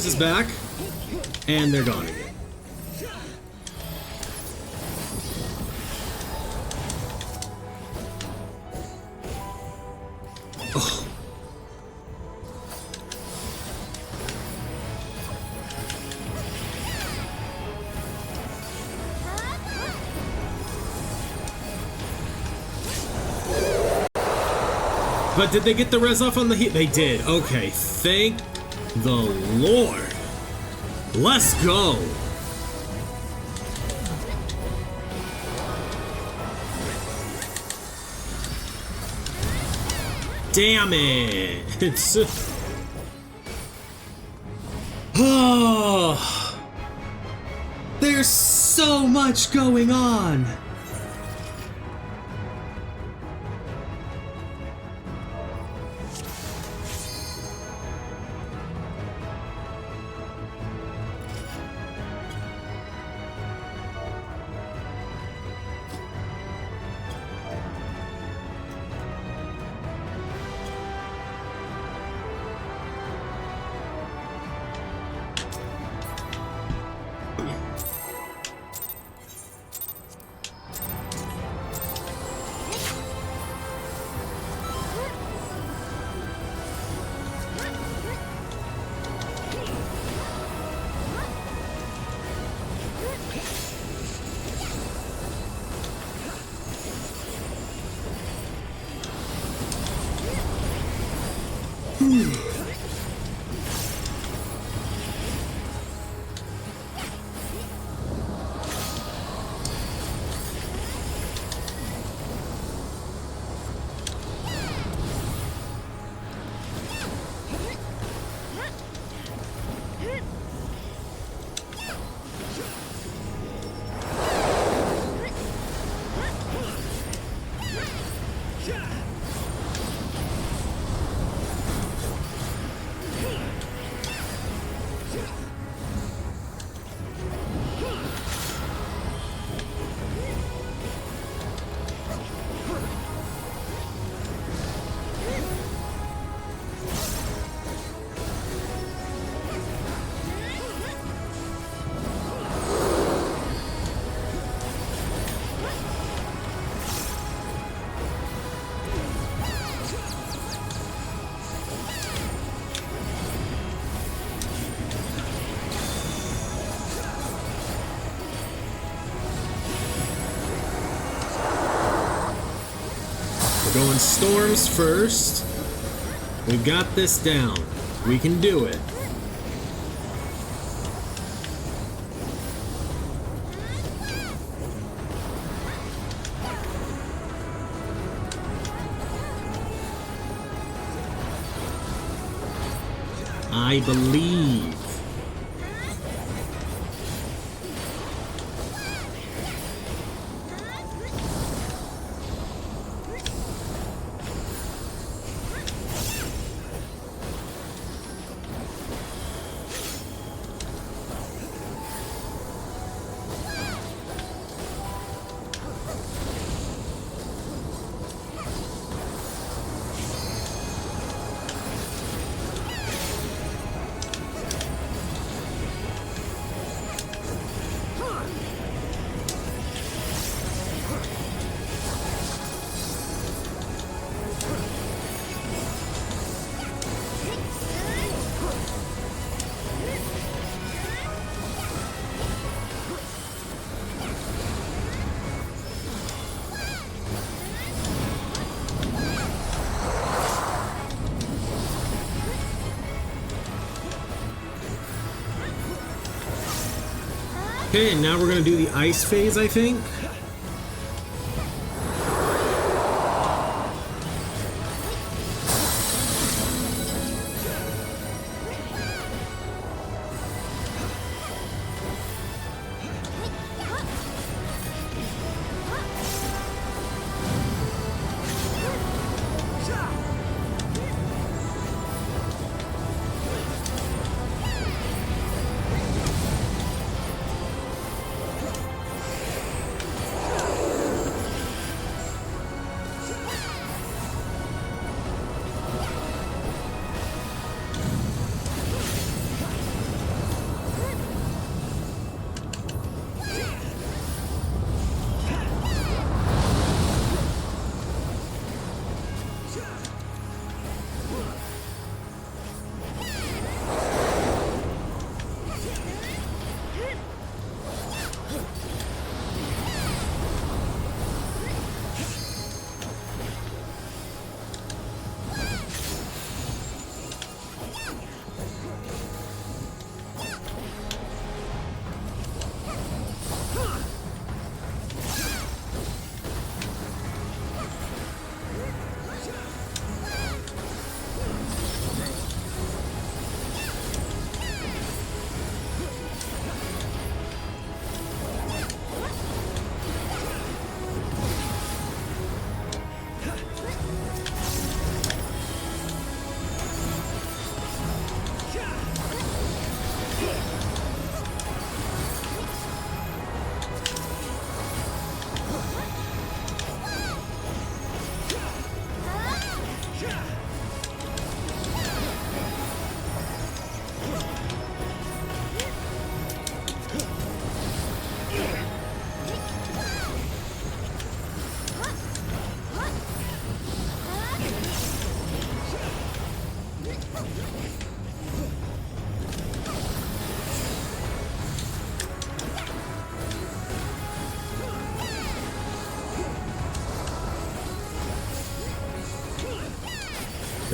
is back. And they're gone again. Oh. But did they get the res off on the heat? They did. Okay, thank the Lord. Let's go. Damn it. It's... Oh. There's so much going on. Going storms first. We've got this down. We can do it. I believe. Okay, and now we're gonna do the ice phase, I think.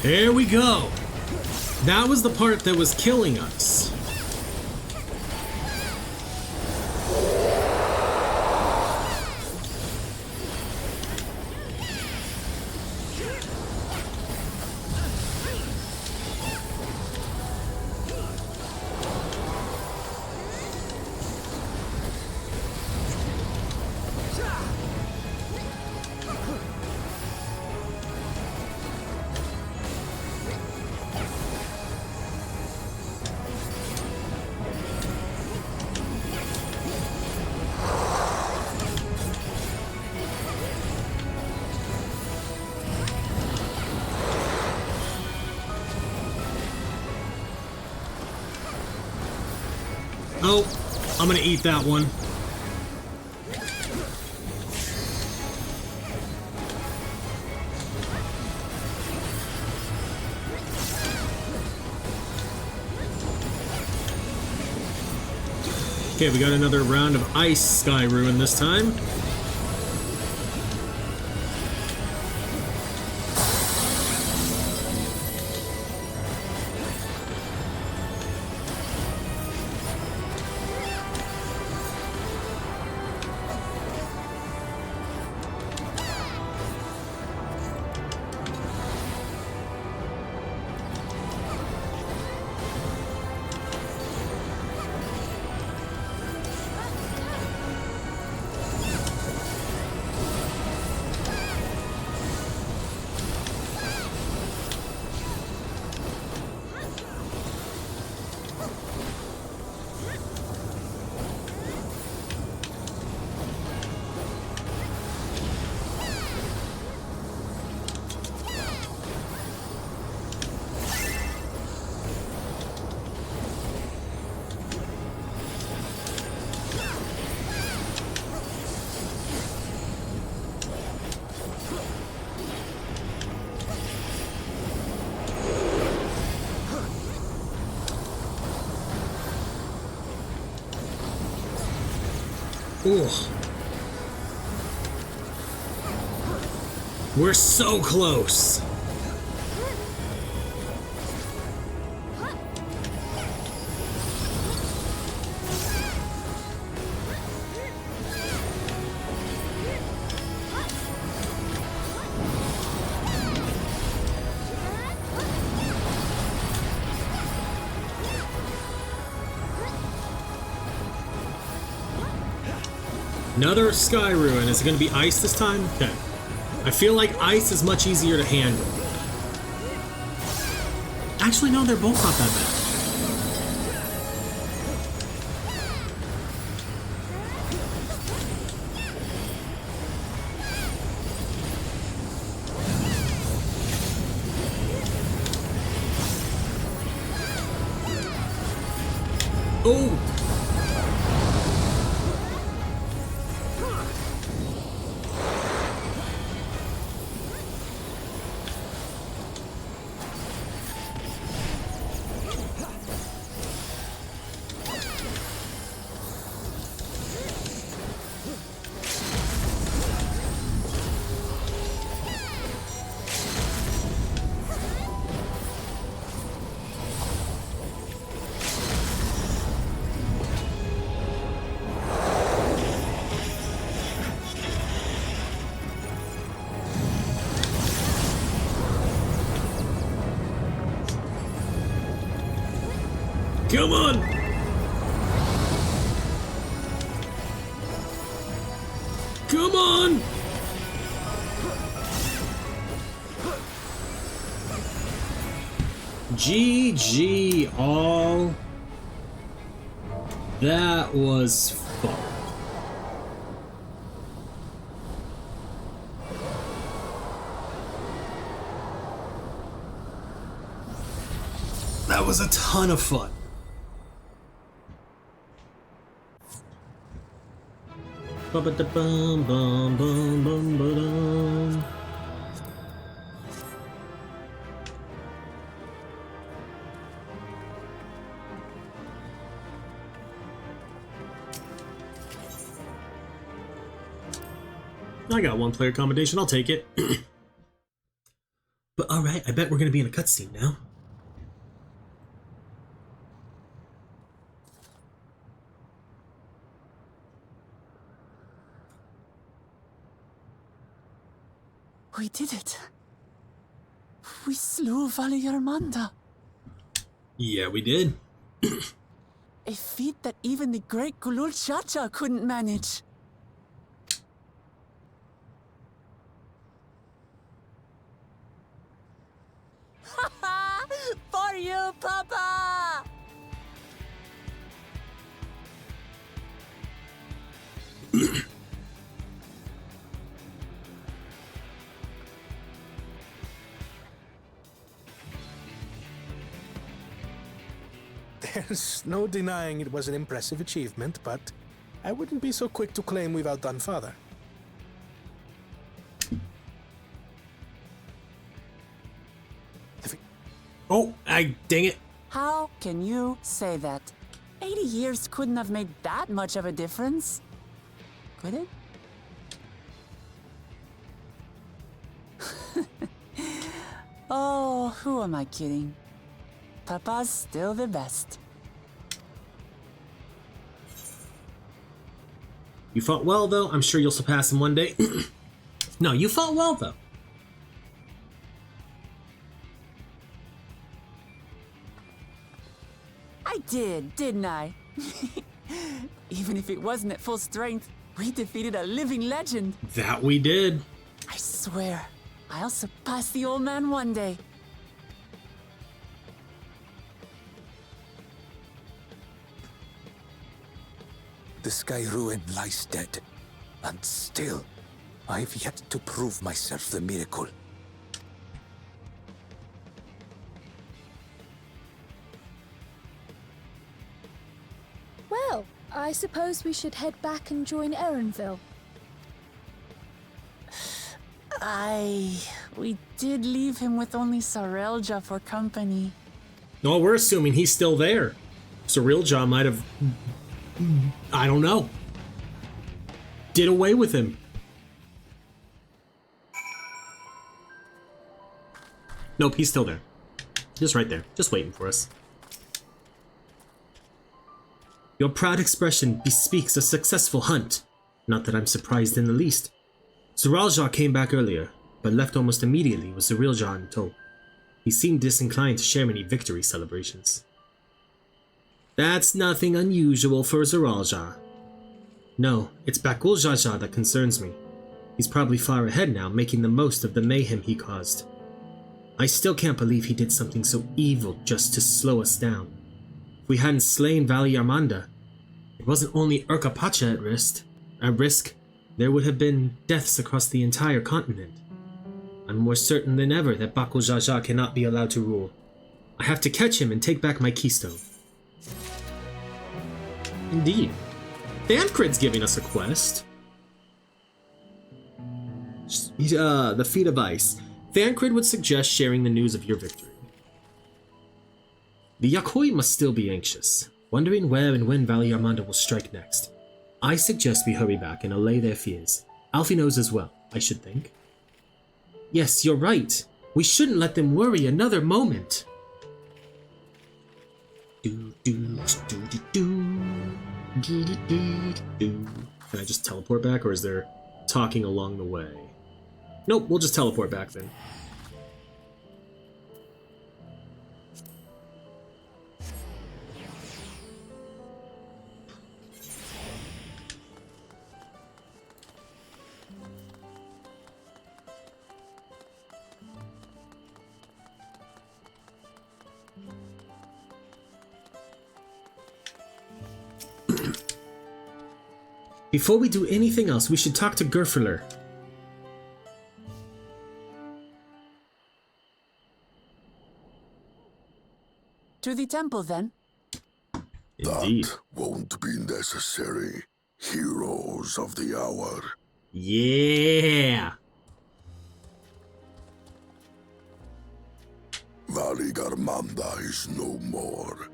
There we go. That was the part that was killing us. Oh, I'm gonna eat that one. Okay, we got another round of Ice Sky Ruin this time. Ooh. We're so close. Another Sky Ruin. Is it going to be ice this time? Okay. I feel like ice is much easier to handle. Actually, no, they're both not that bad. Oh! Come on! Come on! GG all. That was fun. That was a ton of fun. Ba-ba-da-bum, bum, bum, bum, ba-dum. I got one player combination, I'll take it. But alright, I bet we're gonna be in a cutscene now. We did it. We slew Vali Armanda. Yeah, we did. A feat that even the great Gulul Chacha couldn't manage. For you, Papa! There's no denying it was an impressive achievement, but I wouldn't be so quick to claim we've outdone Father. Oh, dang it. How can you say that? 80 years couldn't have made that much of a difference. Could it? Oh, who am I kidding? Papa's still the best. You fought well, though. I'm sure you'll surpass him one day. No, you fought well, though. I did, didn't I? Even if it wasn't at full strength, we defeated a living legend. That we did. I swear, I'll surpass the old man one day. The Sky Ruin lies dead, and still, I've yet to prove myself the miracle. Well, I suppose we should head back and join Erenville. We did leave him with only Sarelja for company. No, we're assuming he's still there. Sarilja might have, I don't know, did away with him. Nope, he's still there. Just right there, just waiting for us. Your proud expression bespeaks a successful hunt. Not that I'm surprised in the least. Saralja came back earlier, but left almost immediately with Sarilja in tow. He seemed disinclined to share any victory celebrations. That's nothing unusual for Saralja. No, it's Bakul Jaja that concerns me. He's probably far ahead now, making the most of the mayhem he caused. I still can't believe he did something so evil just to slow us down. If we hadn't slain Vali Armanda, it wasn't only Urka Pacha at risk, there would have been deaths across the entire continent. I'm more certain than ever that Bakul Jaja cannot be allowed to rule. I have to catch him and take back my keystone. Indeed. Thancred's giving us a quest. The Feet of Ice. Thancred would suggest sharing the news of your victory. The Yakoi must still be anxious, wondering where and when Vali Armanda will strike next. I suggest we hurry back and allay their fears. Alfie knows as well, I should think. Yes, you're right. We shouldn't let them worry another moment. Can I just teleport back, or is there talking along the way? Nope, we'll just teleport back then. Before we do anything else, we should talk to Gerfler. To the temple, then. Indeed. That won't be necessary. Heroes of the hour. Yeah! Vali Armanda is no more.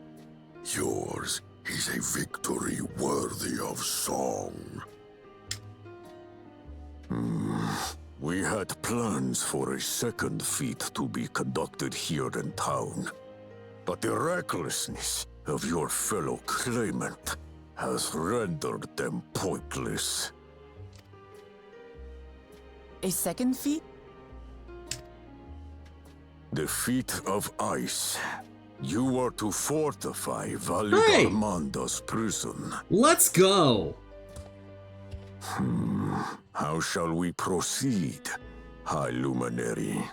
Yours is a victory worthy of song. We had plans for a second feat to be conducted here in town. But the recklessness of your fellow claimant has rendered them pointless. A second feat? The feat of ice. You are to fortify Valigarmanda's prison. Let's go! How shall we proceed, High Luminary?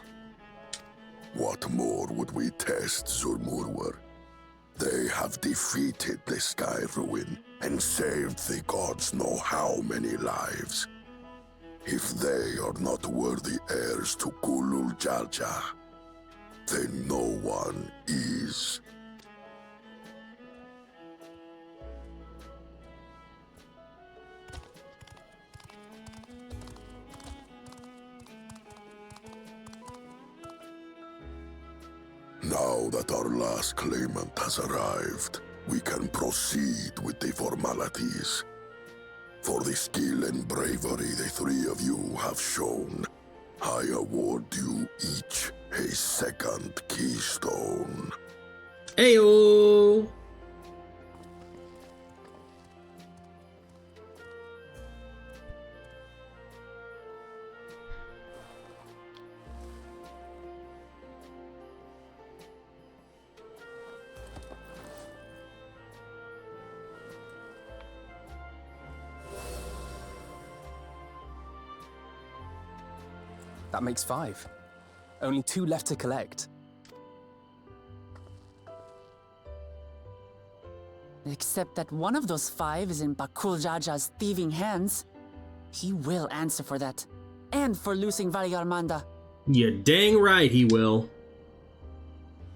What more would we test, Zurmurwer? They have defeated the Sky Ruin and saved the gods know how many lives. If they are not worthy heirs to Gulul Jalja, then no one is. Now that our last claimant has arrived, we can proceed with the formalities. For the skill and bravery the three of you have shown, I award you each a second keystone. Ayo! That makes 5. Only 2 left to collect. Except that one of those 5 is in Bakul Jaja's thieving hands. He will answer for that. And for losing Valigarmanda. You're dang right he will.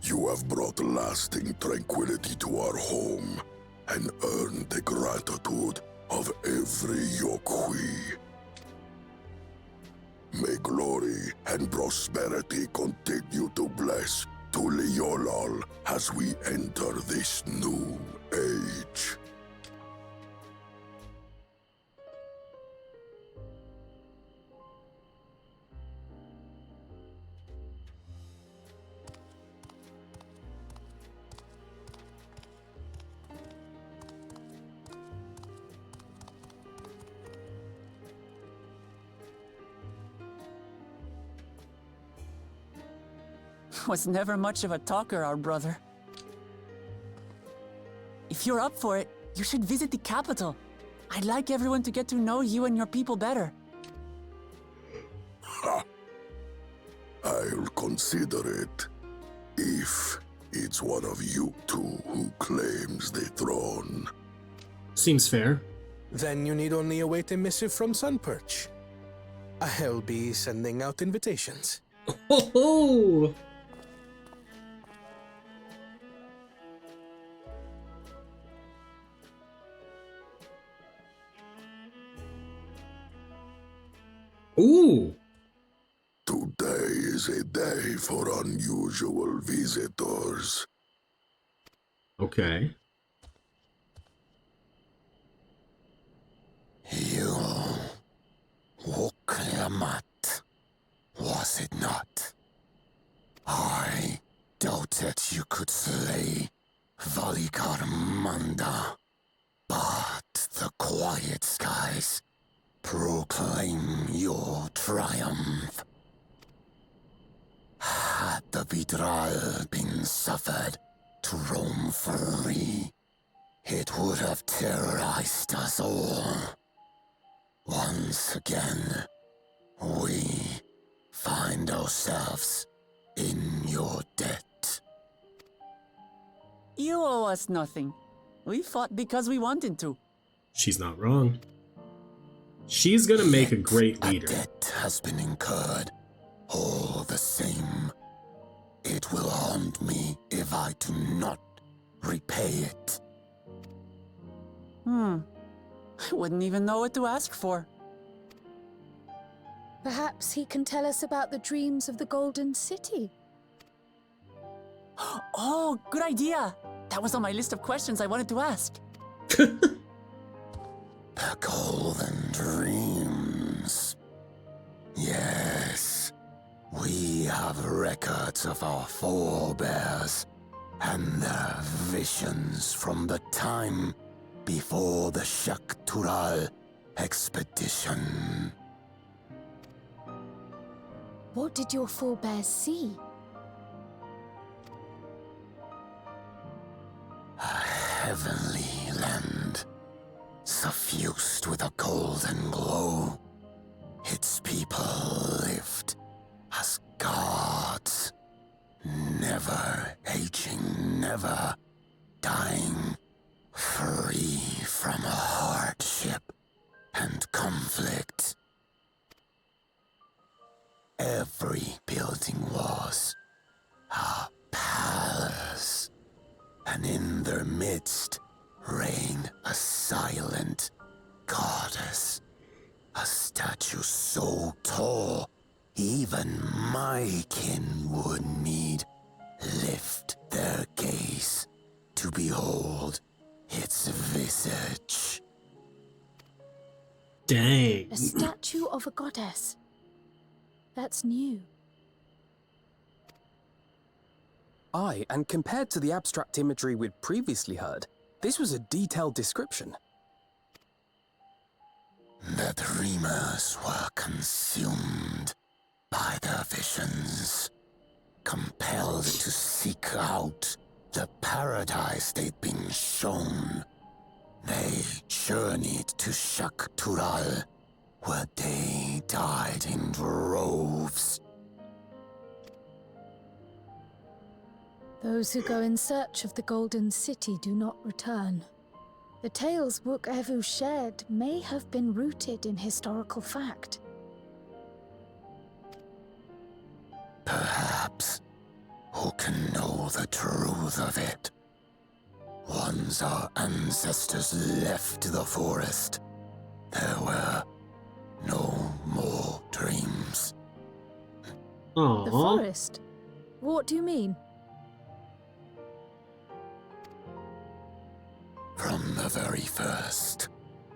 You have brought lasting tranquility to our home and earned the gratitude of every Yokui. May glory and prosperity continue to bless Tuliolol as we enter this new age. Was never much of a talker, our brother. If you're up for it, you should visit the capital. I'd like everyone to get to know you and your people better. Ha! I'll consider it. If it's one of you two who claims the throne. Seems fair. Then you need only await a missive from Sunperch. I'll be sending out invitations. Ho ho! Ooh! Today is a day for unusual visitors. Okay. You woke Lamat, was it not? I doubted you could slay Valigarmanda, but the quiet skies proclaim your triumph. Had the Vidral been suffered to roam free, it would have terrorized us all. Once again, we find ourselves in your debt. You owe us nothing. We fought because we wanted to. She's not wrong. She's gonna make a great leader. A debt has been incurred. All the same, it will haunt me if I do not repay it. I wouldn't even know what to ask for. Perhaps he can tell us about the dreams of the Golden City. Oh, good idea! That was on my list of questions I wanted to ask. The Golden Dreams. Yes. We have records of our forebears and their visions from the time before the Shaktural expedition. What did your forebears see? A heavenly land, suffused with a golden glow. Its people lived as gods, never aging, never dying, free from hardship and conflict. Every building was a palace, and in their midst reigned a silent goddess, a statue so tall even my kin would need lift their gaze to behold its visage. Dang. A statue of a goddess. That's new. Aye, and compared to the abstract imagery we'd previously heard, this was a detailed description. The dreamers were consumed by their visions, compelled to seek out the paradise they'd been shown. They journeyed to Shaktural, where they died in droves. Those who go in search of the Golden City do not return. The tales Wuk-Evu shared may have been rooted in historical fact. Perhaps. Who can know the truth of it? Once our ancestors left the forest, there were no more dreams. Aww. The forest? What do you mean? From the very first,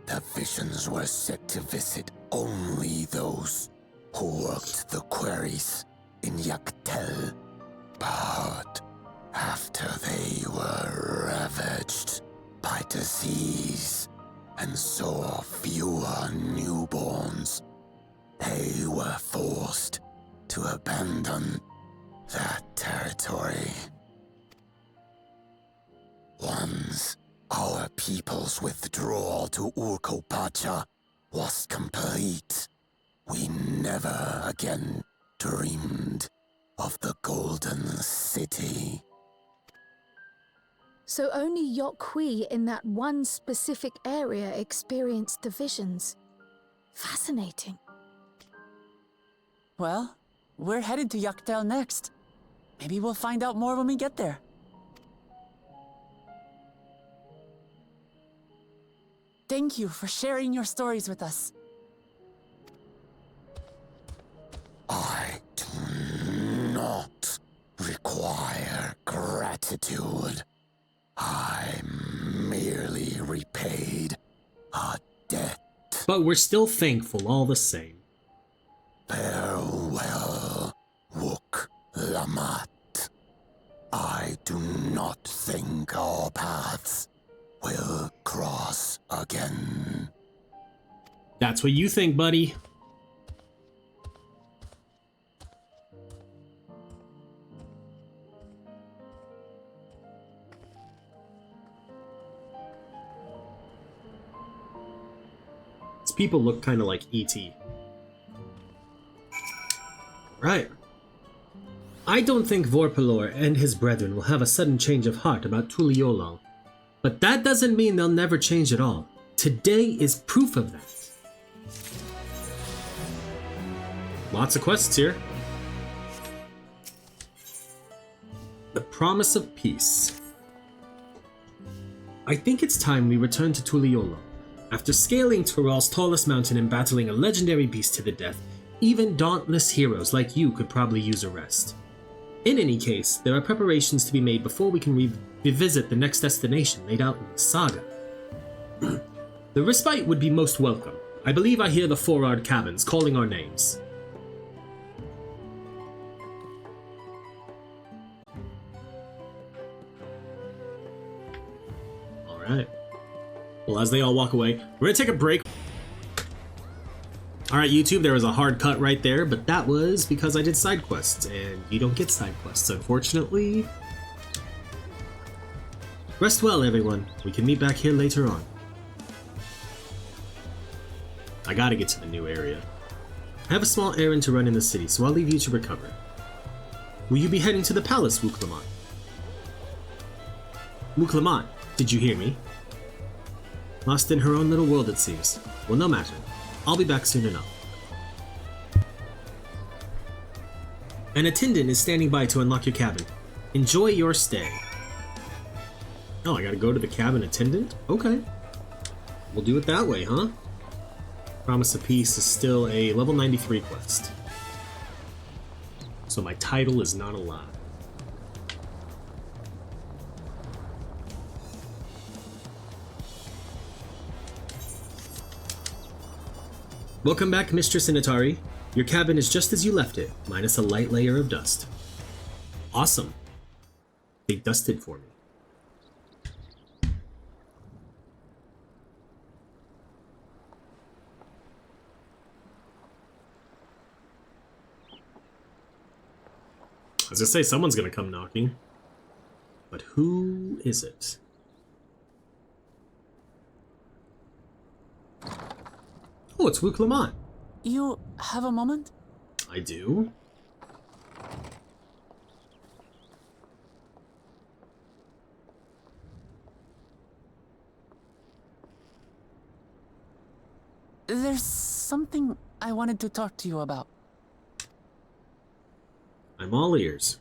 the visions were set to visit only those who worked the quarries in Yaktel. But after they were ravaged by disease and saw fewer newborns, they were forced to abandon that territory. Once our people's withdrawal to Urkopacha was complete, we never again dreamed of the Golden City. So only Yokhui in that one specific area experienced the visions. Fascinating. Well, we're headed to Yaktel next. Maybe we'll find out more when we get there. Thank you for sharing your stories with us. I do not require gratitude. I merely repaid a debt. But we're still thankful all the same. Farewell, Wuk Lamat. I do not think our paths will cross again. That's what you think, buddy. These people look kind of like E.T. Right. I don't think Vorpalor and his brethren will have a sudden change of heart about Tuliyollal. But that doesn't mean they'll never change at all. Today is proof of that. Lots of quests here. The Promise of Peace. I think it's time we return to Tuliyollal. After scaling Tural's tallest mountain and battling a legendary beast to the death, even dauntless heroes like you could probably use a rest. In any case, there are preparations to be made before we can revisit the next destination laid out in the saga. The respite would be most welcome. I believe I hear the Forard cabins calling our names. Well, as they all walk away, we're gonna take a break. Alright, YouTube, there was a hard cut right there, but that was because I did side quests, and you don't get side quests, unfortunately. Rest well, everyone. We can meet back here later on. I gotta get to the new area. I have a small errand to run in the city, so I'll leave you to recover. Will you be heading to the palace, Wuklamant? Wuklamant, did you hear me? Lost in her own little world, it seems. Well, no matter. I'll be back soon enough. An attendant is standing by to unlock your cabin. Enjoy your stay. Oh, I gotta go to the cabin attendant? Okay. We'll do it that way, huh? Promise of Peace is still a level 93 quest. So my title is not a lie. Welcome back, Mistress Initari. Your cabin is just as you left it, minus a light layer of dust. Awesome. They dusted for me. I was gonna say, someone's gonna come knocking. But who is it? Oh, it's Wuklamant. You have a moment? I do. There's something I wanted to talk to you about. I'm all ears.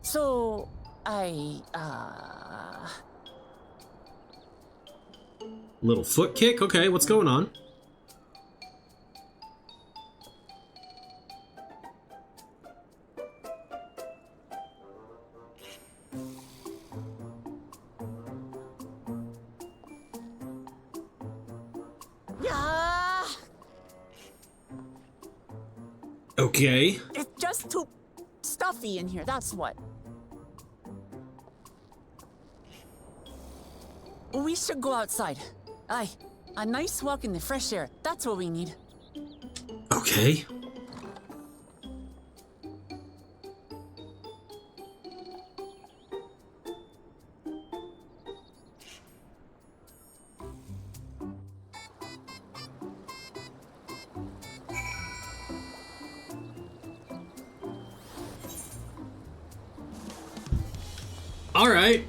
So, Little foot kick? Okay, what's going on? Okay. It's just too stuffy in here, that's what. We should go outside. Aye, a nice walk in the fresh air. That's what we need. Okay. All right.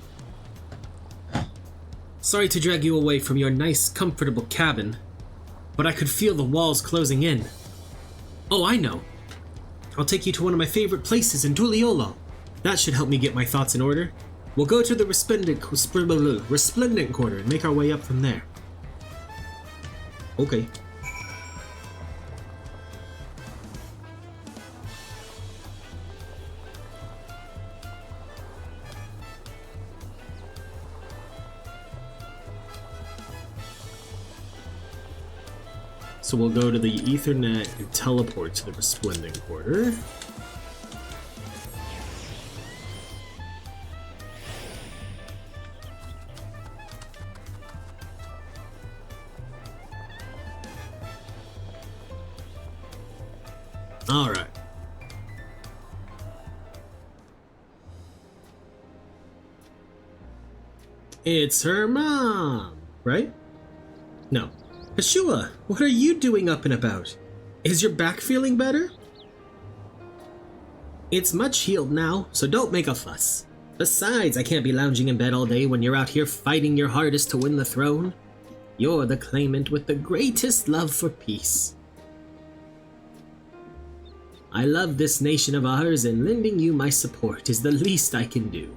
Sorry to drag you away from your nice, comfortable cabin, but I could feel the walls closing in. Oh, I know. I'll take you to one of my favorite places in Tuliyollal. That should help me get my thoughts in order. We'll go to the Resplendent Quarter and make our way up from there. Okay. So we'll go to the Ethernet and teleport to the Resplendent Quarter. All right. It's her mom, right? No. Ashua, what are you doing up and about? Is your back feeling better? It's much healed now, so don't make a fuss. Besides, I can't be lounging in bed all day when you're out here fighting your hardest to win the throne. You're the claimant with the greatest love for peace. I love this nation of ours, and lending you my support is the least I can do.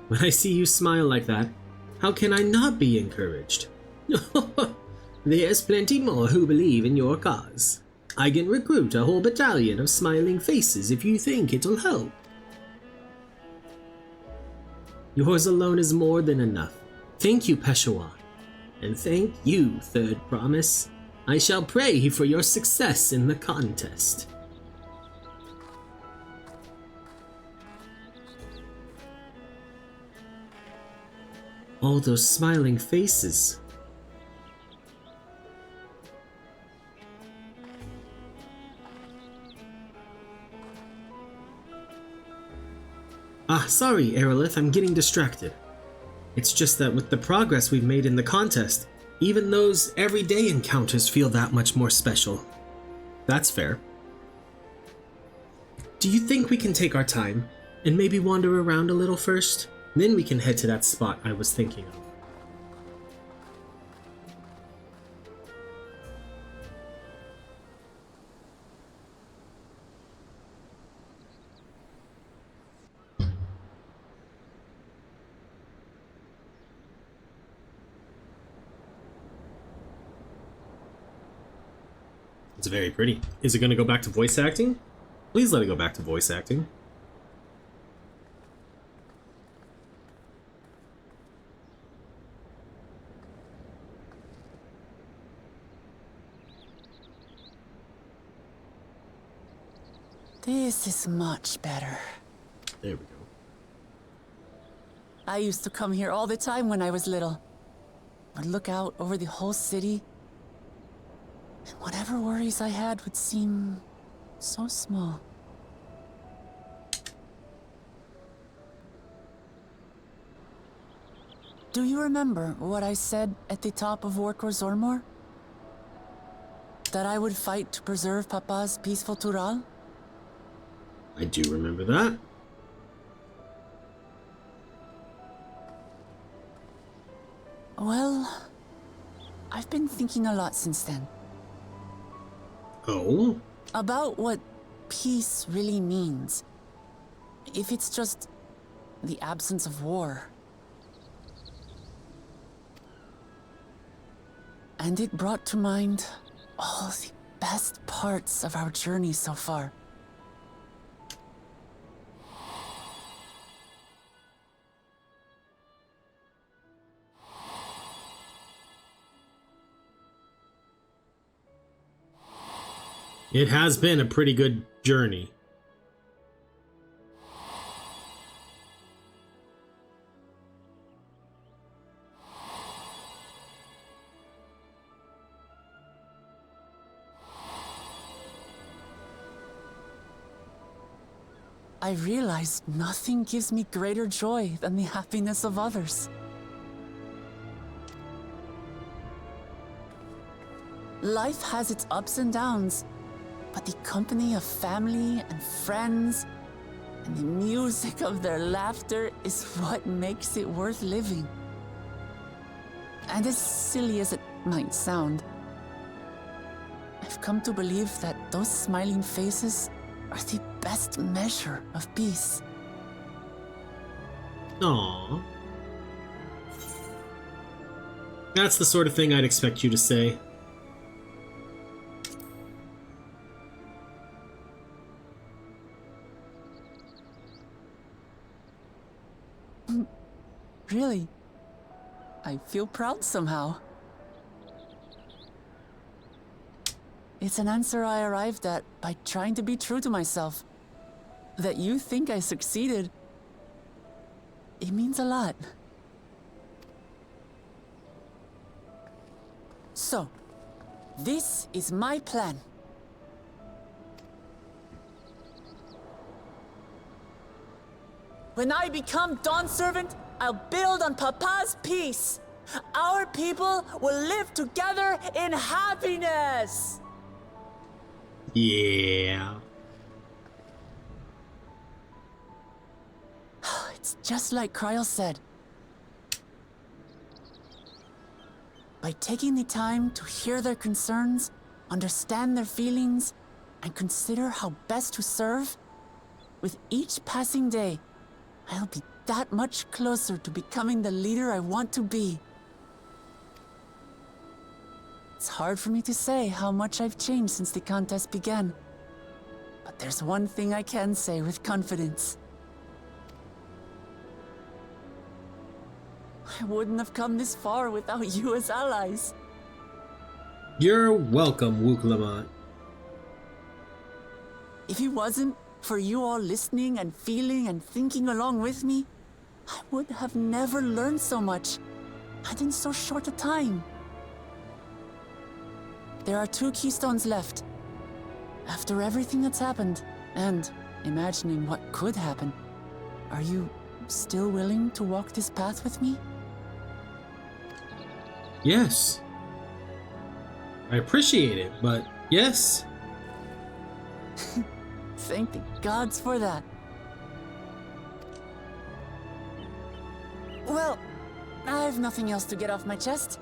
When I see you smile like that, how can I not be encouraged? There's plenty more who believe in your cause. I can recruit a whole battalion of smiling faces if you think it'll help. Yours alone is more than enough. Thank you, Peshawar. And thank you, Third Promise. I shall pray for your success in the contest. All those smiling faces. Ah, sorry, Arilith, I'm getting distracted. It's just that with the progress we've made in the contest, even those everyday encounters feel that much more special. That's fair. Do you think we can take our time and maybe wander around a little first? Then we can head to that spot I was thinking of. It's very pretty. Is it going to go back to voice acting? Please let it go back to voice acting. This is much better. There we go. I used to come here all the time when I was little. I'd look out over the whole city, and whatever worries I had would seem so small. Do you remember what I said at the top of Workor Zormor? That I would fight to preserve Papa's peaceful Tural? I do remember that. Well, I've been thinking a lot since then. Oh? About what peace really means. If it's just the absence of war. And it brought to mind all the best parts of our journey so far. It has been a pretty good journey. I realized nothing gives me greater joy than the happiness of others. Life has its ups and downs, but the company of family and friends and the music of their laughter is what makes it worth living. And as silly as it might sound, I've come to believe that those smiling faces are the best measure of peace. Aww. That's the sort of thing I'd expect you to say. Really? I feel proud somehow. It's an answer I arrived at by trying to be true to myself. That you think I succeeded, it means a lot. So, this is my plan. When I become Dawn Servant, I'll build on Papa's peace. Our people will live together in happiness. Yeah. It's just like Kryl said. By taking the time to hear their concerns, understand their feelings, and consider how best to serve, with each passing day, I'll be that much closer to becoming the leader I want to be. It's hard for me to say how much I've changed since the contest began. But there's one thing I can say with confidence. I wouldn't have come this far without you as allies. You're welcome, Wuklamant. If it wasn't for you all listening and feeling and thinking along with me, I would have never learned so much, and in so short a time. There are 2 keystones left. After everything that's happened, and imagining what could happen, are you still willing to walk this path with me? Yes. I appreciate it, but yes. Thank the gods for that. Well, I've nothing else to get off my chest.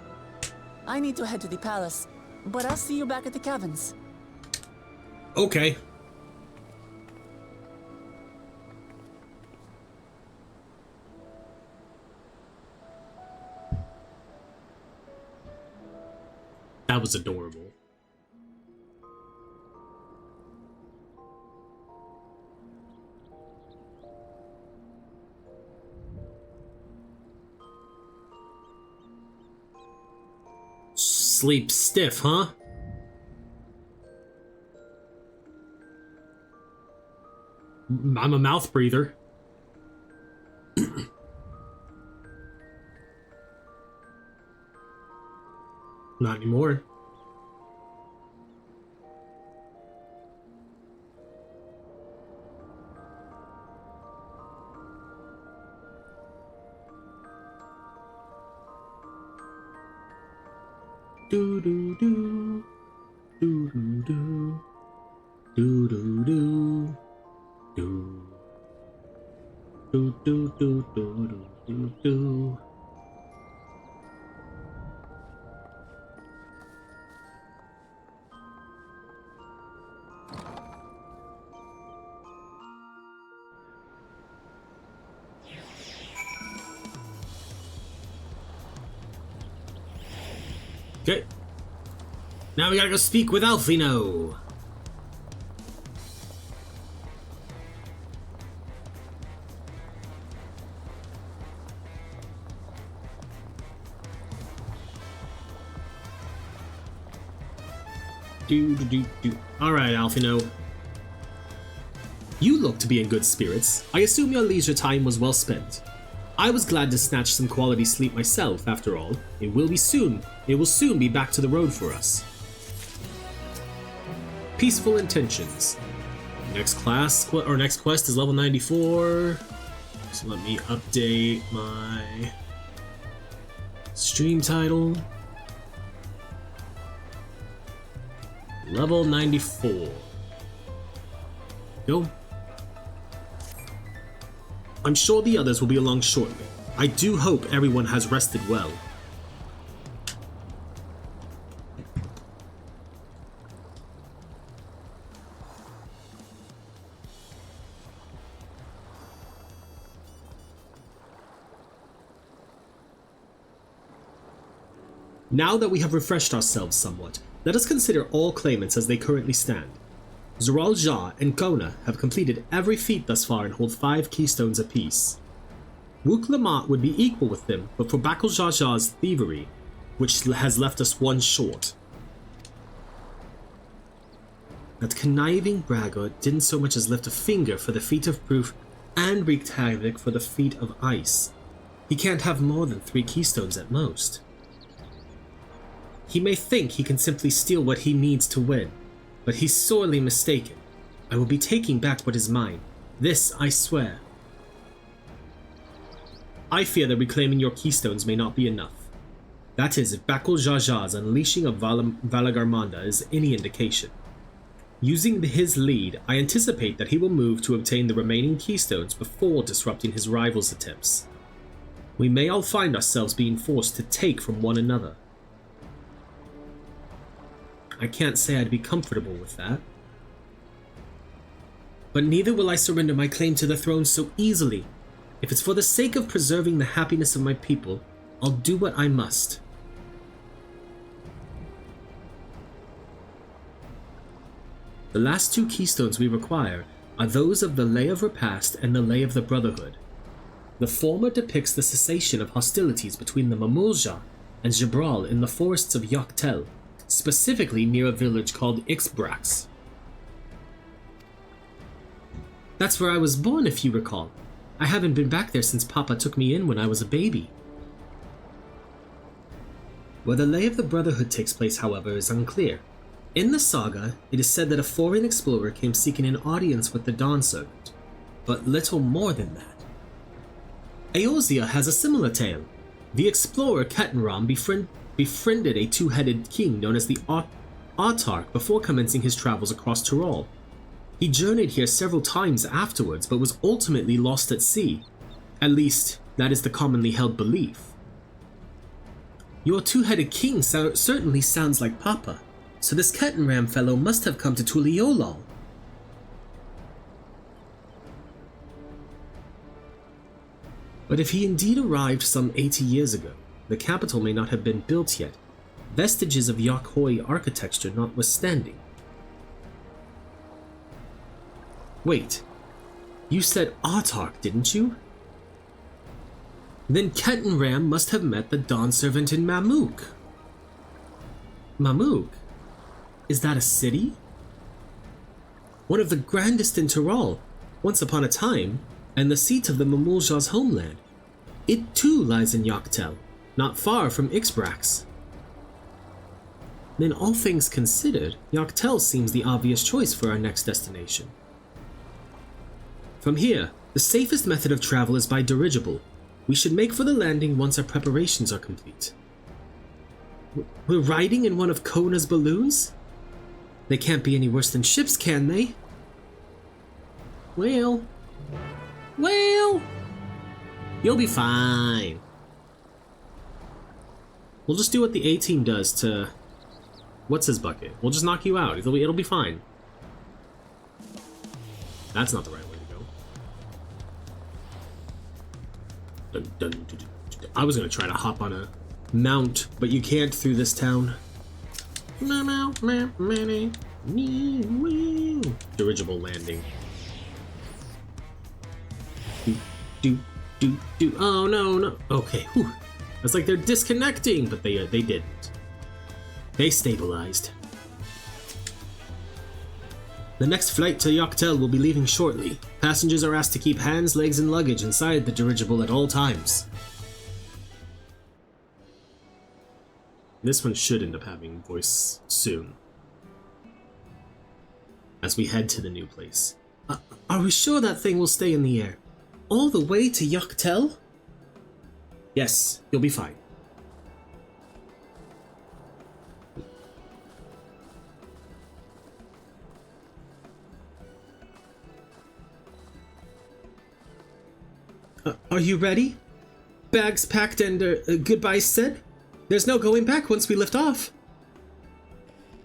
I need to head to the palace, but I'll see you back at the cabins. Okay. That was adorable. Sleep stiff, huh? I'm a mouth breather. Not anymore. Do do do do do do do do do do do do do do do do. Okay. Now we gotta go speak with Alfino. Alright, Alfino. You look to be in good spirits. I assume your leisure time was well spent. I was glad to snatch some quality sleep myself, after all. It will soon be back to the road for us. Peaceful intentions. Next quest is level 94. So let me update my stream title. Level 94. Go. I'm sure the others will be along shortly. I do hope everyone has rested well. Now that we have refreshed ourselves somewhat, let us consider all claimants as they currently stand. Zoral Ja and Kona have completed every feat thus far and hold 5 keystones apiece. Wook Lamont would be equal with them, but for Bakul Jaja's thievery, which has left us 1 short. That conniving braggart didn't so much as lift a finger for the feat of proof and wreaked havoc for the feat of ice. He can't have more than 3 keystones at most. He may think he can simply steal what he needs to win, but he's sorely mistaken. I will be taking back what is mine. This I swear. I fear that reclaiming your keystones may not be enough. That is, if Bakul Jaja's unleashing of Valagarmanda is any indication. Using his lead, I anticipate that he will move to obtain the remaining keystones before disrupting his rival's attempts. We may all find ourselves being forced to take from one another. I can't say I'd be comfortable with that. But neither will I surrender my claim to the throne so easily. If it's for the sake of preserving the happiness of my people, I'll do what I must. The last 2 keystones we require are those of the Lay of Repast and the Lay of the Brotherhood. The former depicts the cessation of hostilities between the Mamulja and Jabral in the forests of Yoktel, specifically near a village called Ixbrax. That's where I was born, if you recall. I haven't been back there since Papa took me in when I was a baby. Where the lay of the Brotherhood takes place, however, is unclear. In the saga, it is said that a foreign explorer came seeking an audience with the Dawn Servant, but little more than that. Eorzea has a similar tale. The explorer Ketenram befriended a two-headed king known as the Autarch before commencing his travels across Tyrol. He journeyed here several times afterwards, but was ultimately lost at sea. At least, that is the commonly held belief. Your two-headed king certainly sounds like Papa, so this Ketenram fellow must have come to Tuliolal. But if he indeed arrived some 80 years ago, the capital may not have been built yet, vestiges of Yakhoi architecture notwithstanding. Wait, you said Autarch, didn't you? Then Ketenram must have met the Dawn Servant in Mamook. Mamook? Is that a city? One of the grandest in Tyrol, once upon a time, and the seat of the Mamulja's homeland. It too lies in Yaktel, not far from Ixbrax. Then all things considered, Yaktel seems the obvious choice for our next destination. From here, the safest method of travel is by dirigible. We should make for the landing once our preparations are complete. We're riding in one of Kona's balloons? They can't be any worse than ships, can they? Well, you'll be fine. We'll just do what the A-team does to... What's his bucket? We'll just knock you out. It'll be fine. That's not the right way to go. Dun, dun, dun, dun, dun. I was gonna try to hop on a mount, but you can't through this town. Dirigible landing. Do. Oh no. Okay. Whew. It's like they're disconnecting, but they didn't. They stabilized. The next flight to Yaktel will be leaving shortly. Passengers are asked to keep hands, legs, and luggage inside the dirigible at all times. This one should end up having voice soon, as we head to the new place. Are we sure that thing will stay in the air? All the way to Yaktel? Yes, you'll be fine. Are you ready? Bags packed and goodbyes said? There's no going back once we lift off.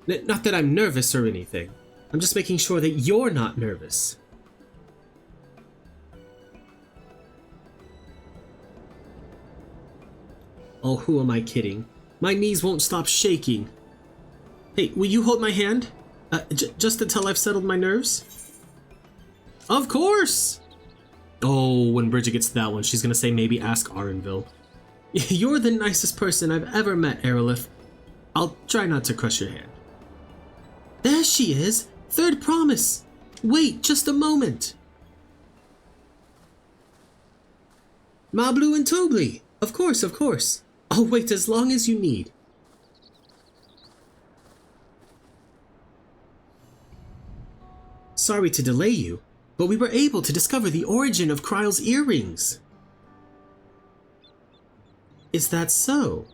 Not that I'm nervous or anything. I'm just making sure that you're not nervous. Oh, who am I kidding? My knees won't stop shaking. Hey, will you hold my hand? Just until I've settled my nerves? Of course! Oh, when Bridget gets to that one, she's gonna say maybe ask Arenville. You're the nicest person I've ever met, Arilith. I'll try not to crush your hand. There she is! Third promise! Wait, just a moment! Mablu and Tobli! Of course. I'll wait as long as you need. Sorry to delay you, but we were able to discover the origin of Kryle's earrings. Is that so?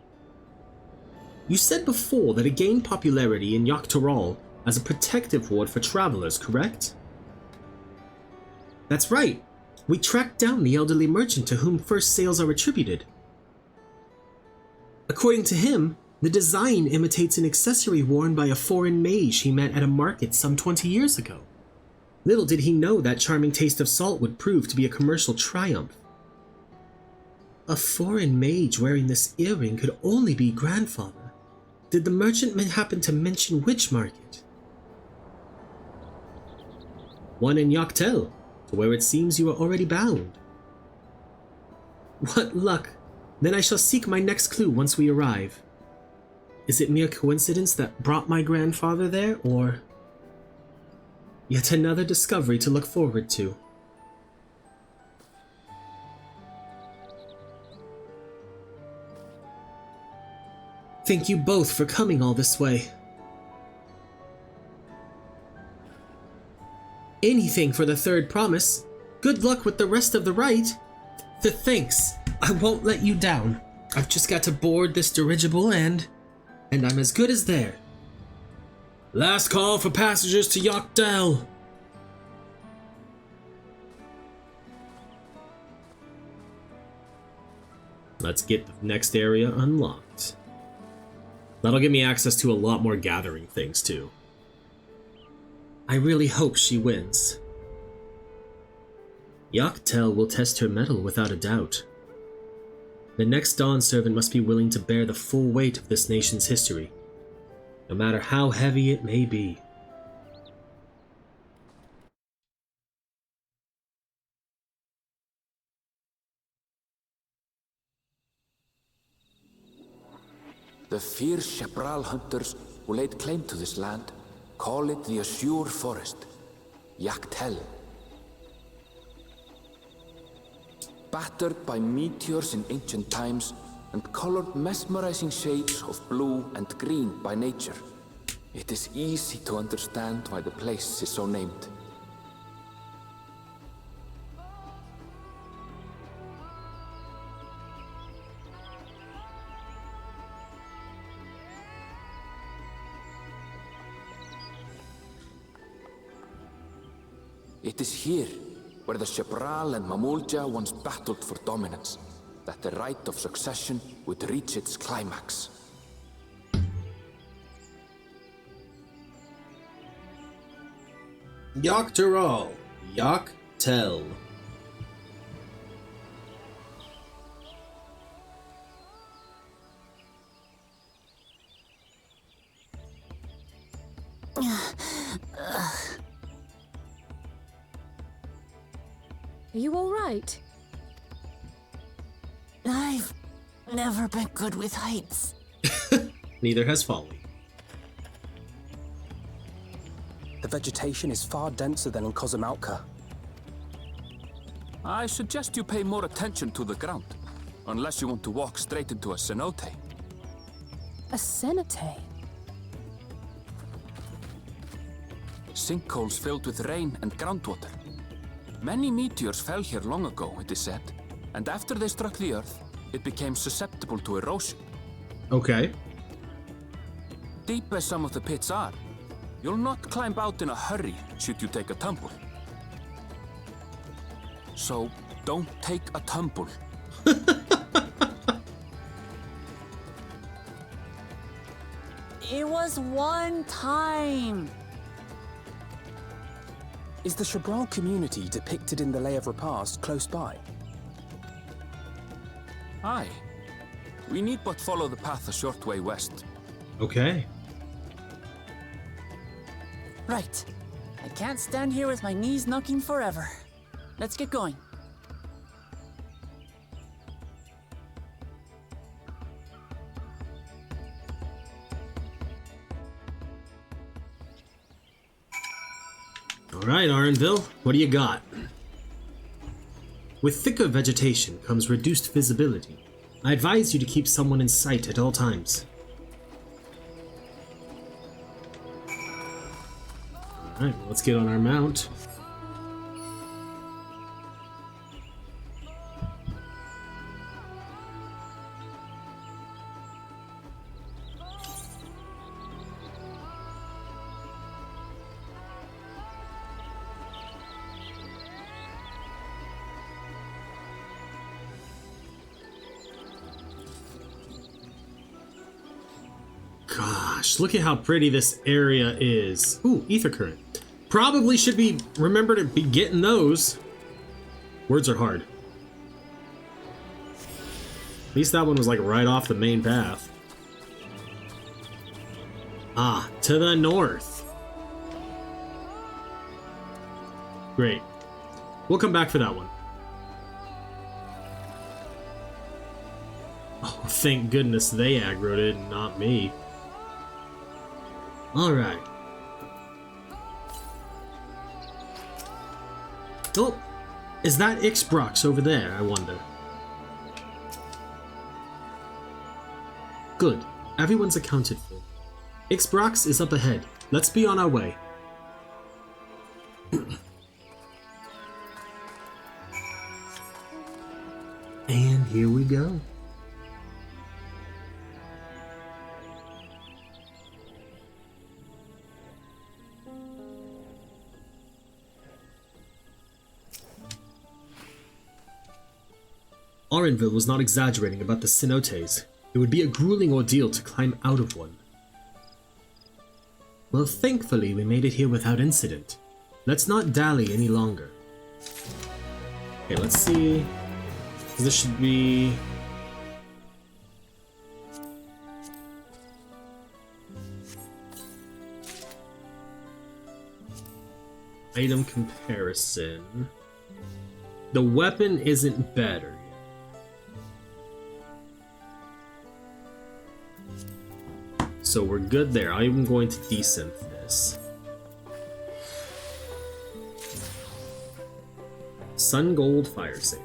You said before that it gained popularity in Yaktaral as a protective ward for travelers, correct? That's right. We tracked down the elderly merchant to whom first sales are attributed. According to him, the design imitates an accessory worn by a foreign mage he met at a market some 20 years ago. Little did he know that charming taste of salt would prove to be a commercial triumph. A foreign mage wearing this earring could only be grandfather. Did the merchant happen to mention which market? One in Yaktel, to where it seems you are already bound. What luck! Then I shall seek my next clue once we arrive. Is it mere coincidence that brought my grandfather there, or yet another discovery to look forward to? Thank you both for coming all this way. Anything for the third promise. Good luck with the rest of the rite. Thanks. I won't let you down. I've just got to board this dirigible and I'm as good as there. Last call for passengers to Dawntrail. Let's get the next area unlocked. That'll give me access to a lot more gathering things too. I really hope she wins. Dawntrail will test her mettle without a doubt. The next Dawn servant must be willing to bear the full weight of this nation's history, no matter how heavy it may be. The fierce Chapral hunters who laid claim to this land call it the Azure Forest, Dawntrail. Battered by meteors in ancient times and colored mesmerizing shades of blue and green by nature, it is easy to understand why the place is so named. It is here, where the Chapral and Mamulja once battled for dominance, that the right of succession would reach its climax. Dawntrail. Dawntrail. Are you all right? I've never been good with heights. Neither has Folly. The vegetation is far denser than in Kozamautka. I suggest you pay more attention to the ground, unless you want to walk straight into a cenote. A cenote? Sinkholes filled with rain and groundwater. Many meteors fell here long ago, it is said, and after they struck the Earth, it became susceptible to erosion. Okay. Deep as some of the pits are, you'll not climb out in a hurry should you take a tumble. So, don't take a tumble. It was one time. Is the Chapral community depicted in the Lay of Repast close by? Aye. We need but follow the path a short way west. Okay. Right. I can't stand here with my knees knocking forever. Let's get going. Alright, Arenville, what do you got? With thicker vegetation comes reduced visibility. I advise you to keep someone in sight at all times. Alright, let's get on our mount. Gosh, look at how pretty this area is. Ooh, ether current. Probably should be remember to be getting those. Words are hard. At least that one was like right off the main path. Ah, to the north. Great. We'll come back for that one. Oh, thank goodness they aggroed it, not me. Alright. Oh, is that Ixbrox over there, I wonder? Good. Everyone's accounted for. Ixbrax is up ahead. Let's be on our way. And here we go. Orenville was not exaggerating about the cenotes. It would be a grueling ordeal to climb out of one. Well, thankfully we made it here without incident. Let's not dally any longer. Okay, let's see. This should be... Item comparison. The weapon isn't better. So we're good there. I'm going to desynth this. Sun Gold Fire Sand.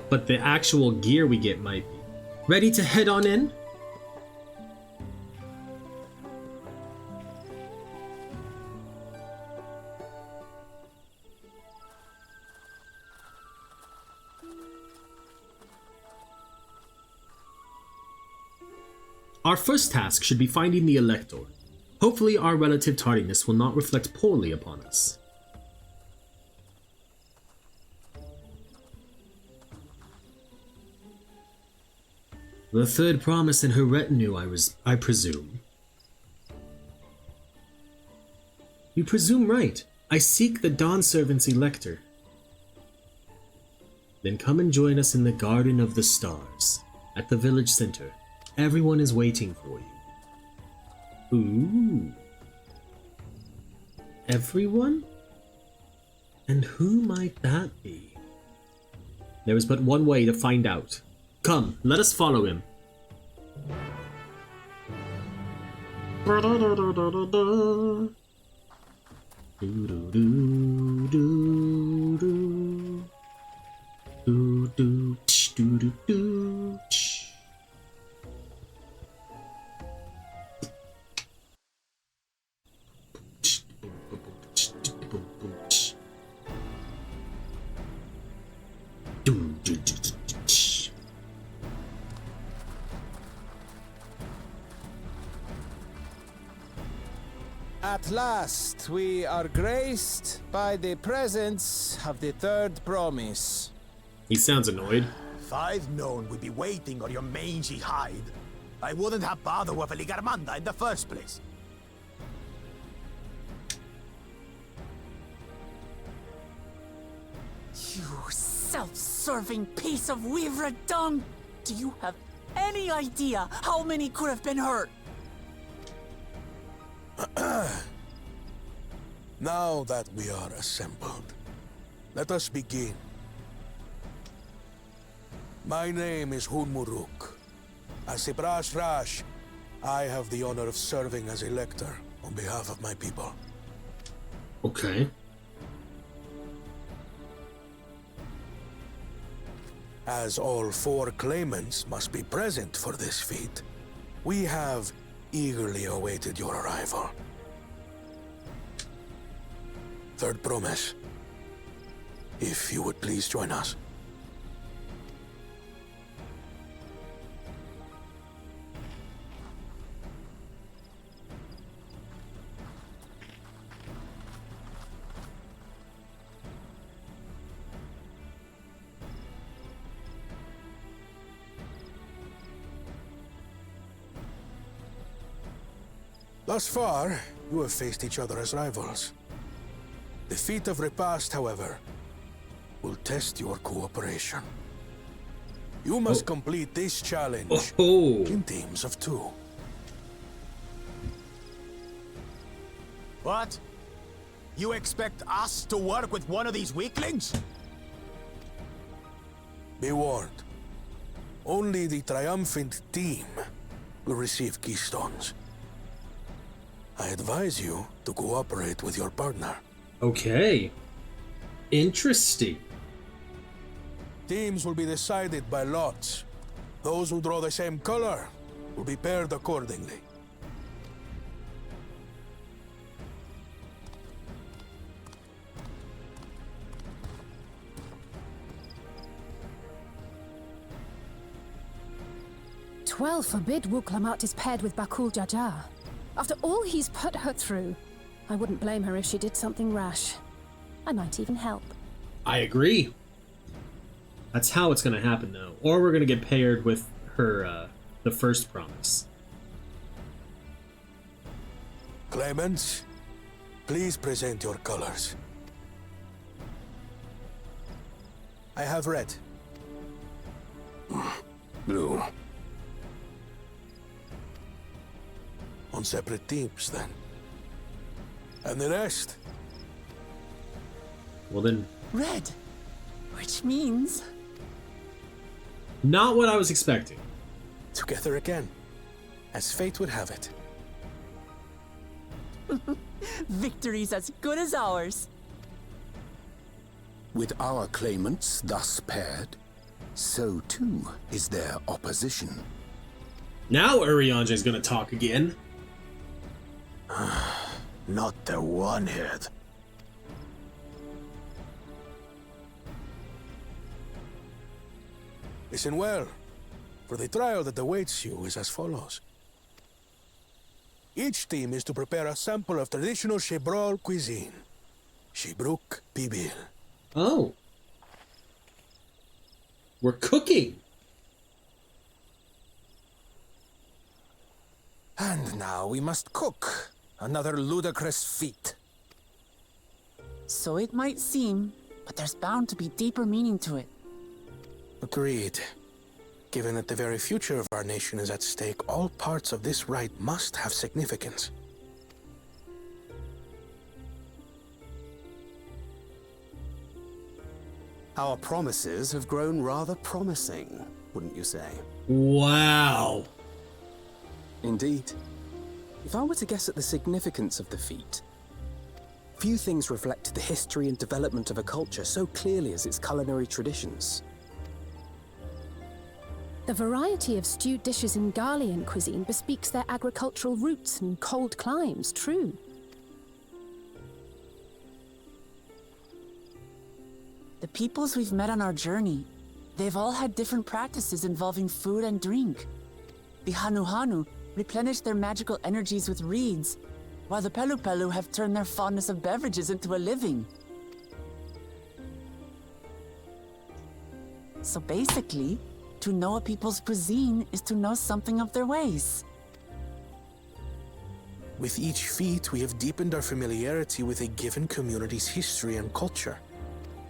But the actual gear we get might be. Ready to head on in? Our first task should be finding the Elector. Hopefully our relative tardiness will not reflect poorly upon us. The third promise and her retinue, I presume. You presume right. I seek the Dawn Servant's Elector. Then come and join us in the Garden of the Stars, at the village center. Everyone is waiting for you. Ooh. Everyone? And who might that be? There is but one way to find out. Come, let us follow him. At last, we are graced by the presence of the third promise. He sounds annoyed. If I'd known we'd be waiting on your mangy hide, I wouldn't have bothered with Ligarmanda in the first place. You self-serving piece of weaver dung! Do you have any idea how many could have been hurt? Now that we are assembled, let us begin. My name is Hunmuruk. As Ibrash Rash, I have the honor of serving as Elector on behalf of my people. Okay. As all four claimants must be present for this feat, we have eagerly awaited your arrival. Third promise. If you would please join us. Thus far, you have faced each other as rivals. The feat of repast, however, will test your cooperation. You must complete this challenge in teams of 2. What? You expect us to work with one of these weaklings? Be warned. Only the triumphant team will receive keystones. I advise you to cooperate with your partner. Okay. Interesting. Teams will be decided by lots. Those who draw the same color will be paired accordingly. Twelve forbid Wuklamat is paired with Bakul Jaja. After all he's put her through, I wouldn't blame her if she did something rash. I might even help. I agree. That's how it's gonna happen, though. Or we're gonna get paired with her, the first promise. Claimants, please present your colors. I have red. Blue. On separate teams, then. And the rest? Well then... Red. Which means... Not what I was expecting. Together again, as fate would have it. Victory's as good as ours. With our claimants thus paired, so too is their opposition. Now Urianger is gonna talk again. Not the one-head. Listen well, for the trial that awaits you is as follows. Each team is to prepare a sample of traditional Shebrol cuisine. Shibruk Pibil. Oh. We're cooking. And now we must cook. Another ludicrous feat. So it might seem, but there's bound to be deeper meaning to it. Agreed. Given that the very future of our nation is at stake, all parts of this rite must have significance. Our promises have grown rather promising, wouldn't you say? Wow. Indeed. If I were to guess at the significance of the feat, few things reflect the history and development of a culture so clearly as its culinary traditions. The variety of stewed dishes in Garlean cuisine bespeaks their agricultural roots and cold climes, true. The peoples we've met on our journey, they've all had different practices involving food and drink. The Hanu replenish their magical energies with reeds, while the Pelu have turned their fondness of beverages into a living. So basically, to know a people's cuisine is to know something of their ways. With each feat, we have deepened our familiarity with a given community's history and culture.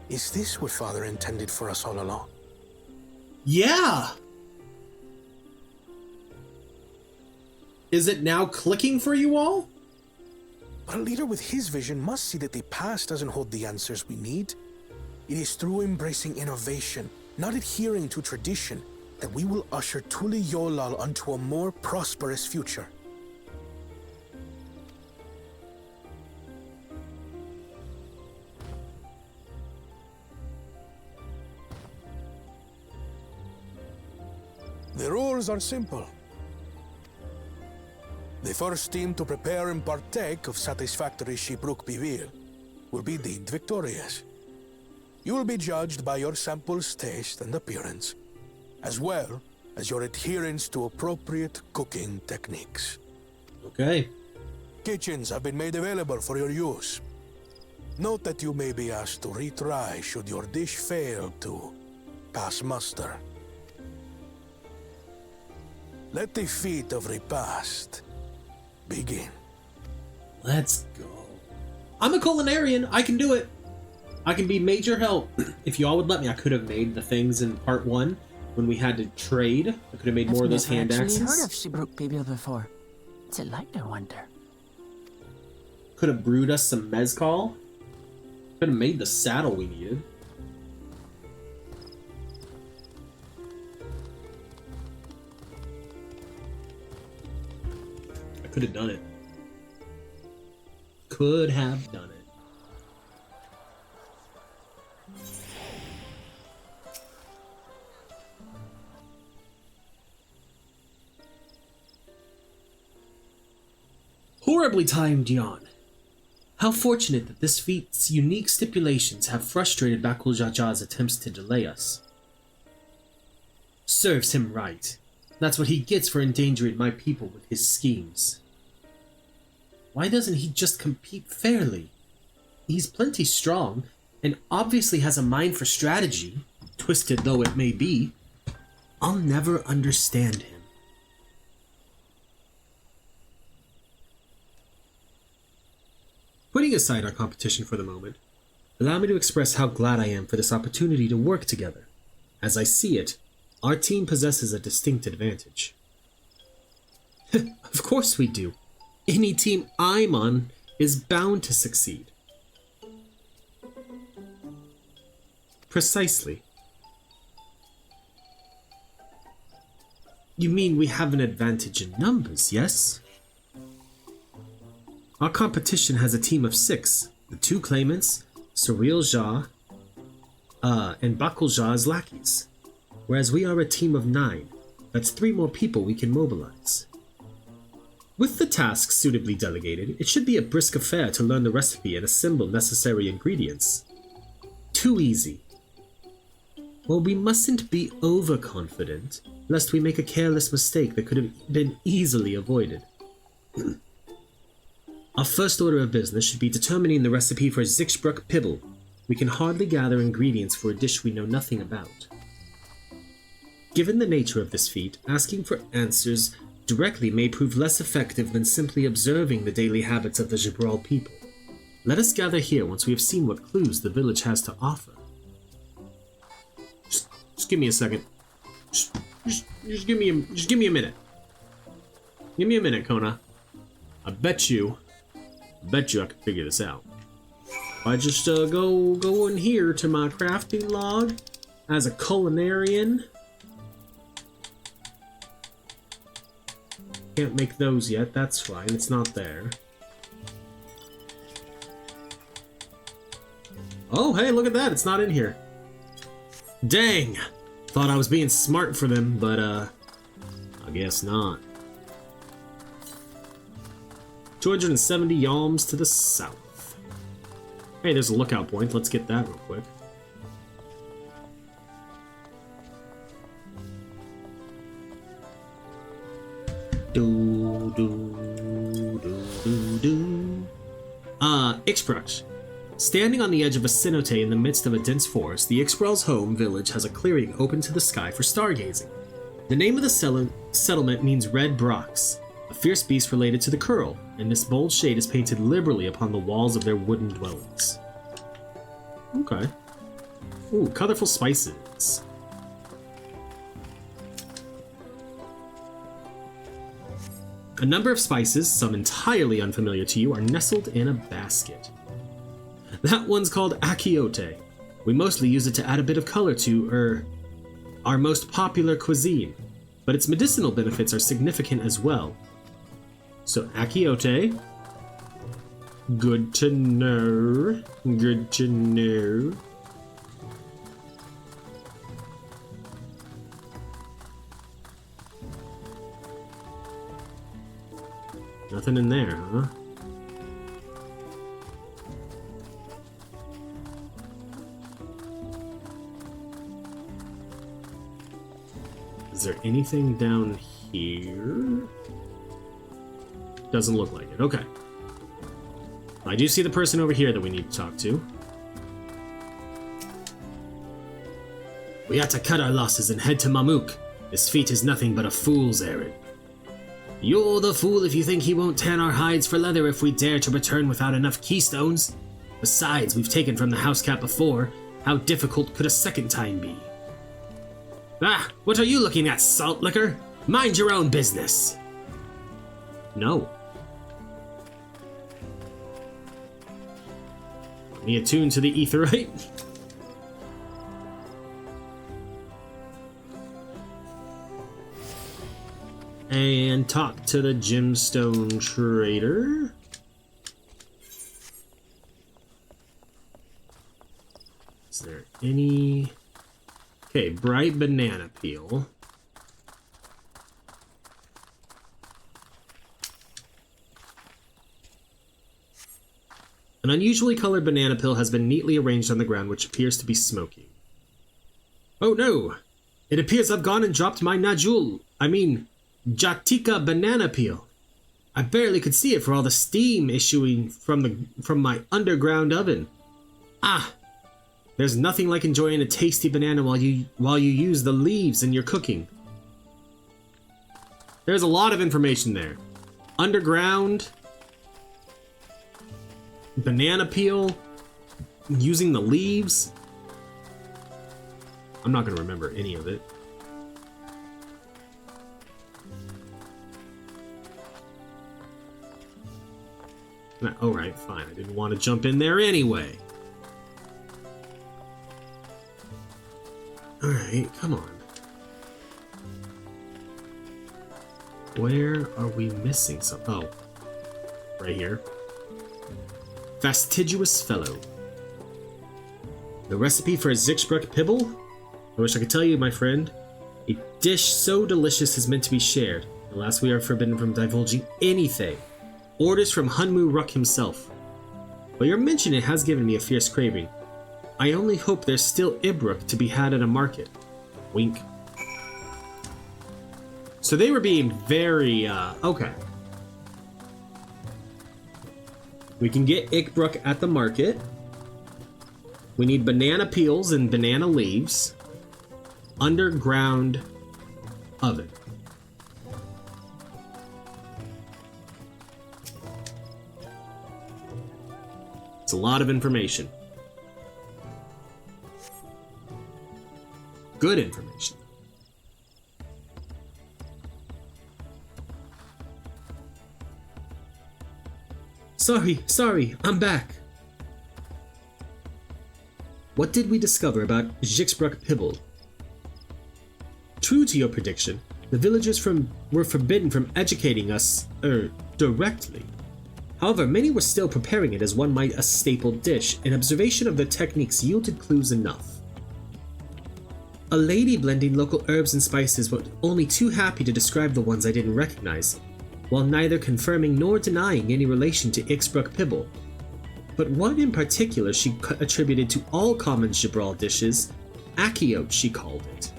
Is this what Father intended for us all along? Yeah! Is it now clicking for you all? But a leader with his vision must see that the past doesn't hold the answers we need. It is through embracing innovation, not adhering to tradition, that we will usher Tuli Yolal onto a more prosperous future. The rules are simple. The first team to prepare and partake of satisfactory Shibruk Bivir will be deemed victorious. You will be judged by your sample's taste and appearance, as well as your adherence to appropriate cooking techniques. Okay. Kitchens have been made available for your use. Note that you may be asked to retry should your dish fail to pass muster. Let the feat of repast begin. Let's go. I'm a culinarian. I can do it. I can be major help. If you all would let me, I could have made the things in part 1 when we had to trade. I could have made more of those hand axes. I've never actually heard of Shibruk Bibil before. What's it like, I wonder? Could have brewed us some mezcal. Could have made the saddle we needed. I could have done it. Could have done it. horribly timed, Yon. How fortunate that this feat's unique stipulations have frustrated Bakul Jaja's attempts to delay us. Serves him right. That's what he gets for endangering my people with his schemes. Why doesn't he just compete fairly? He's plenty strong, and obviously has a mind for strategy, twisted though it may be. I'll never understand him. Putting aside our competition for the moment, allow me to express how glad I am for this opportunity to work together. As I see it, our team possesses a distinct advantage. Of course we do. Any team I'm on is bound to succeed. Precisely. You mean we have an advantage in numbers, yes? Our competition has a team of 6, the 2 claimants, Surreal Jha, and Bakul Jha's lackeys, whereas we are a team of 9. That's 3 more people we can mobilize. With the tasks suitably delegated, it should be a brisk affair to learn the recipe and assemble necessary ingredients. Too easy. Well, we mustn't be overconfident, lest we make a careless mistake that could have been easily avoided. Our first order of business should be determining the recipe for Zixbruck Pibble. We can hardly gather ingredients for a dish we know nothing about. Given the nature of this feat, asking for answers directly may prove less effective than simply observing the daily habits of the Jibral people. Let us gather here once we have seen what clues the village has to offer. Just give me a second. Just give me a minute. Give me a minute, Kona. I bet you I can figure this out. If I just go in here to my crafting log as a culinarian. Can't make those yet, that's fine, it's not there. Oh, hey, look at that, it's not in here. Dang! Thought I was being smart for them, but I guess not. 270 yalms to the south. Hey, there's a lookout point, let's get that real quick. Ixbruch. Standing on the edge of a cenote in the midst of a dense forest, the Ixbral's home village has a clearing open to the sky for stargazing. The name of the settlement means Red Brox, a fierce beast related to the Curl, and this bold shade is painted liberally upon the walls of their wooden dwellings. Okay. Ooh, colorful spices. A number of spices, some entirely unfamiliar to you, are nestled in a basket. That one's called akiote. We mostly use it to add a bit of color to, our most popular cuisine, but its medicinal benefits are significant as well. So akiote, good to know, good to know. Nothing in there, huh? Is there anything down here? Doesn't look like it. Okay. I do see the person over here that we need to talk to. We ought to cut our losses and head to Mamuk. This feat is nothing but a fool's errand. You're the fool if you think he won't tan our hides for leather if we dare to return without enough keystones. Besides, we've taken from the house cat before. How difficult could a second time be? Ah, what are you looking at, salt liquor? Mind your own business. No. Me attuned to the etherite. And talk to the gemstone trader. Is there any... Okay, bright banana peel. An unusually colored banana peel has been neatly arranged on the ground, which appears to be smoking. Oh no! It appears I've gone and dropped my Jatika banana peel. I barely could see it for all the steam issuing from my underground oven. Ah! There's nothing like enjoying a tasty banana while you use the leaves in your cooking. There's a lot of information there. Underground, banana peel, using the leaves. I'm not going to remember any of it. Alright, fine. I didn't want to jump in there anyway. Alright, come on. Where are we missing some? Oh, right here. Fastidious fellow. The recipe for a Zixbruck Pibble? I wish I could tell you, my friend. A dish so delicious is meant to be shared. Alas, we are forbidden from divulging anything. Orders from Hunmu Ruck himself. But your mention it has given me a fierce craving. I only hope there's still Ibrook to be had at a market. Wink. So they were being very, okay. We can get Ibrook at the market. We need banana peels and banana leaves. Underground oven. It's a lot of information. Good information. Sorry, I'm back. What did we discover about Zixbruck Pibble? True to your prediction, the villagers were forbidden from educating us, directly. However, many were still preparing it as one might a staple dish, and observation of the techniques yielded clues enough. A lady blending local herbs and spices was only too happy to describe the ones I didn't recognize, while neither confirming nor denying any relation to Zixbruck Pibble. But one in particular she attributed to all common Gibral dishes, Akiote she called it.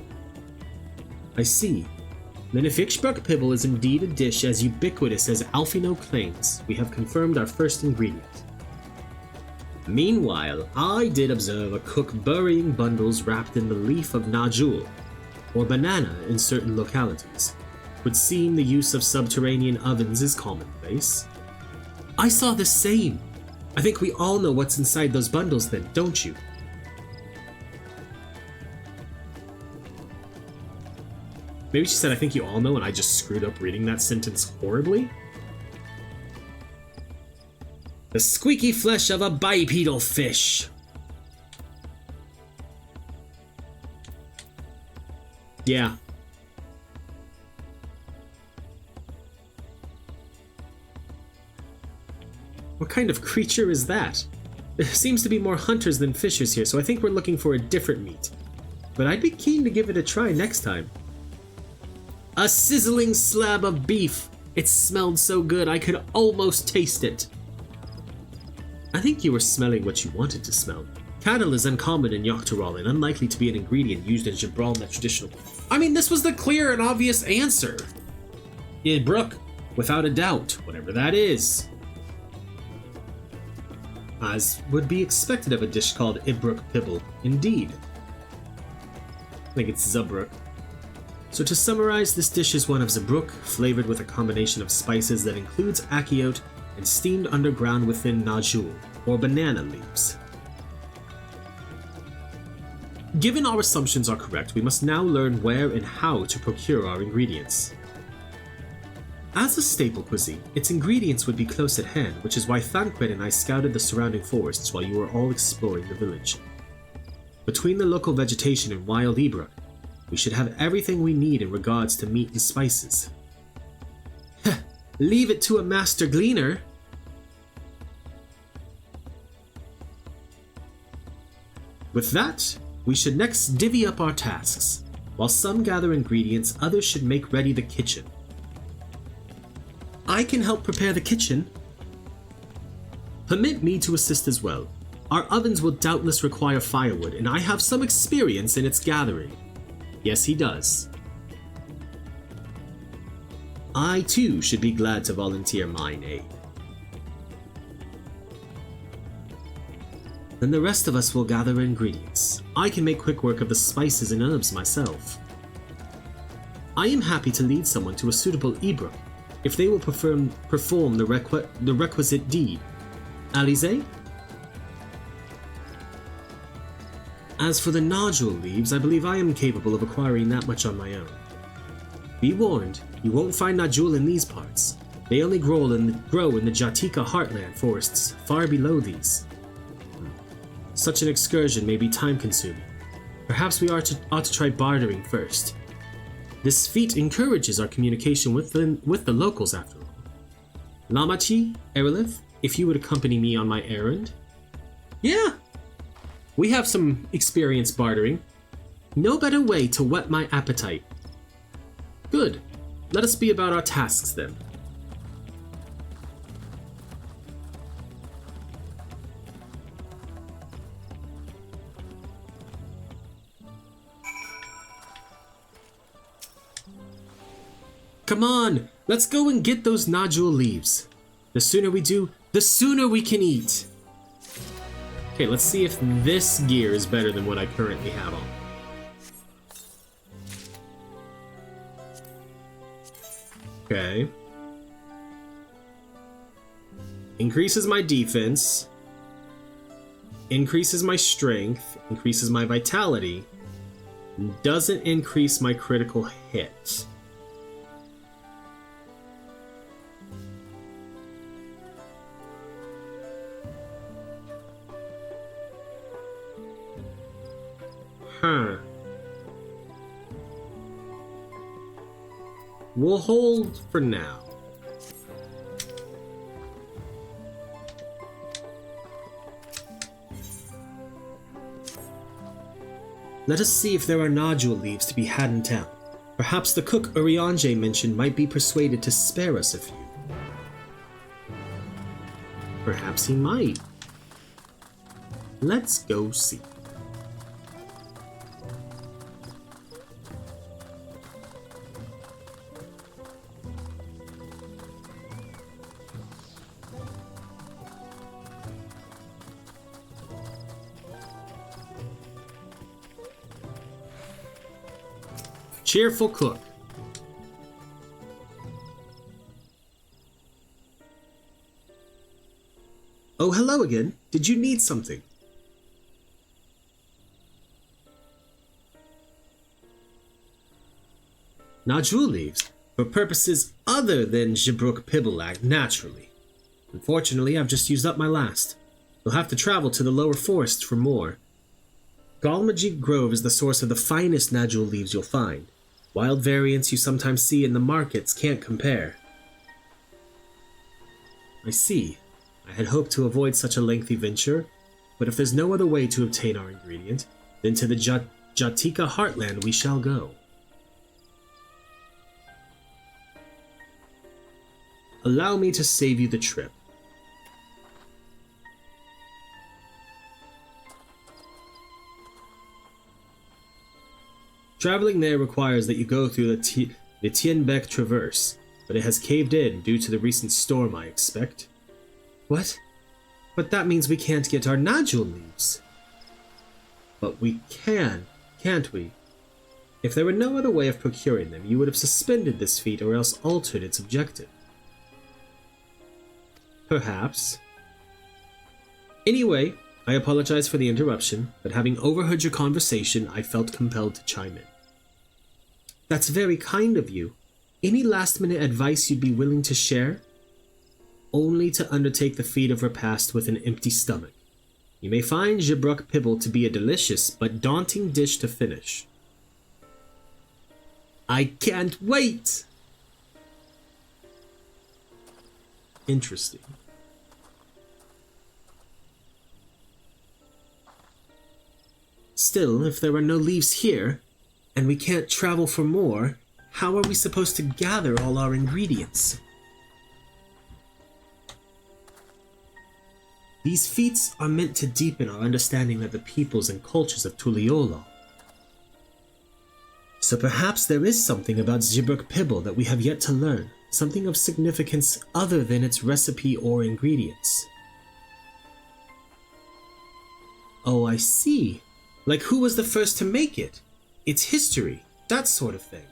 I see. Then if Zixbruck Pibble is indeed a dish as ubiquitous as Alfino claims, we have confirmed our first ingredient. Meanwhile, I did observe a cook burying bundles wrapped in the leaf of Najul, or banana in certain localities. Would seem the use of subterranean ovens is commonplace. I saw the same. I think we all know what's inside those bundles then, don't you? Maybe she said, I think you all know, and I just screwed up reading that sentence horribly. The squeaky flesh of a bipedal fish. Yeah. What kind of creature is that? There seems to be more hunters than fishers here, so I think we're looking for a different meat. But I'd be keen to give it a try next time. A sizzling slab of beef. It smelled so good I could almost taste it. I think you were smelling what you wanted to smell. Cattle is uncommon in Yoctorol and unlikely to be an ingredient used in Gibral in the traditional... I mean, this was the clear and obvious answer. Ibrook, without a doubt, whatever that is. As would be expected of a dish called Ibrook Pibble, indeed. I think it's Zubruk. So to summarize, this dish is one of Zubruk, flavored with a combination of spices that includes Akiote and steamed underground within Najul, or banana leaves. Given our assumptions are correct, we must now learn where and how to procure our ingredients. As a staple cuisine, its ingredients would be close at hand, which is why Thancred and I scouted the surrounding forests while you were all exploring the village. Between the local vegetation and wild Ibrook, we should have everything we need in regards to meat and spices. Leave it to a master gleaner. With that, we should next divvy up our tasks. While some gather ingredients, others should make ready the kitchen. I can help prepare the kitchen. Permit me to assist as well. Our ovens will doubtless require firewood, and I have some experience in its gathering. Yes, he does. I too should be glad to volunteer mine aid. Then the rest of us will gather ingredients. I can make quick work of the spices and herbs myself. I am happy to lead someone to a suitable Ibrook, if they will perform the requisite deed. Alize? As for the nodule leaves, I believe I am capable of acquiring that much on my own. Be warned, you won't find nodule in these parts. They only grow in the Jatika heartland forests, far below these. Such an excursion may be time-consuming. Perhaps we ought to try bartering first. This feat encourages our communication with the locals after all. Lamachi, Arilith, if you would accompany me on my errand? Yeah! We have some experience bartering. No better way to whet my appetite. Good. Let us be about our tasks then. Come on, let's go and get those nodule leaves. The sooner we do, the sooner we can eat. Okay, let's see if this gear is better than what I currently have on. Okay. Increases my defense. Increases my strength. Increases my vitality. Doesn't increase my critical hit. Huh. We'll hold for now. Let us see if there are nodule leaves to be had in town. Perhaps the cook Uriange mentioned might be persuaded to spare us a few. Perhaps he might. Let's go see. Cheerful cook. Oh, hello again. Did you need something? Nodule leaves, for purposes other than Jibruk Pibblelag, naturally. Unfortunately, I've just used up my last. You'll have to travel to the lower forests for more. Galmajig Grove is the source of the finest nodule leaves you'll find. Wild variants you sometimes see in the markets can't compare. I see. I had hoped to avoid such a lengthy venture, but if there's no other way to obtain our ingredient, then to the Jatika heartland we shall go. Allow me to save you the trip. Traveling there requires that you go through the Tienbeck Traverse, but it has caved in due to the recent storm, I expect. What? But that means we can't get our nodule leaves. But we can, can't we? If there were no other way of procuring them, you would have suspended this feat or else altered its objective. Perhaps. Anyway, I apologize for the interruption, but having overheard your conversation, I felt compelled to chime in. That's very kind of you. Any last-minute advice you'd be willing to share? Only to undertake the feat of repast with an empty stomach. You may find Jibruk Pibble to be a delicious but daunting dish to finish. I can't wait! Interesting. Still, if there are no leaves here, and we can't travel for more, how are we supposed to gather all our ingredients? These feats are meant to deepen our understanding of the peoples and cultures of Tuliyollal. So perhaps there is something about Zibruk Pibble that we have yet to learn, something of significance other than its recipe or ingredients. Oh, I see. Like who was the first to make it? Its history, that sort of thing.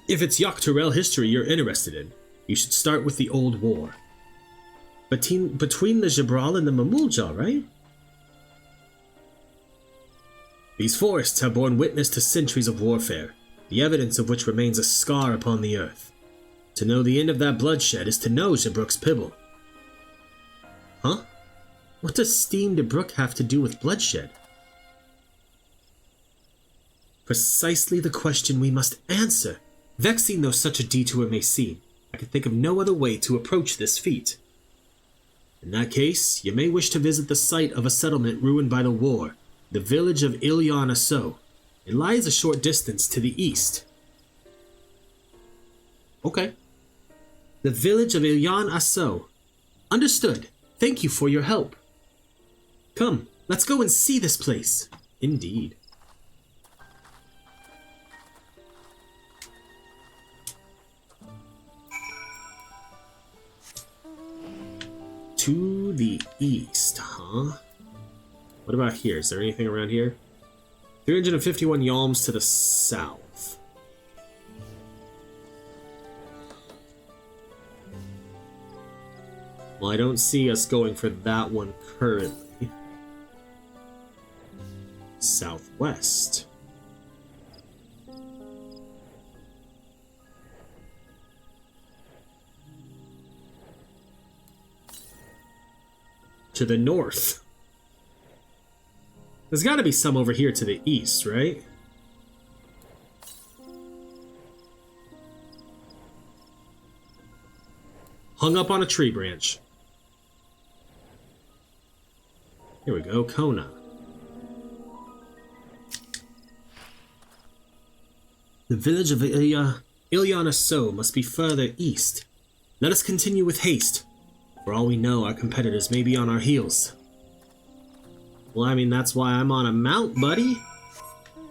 If it's Dawntrail history you're interested in, you should start with the Old War. Between the Jabral and the Mamulja, right? These forests have borne witness to centuries of warfare, the evidence of which remains a scar upon the earth. To know the end of that bloodshed is to know Zibruk's Pibble. Huh? What does steamed brook have to do with bloodshed? Precisely the question we must answer. Vexing though such a detour may seem, I can think of no other way to approach this feat. In that case, you may wish to visit the site of a settlement ruined by the war, the village of Ilyan Aso. It lies a short distance to the east. Okay. The village of Ilyan Aso. Understood. Thank you for your help. Come, let's go and see this place. Indeed. To the east, huh? What about here? Is there anything around here? 351 yalms to the south. Well, I don't see us going for that one currently. Southwest. To the north. There's got to be some over here to the east, right? Hung up on a tree branch. Here we go, Kona. The village of Ilyan Aso must be further east. Let us continue with haste. For all we know, our competitors may be on our heels. Well, I mean, that's why I'm on a mount, buddy.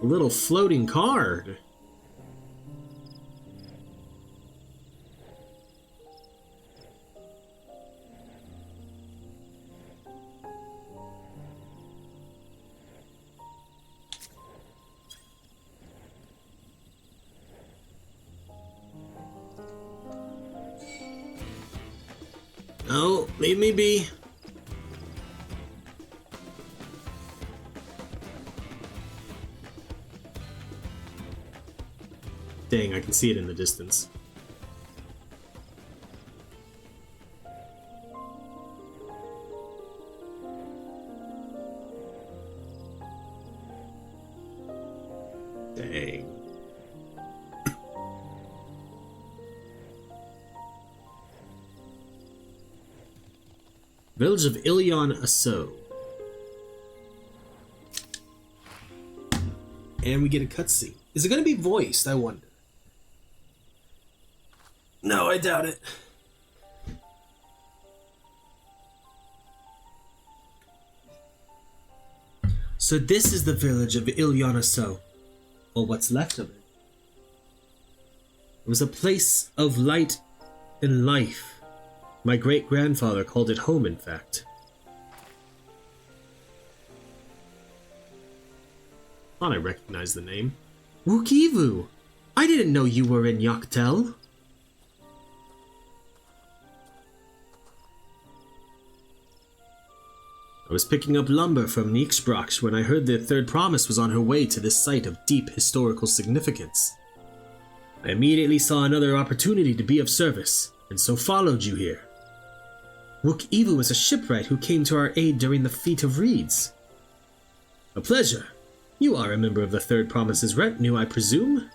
A little floating card. No, leave me be. Dang, I can see it in the distance. Dang. Village of Ilyan Aso. And we get a cutscene. Is it going to be voiced, I wonder? No, I doubt it. So this is the village of Ilyan Aso, or what's left of it. It was a place of light and life. My great-grandfather called it home, in fact. Thought I recognized the name. Wukivu! I didn't know you were in Dawntrail. I was picking up lumber from Nixbrox when I heard the Third Promise was on her way to this site of deep historical significance. I immediately saw another opportunity to be of service, and so followed you here. Wukivu was a shipwright who came to our aid during the Feat of Reeds. A pleasure. You are a member of the Third Promise's retinue, I presume?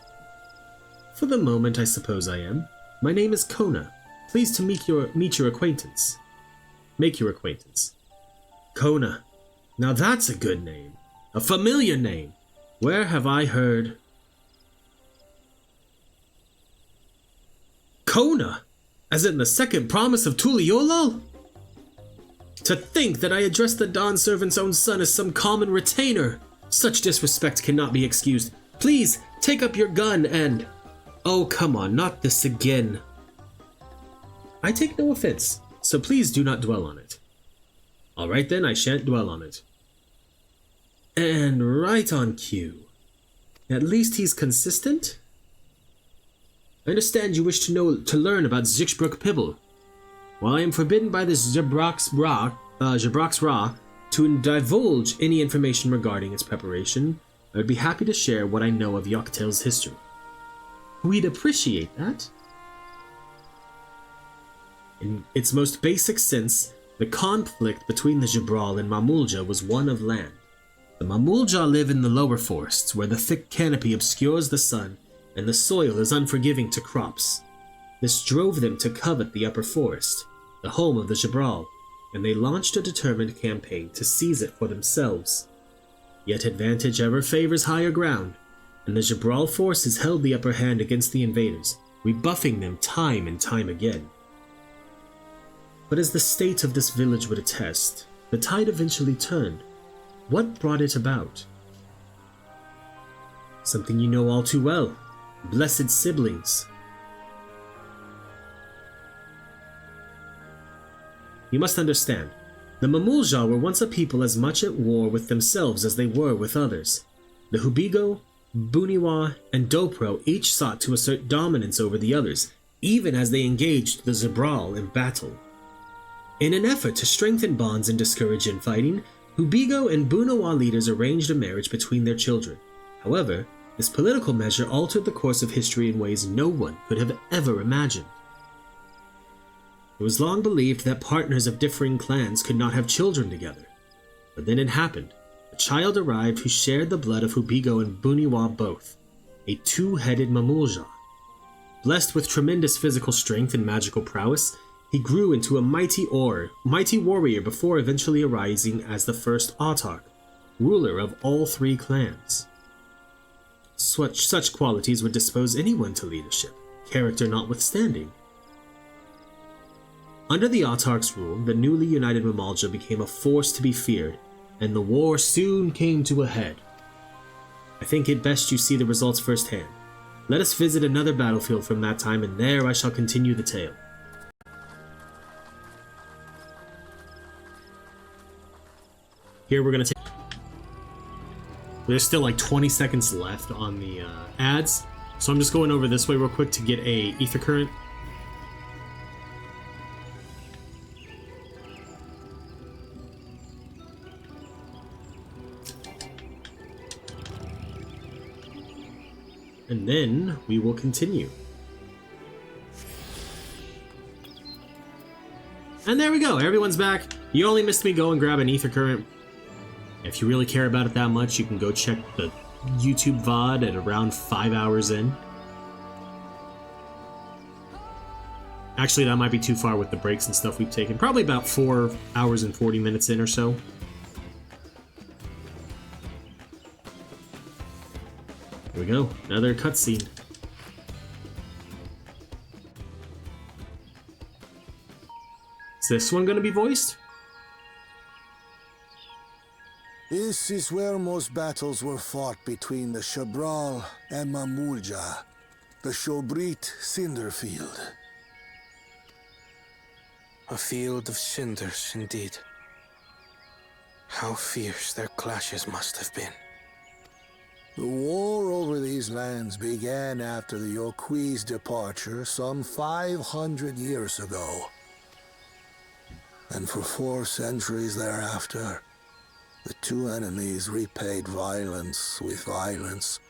For the moment, I suppose I am. My name is Kona. Pleased to meet your acquaintance. Make your acquaintance. Kona. Now that's a good name. A familiar name. Where have I heard... Kona? As in the second promise of Tuliyollal? To think that I addressed the Dawn servant's own son as some common retainer! Such disrespect cannot be excused. Please, take up your gun and... Oh, come on, not this again. I take no offense, so please do not dwell on it. Alright then, I shan't dwell on it. And right on cue. At least he's consistent? I understand you wish to learn about Zixbrook Pibble. While I am forbidden by the Jabrox Ra to divulge any information regarding its preparation, I would be happy to share what I know of Yoctail's history. We'd appreciate that. In its most basic sense, the conflict between the Jabral and Mamulja was one of land. The Mamulja live in the lower forests, where the thick canopy obscures the sun and the soil is unforgiving to crops. This drove them to covet the upper forest, the home of the Jabral, and they launched a determined campaign to seize it for themselves. Yet advantage ever favors higher ground, and the Jabral forces held the upper hand against the invaders, rebuffing them time and time again. But as the state of this village would attest, the tide eventually turned. What brought it about? Something you know all too well. Blessed siblings. You must understand, the Mamulja were once a people as much at war with themselves as they were with others. The Hubigo, Buniwa, and Dopro each sought to assert dominance over the others, even as they engaged the Zabral in battle. In an effort to strengthen bonds and discourage infighting, Hubigo and Bunawa leaders arranged a marriage between their children. However, this political measure altered the course of history in ways no one could have ever imagined. It was long believed that partners of differing clans could not have children together. But then it happened. A child arrived who shared the blood of Hubigo and Buniwa both, a two-headed Mamulja. Blessed with tremendous physical strength and magical prowess, he grew into a mighty warrior before eventually arising as the first autarch, ruler of all three clans. Such qualities would dispose anyone to leadership, character notwithstanding. Under the autarch's rule, the newly united Mamulja became a force to be feared, and the war soon came to a head. I think it best you see the results firsthand. Let us visit another battlefield from that time, and there I shall continue the tale. Here we're going to take... There's still like 20 seconds left on the ads, so I'm just going over this way real quick to get a ether current. And then we will continue. And there we go, everyone's back. You only missed me go and grab an ether current. If you really care about it that much, you can go check the YouTube VOD at around 5 hours in. Actually, that might be too far with the breaks and stuff we've taken. Probably about 4 hours and 40 minutes in or so. Here we go, another cutscene. Is this one gonna be voiced? This is where most battles were fought between the Jabral and Mamulja, the Shobrit Cinder Field. A field of cinders, indeed. How fierce their clashes must have been. The war over these lands began after the Yoqui's departure some 500 years ago. And for 4 centuries thereafter, the two enemies repaid violence with violence,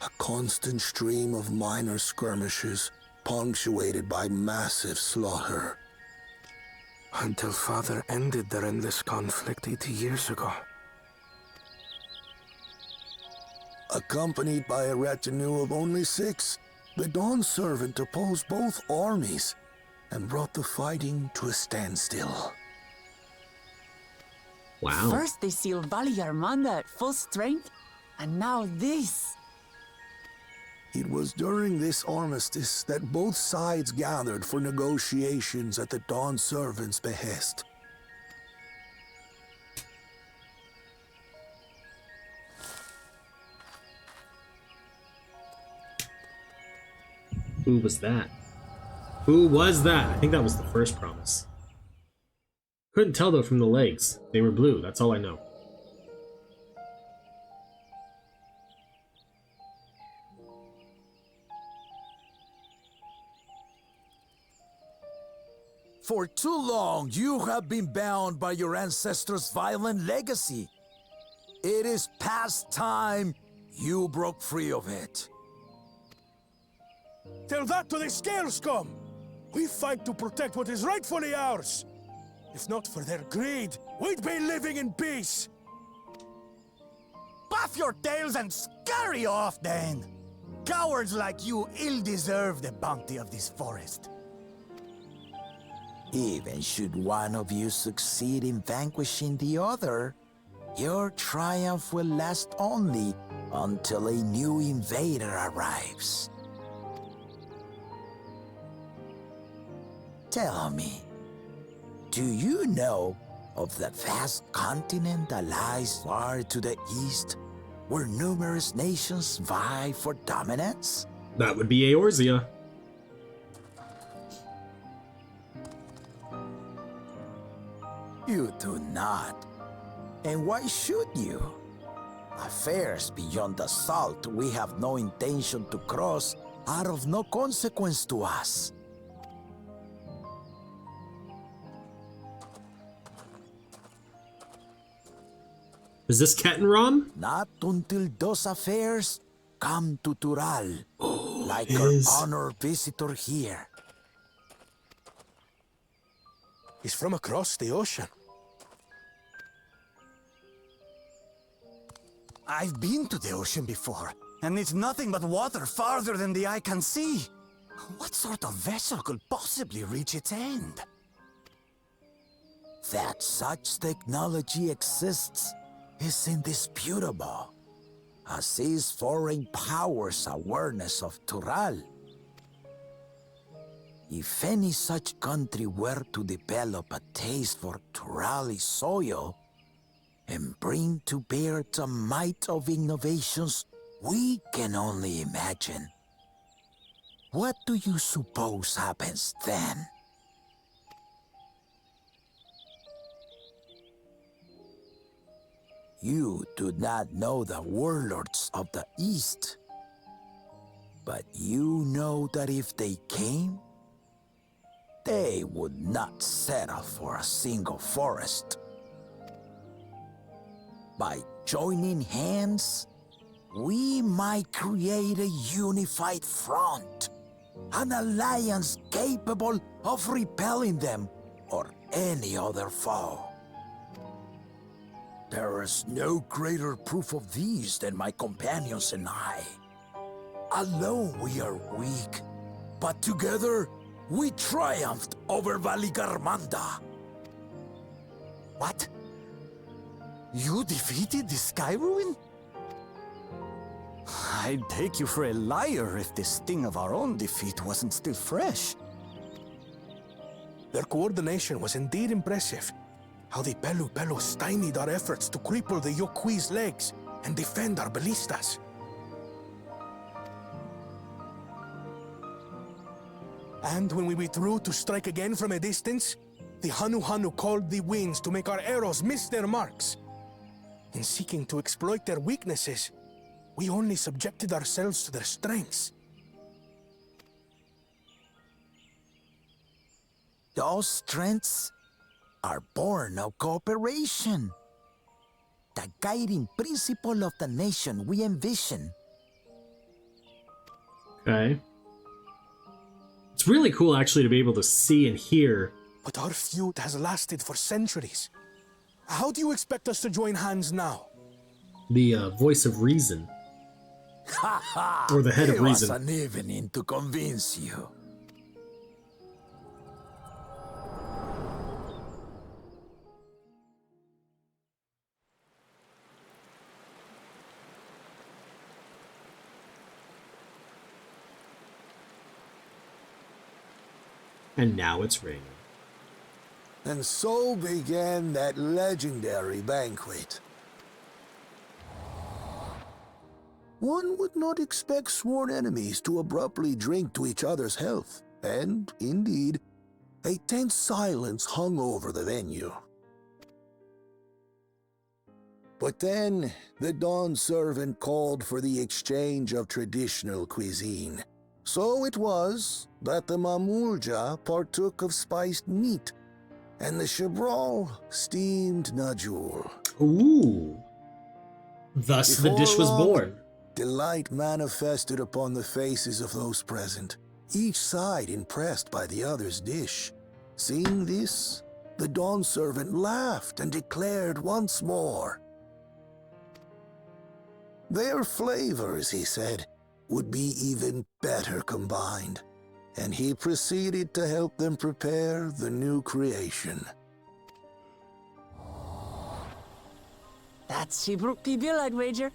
a constant stream of minor skirmishes punctuated by massive slaughter. Until Father ended their endless conflict 80 years ago. Accompanied by a retinue of only 6, the Dawn Servant opposed both armies and brought the fighting to a standstill. Wow. First they sealed Valiarmanda at full strength, and now this. It was during this armistice that both sides gathered for negotiations at the Dawn Servant's behest. Who was that? Who was that? I think that was the first promise. Couldn't tell though from the legs. They were blue, that's all I know. For too long, you have been bound by your ancestors' violent legacy. It is past time you broke free of it. Tell that to the Scale Scum! We fight to protect what is rightfully ours. If not for their greed, we'd be living in peace. Puff your tails and scurry off then! Cowards like you ill-deserve the bounty of this forest. Even should one of you succeed in vanquishing the other, your triumph will last only until a new invader arrives. Tell me, do you know of the vast continent that lies far to the east, where numerous nations vie for dominance? That would be Eorzea. You do not. And why should you? Affairs beyond the salt we have no intention to cross are of no consequence to us. Is this Kettenrom? Not until those affairs come to Tural, like our honored visitor here. He's from across the ocean. I've been to the ocean before, and it's nothing but water farther than the eye can see. What sort of vessel could possibly reach its end? That such technology exists is indisputable, as is foreign powers' awareness of Tural. If any such country were to develop a taste for Turali soil and bring to bear the might of innovations we can only imagine, what do you suppose happens then? You do not know the warlords of the East, but you know that if they came, they would not settle for a single forest. By joining hands, we might create a unified front, an alliance capable of repelling them or any other foe. There is no greater proof of these than my companions and I. Alone we are weak, but together we triumphed over Valigarmanda. What? You defeated the Sky Ruin? I'd take you for a liar if the sting of our own defeat wasn't still fresh. Their coordination was indeed impressive. How they Pelu stymied our efforts to cripple the Yokui's legs and defend our ballistas. And when we withdrew to strike again from a distance, the Hanu called the winds to make our arrows miss their marks. In seeking to exploit their weaknesses, we only subjected ourselves to their strengths. Those strengths are born of cooperation. The guiding principle of the nation we envision. Okay. It's really cool actually to be able to see and hear. But our feud has lasted for centuries. How do you expect us to join hands now? The voice of reason. Or the head of reason. It was an evening to convince you. And now it's raining. And so began that legendary banquet. one would not expect sworn enemies to abruptly drink to each other's health, and, indeed, a tense silence hung over the venue. But then, the Dawn servant called for the exchange of traditional cuisine. So it was that the Mamulja partook of spiced meat, and the Chebral steamed Najul. Ooh. Thus the dish was born. Delight manifested upon the faces of those present, each side impressed by the other's dish. Seeing this, the Dawn servant laughed and declared once more, their flavors, he said, would be even better combined, and he proceeded to help them prepare the new creation. That's Shibruk Pibil, I'd wager.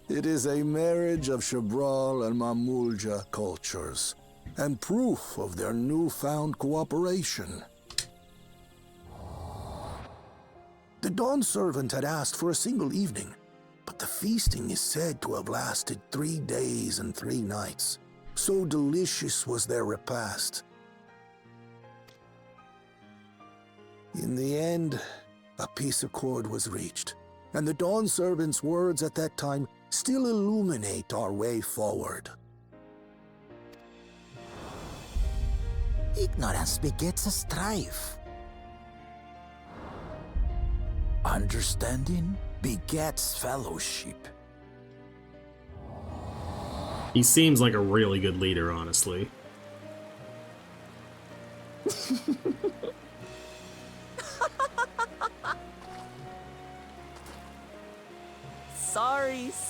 It is a marriage of Chebral and Mamulja cultures, and proof of their newfound cooperation. The Dawn servant had asked for a single evening, but the feasting is said to have lasted 3 days and 3 nights. So delicious was their repast. In the end, a peace accord was reached, and the Dawn servant's words at that time still illuminate our way forward. Ignorance begets a strife. Understanding begets fellowship. He seems like a really good leader, honestly.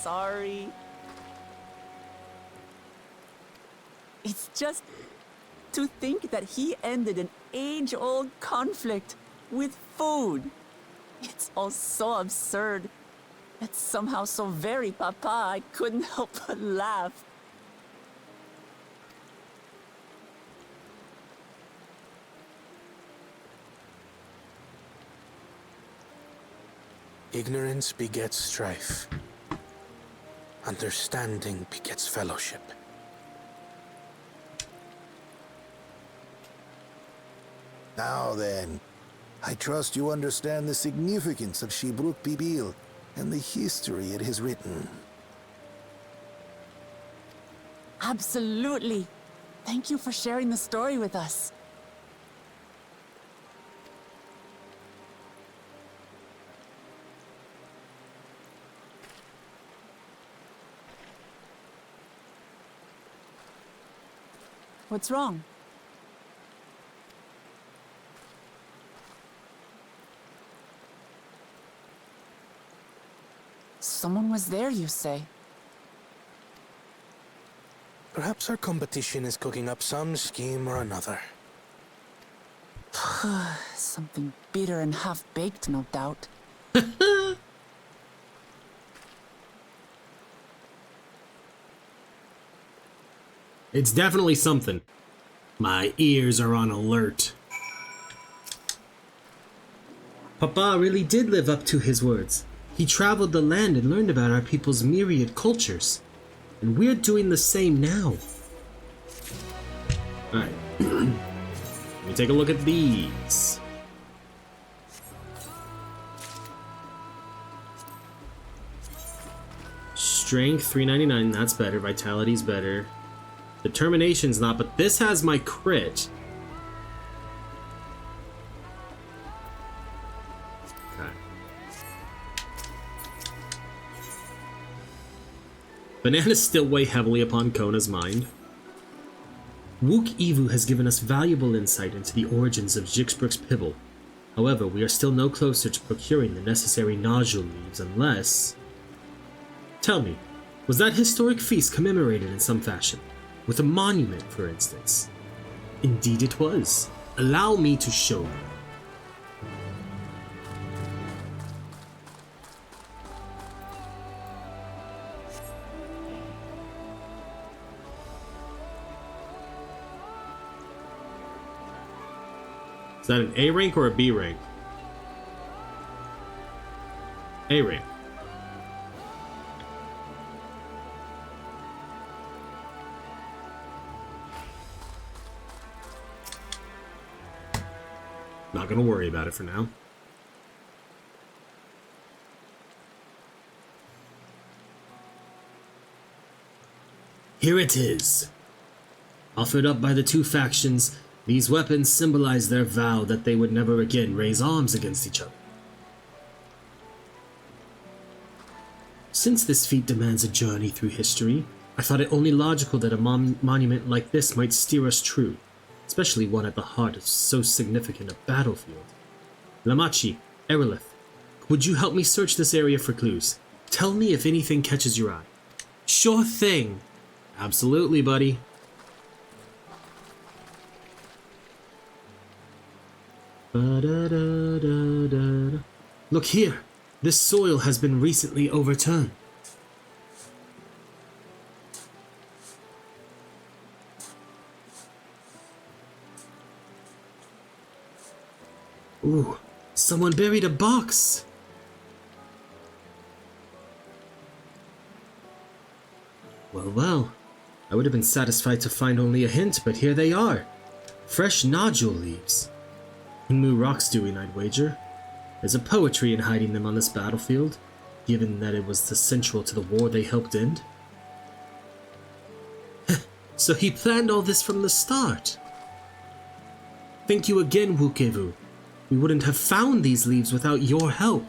Sorry. It's just to think that he ended an age-old conflict with food. It's all so absurd. It's somehow so very papa, I couldn't help but laugh. Ignorance begets strife. Understanding begets fellowship. Now then, I trust you understand the significance of Shibruk Pibil and the history it has written. Absolutely. Thank you for sharing the story with us. What's wrong? Someone was there, you say? Perhaps our competition is cooking up some scheme or another. Something bitter and half-baked, no doubt. It's definitely something. My ears are on alert. Papa really did live up to his words. He traveled the land and learned about our people's myriad cultures. And we're doing the same now. Alright. Let me take a look at these. Strength 399, that's better. Vitality's better. Determination's not, but this has my crit. Okay. Bananas still weigh heavily upon Kona's mind. Wook Evu has given us valuable insight into the origins of Jixbruk's Pibble. However, we are still no closer to procuring the necessary nodule leaves unless... Tell me, was that historic feast commemorated in some fashion? With a monument, for instance? Indeed it was. Allow me to show you. Is that an A rank or a B rank? A-ring. Not gonna worry about it for now. Here it is. Offered up by the two factions, these weapons symbolize their vow that they would never again raise arms against each other. Since this feat demands a journey through history, I thought it only logical that a monument like this might steer us true, especially one at the heart of so significant a battlefield. Lamachi, Arilith, would you help me search this area for clues? Tell me if anything catches your eye. Sure thing. Absolutely, buddy. Ba-da-da-da-da. Look here. This soil has been recently overturned. Ooh, someone buried a box. Well, I would have been satisfied to find only a hint, but here they are. Fresh nodule leaves. New rocks doing, I'd wager. There's a poetry in hiding them on this battlefield, given that it was central to the war they helped end. So he planned all this from the start. Thank you again, Wukevu. We wouldn't have found these leaves without your help.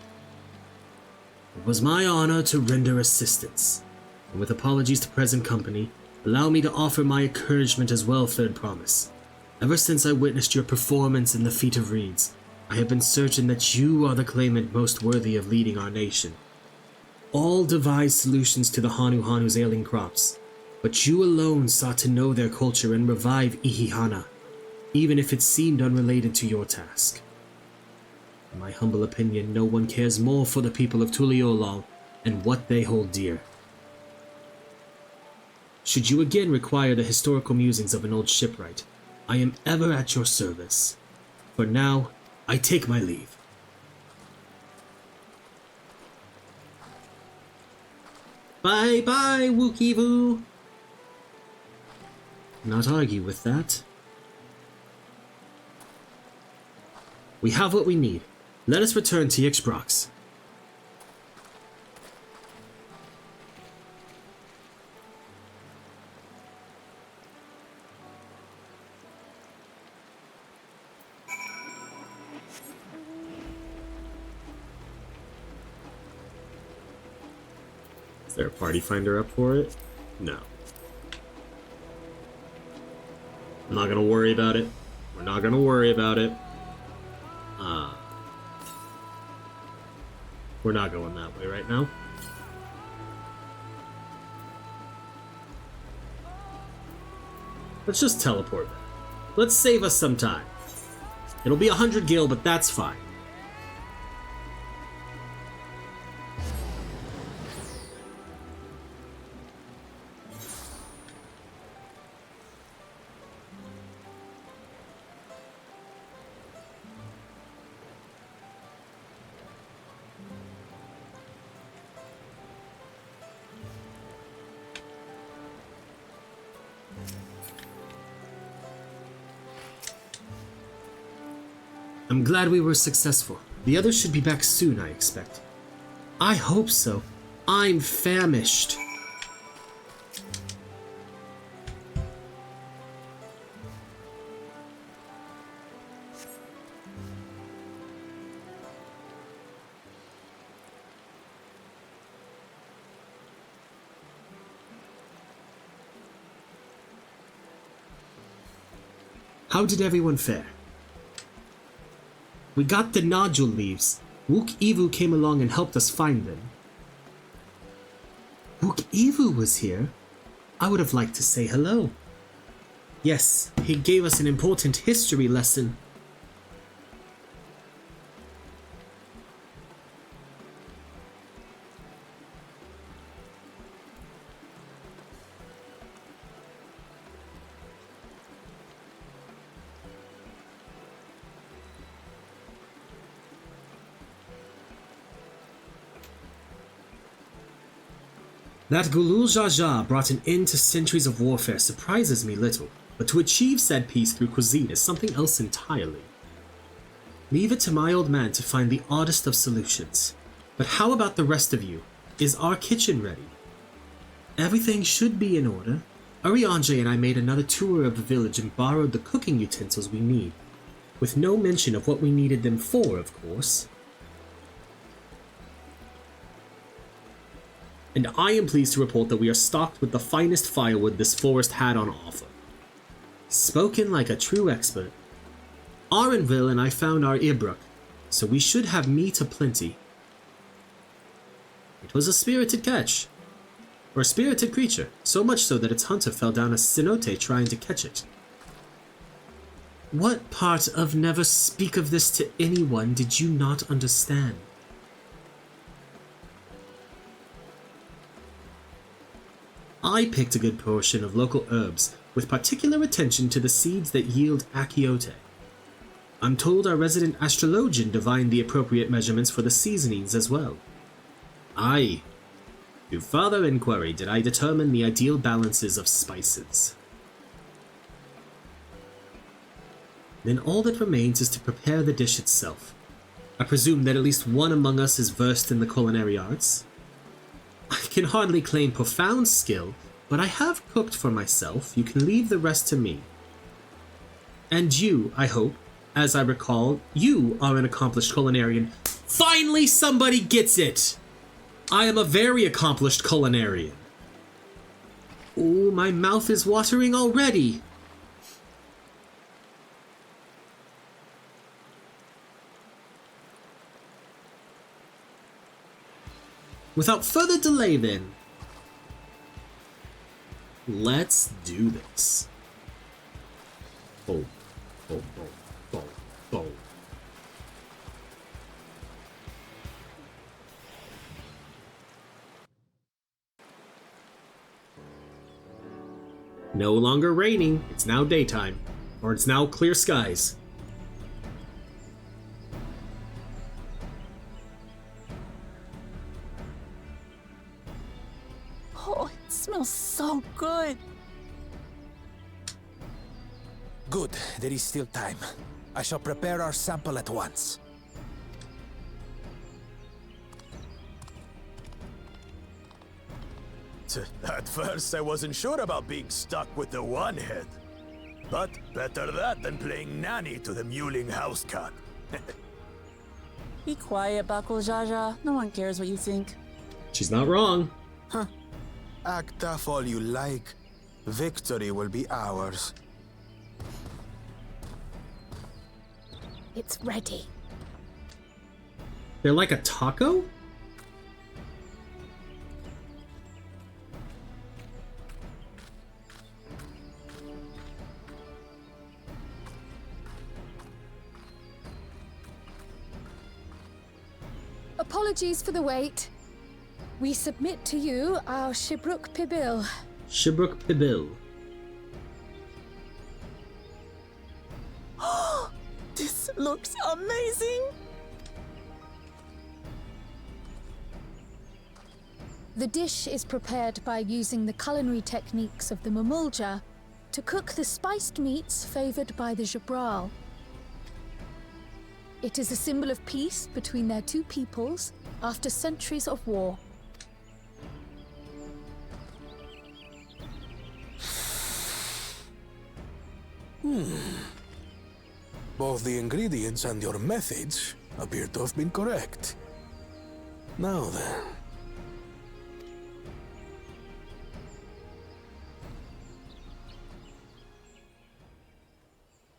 It was my honor to render assistance. And with apologies to present company, allow me to offer my encouragement as well, Third Promise. Ever since I witnessed your performance in the Feat of Reeds, I have been certain that you are the claimant most worthy of leading our nation. All devised solutions to the Hanu's ailing crops, but you alone sought to know their culture and revive Ihihana, even if it seemed unrelated to your task. In my humble opinion, no one cares more for the people of Tuliolal and what they hold dear. Should you again require the historical musings of an old shipwright, I am ever at your service. For now, I take my leave. Bye-bye, Wukivu. Not argue with that. We have what we need. Let us return to Yixbrox. Is there a party finder up for it? No. I'm not gonna worry about it. We're not gonna worry about it. We're not going that way right now. Let's just teleport back. Let's save us some time. It'll be 100 gil, but that's fine. I'm glad we were successful. The others should be back soon, I expect. I hope so. I'm famished. How did everyone fare? We got the nodule leaves. Wook Evu came along and helped us find them. Wook Evu was here? I would have liked to say hello. Yes, he gave us an important history lesson. That Gulul Jaja brought an end to centuries of warfare surprises me little, but to achieve said peace through cuisine is something else entirely. Leave it to my old man to find the oddest of solutions. But how about the rest of you? Is our kitchen ready? Everything should be in order. Arianje and I made another tour of the village and borrowed the cooking utensils we need, with no mention of what we needed them for, of course. And I am pleased to report that we are stocked with the finest firewood this forest had on offer. Spoken like a true expert. Arenville and I found our Ibruk, so we should have meat aplenty. It was a spirited catch. Or a spirited creature, so much so that its hunter fell down a cenote trying to catch it. What part of never speak of this to anyone did you not understand? I picked a good portion of local herbs, with particular attention to the seeds that yield akiote. I'm told our resident astrologian divined the appropriate measurements for the seasonings as well. Aye. Through further inquiry did I determine the ideal balances of spices. Then all that remains is to prepare the dish itself. I presume that at least one among us is versed in the culinary arts. I can hardly claim profound skill, but I have cooked for myself. You can leave the rest to me. And you, I hope, as I recall, you are an accomplished culinarian. Finally somebody gets it! I am a very accomplished culinarian. Oh, my mouth is watering already. Without further delay then, let's do this. Boom, boom, boom, boom, boom. No longer raining, it's now daytime, or it's now clear skies. Oh, it smells so good. Good, there is still time. I shall prepare our sample at once. At first, I wasn't sure about being stuck with the one head. But better that than playing nanny to the mewling house cat. Be quiet, Bakul Jaja. No one cares what you think. She's not wrong. Huh. Act tough all you like. Victory will be ours. It's ready. They're like a taco? Apologies for the wait. We submit to you our Shibruk Pibil. Shibruk Pibil. This looks amazing! The dish is prepared by using the culinary techniques of the Mamulja to cook the spiced meats favored by the Jabral. It is a symbol of peace between their two peoples after centuries of war. Both the ingredients and your methods appear to have been correct. Now then.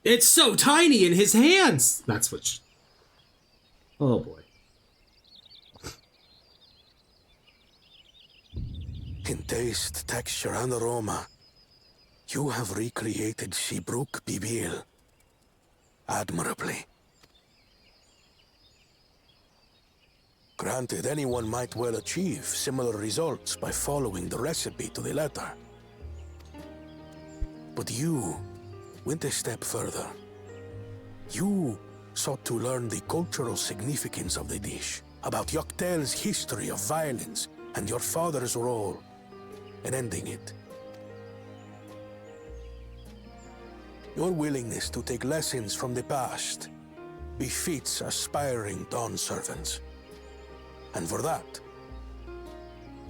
It's so tiny in his hands! That's what Oh boy. In taste, texture, and aroma, you have recreated Shibruk Pibil admirably. Granted, anyone might well achieve similar results by following the recipe to the letter. But you went a step further. You sought to learn the cultural significance of the dish, about Yoktel's history of violence and your father's role and ending it. Your willingness to take lessons from the past befits aspiring Dawn servants. And for that,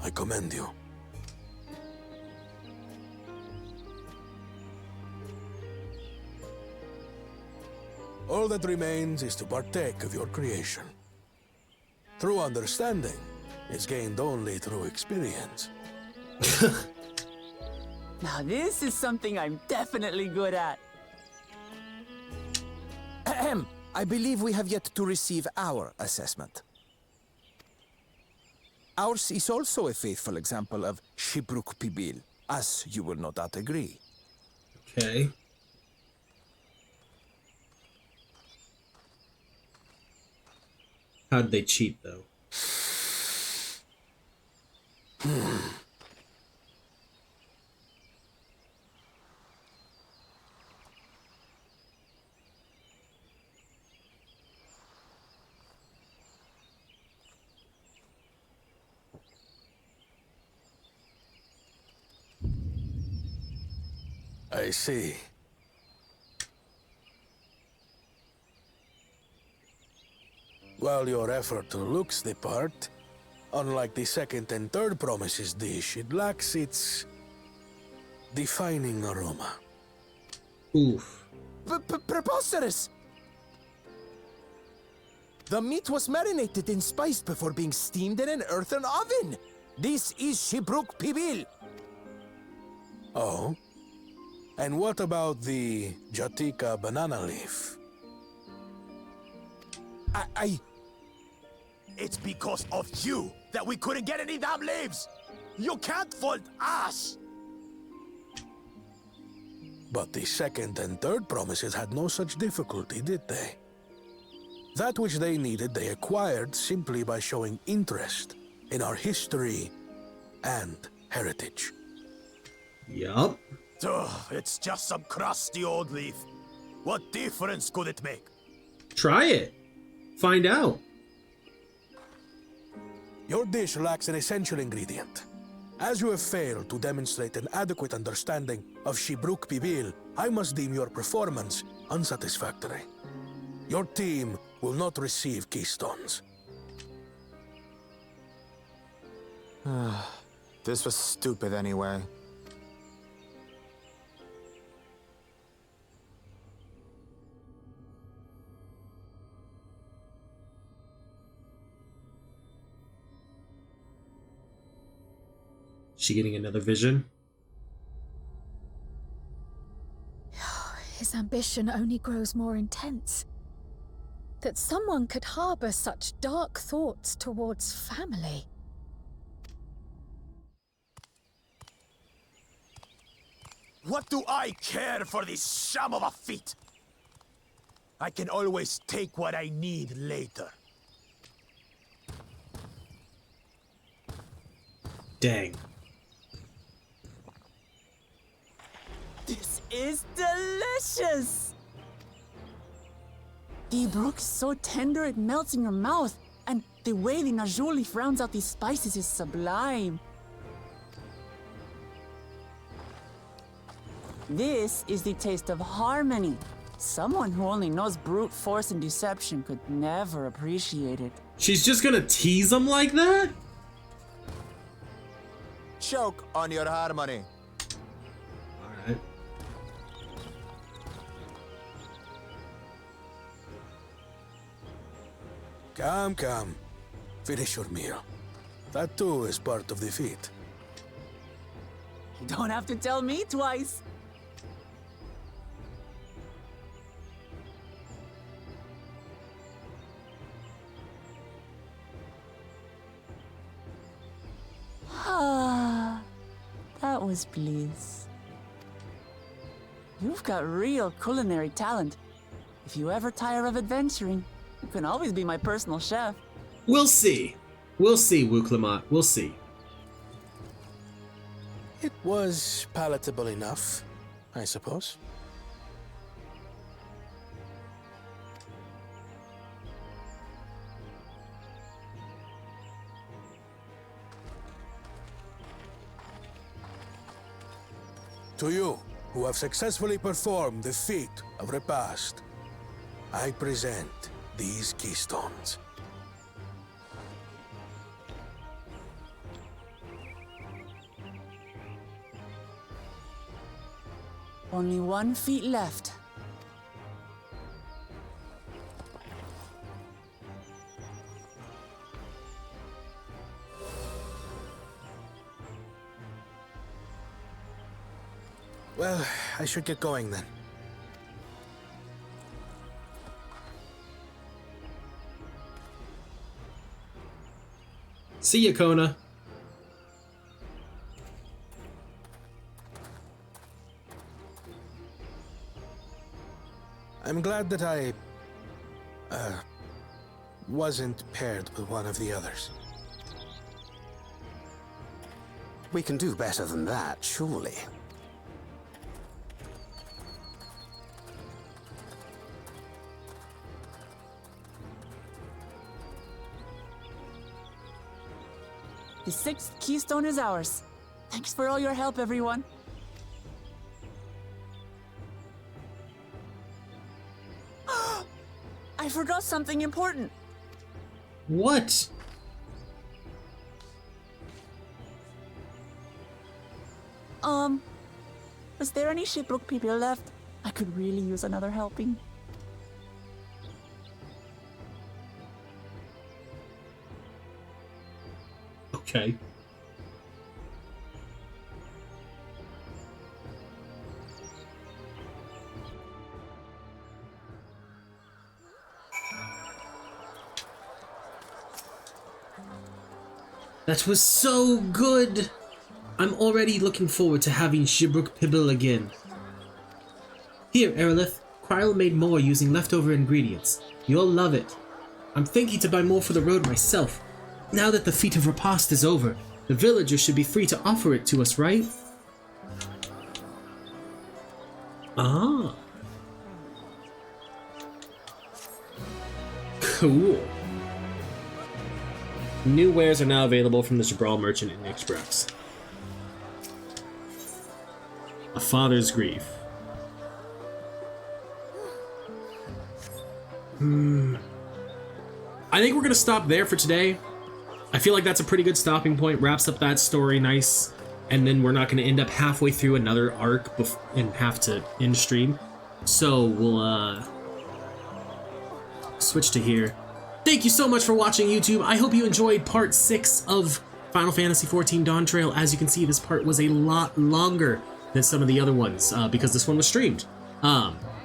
I commend you. All that remains is to partake of your creation. True understanding is gained only through experience. Now this is something I'm definitely good at. Ahem. I believe we have yet to receive our assessment. Ours is also a faithful example of Shibruk Pibil, as you will no doubt agree. Okay. How'd they cheat, though? I see. While your effort looks the part, unlike the second and third promises dish, it lacks its defining aroma. Oof. Preposterous! The meat was marinated and spiced before being steamed in an earthen oven. This is Shibruk Pibil. Oh? And what about the Jatika banana leaf? It's because of you that we couldn't get any damn leaves! You can't fault us! But the second and third promises had no such difficulty, did they? That which they needed, they acquired simply by showing interest in our history and heritage. Yup. Ugh, it's just some crusty old leaf. What difference could it make? Try it. Find out. Your dish lacks an essential ingredient. As you have failed to demonstrate an adequate understanding of Shibruk Pibil, I must deem your performance unsatisfactory. Your team will not receive keystones. This was stupid anyway. She getting another vision? His ambition only grows more intense. That someone could harbor such dark thoughts towards family. What do I care for this sham of a feat? I can always take what I need later. Dang. This is delicious! The brook is so tender it melts in your mouth, and the way the najuli rounds out these spices is sublime. This is the taste of harmony. Someone who only knows brute force and deception could never appreciate it. She's just gonna tease him like that? Choke on your harmony. Alright. Come. Finish your meal. That too is part of the feat. You don't have to tell me twice. Ah, that was bliss. You've got real culinary talent. If you ever tire of adventuring, you can always be my personal chef. We'll see. We'll see, Wuklamat. We'll see. It was palatable enough, I suppose. To you, who have successfully performed the feat of repast, I present these keystones. Only 1 feet left. Well, I should get going then. See ya, Kona. I'm glad that I wasn't paired with one of the others. We can do better than that, surely. The 6th keystone is ours. Thanks for all your help, everyone. I forgot something important. What? Was there any Shipbrook people left? I could really use another helping. Okay. That was so good! I'm already looking forward to having Shibrook Pibble again. Here, Arilith. Kryl made more using leftover ingredients. You'll love it. I'm thinking to buy more for the road myself. Now that the feat of repast is over, the villagers should be free to offer it to us, right? Ah. Cool. New wares are now available from the Jabral merchant in Express. A father's grief. I think we're gonna stop there for today. I feel like that's a pretty good stopping point. Wraps up that story nice, and then we're not gonna end up halfway through another arc and have to end stream. So we'll switch to here. Thank you so much for watching, YouTube. I hope you enjoyed part 6 of Final Fantasy XIV Dawntrail. As you can see, this part was a lot longer than some of the other ones because this one was streamed.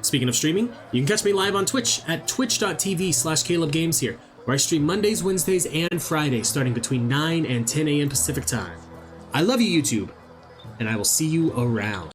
Speaking of streaming, you can catch me live on Twitch at twitch.tv/CalebGames here, where I stream Mondays, Wednesdays, and Fridays starting between 9 and 10 a.m. Pacific time. I love you, YouTube, and I will see you around.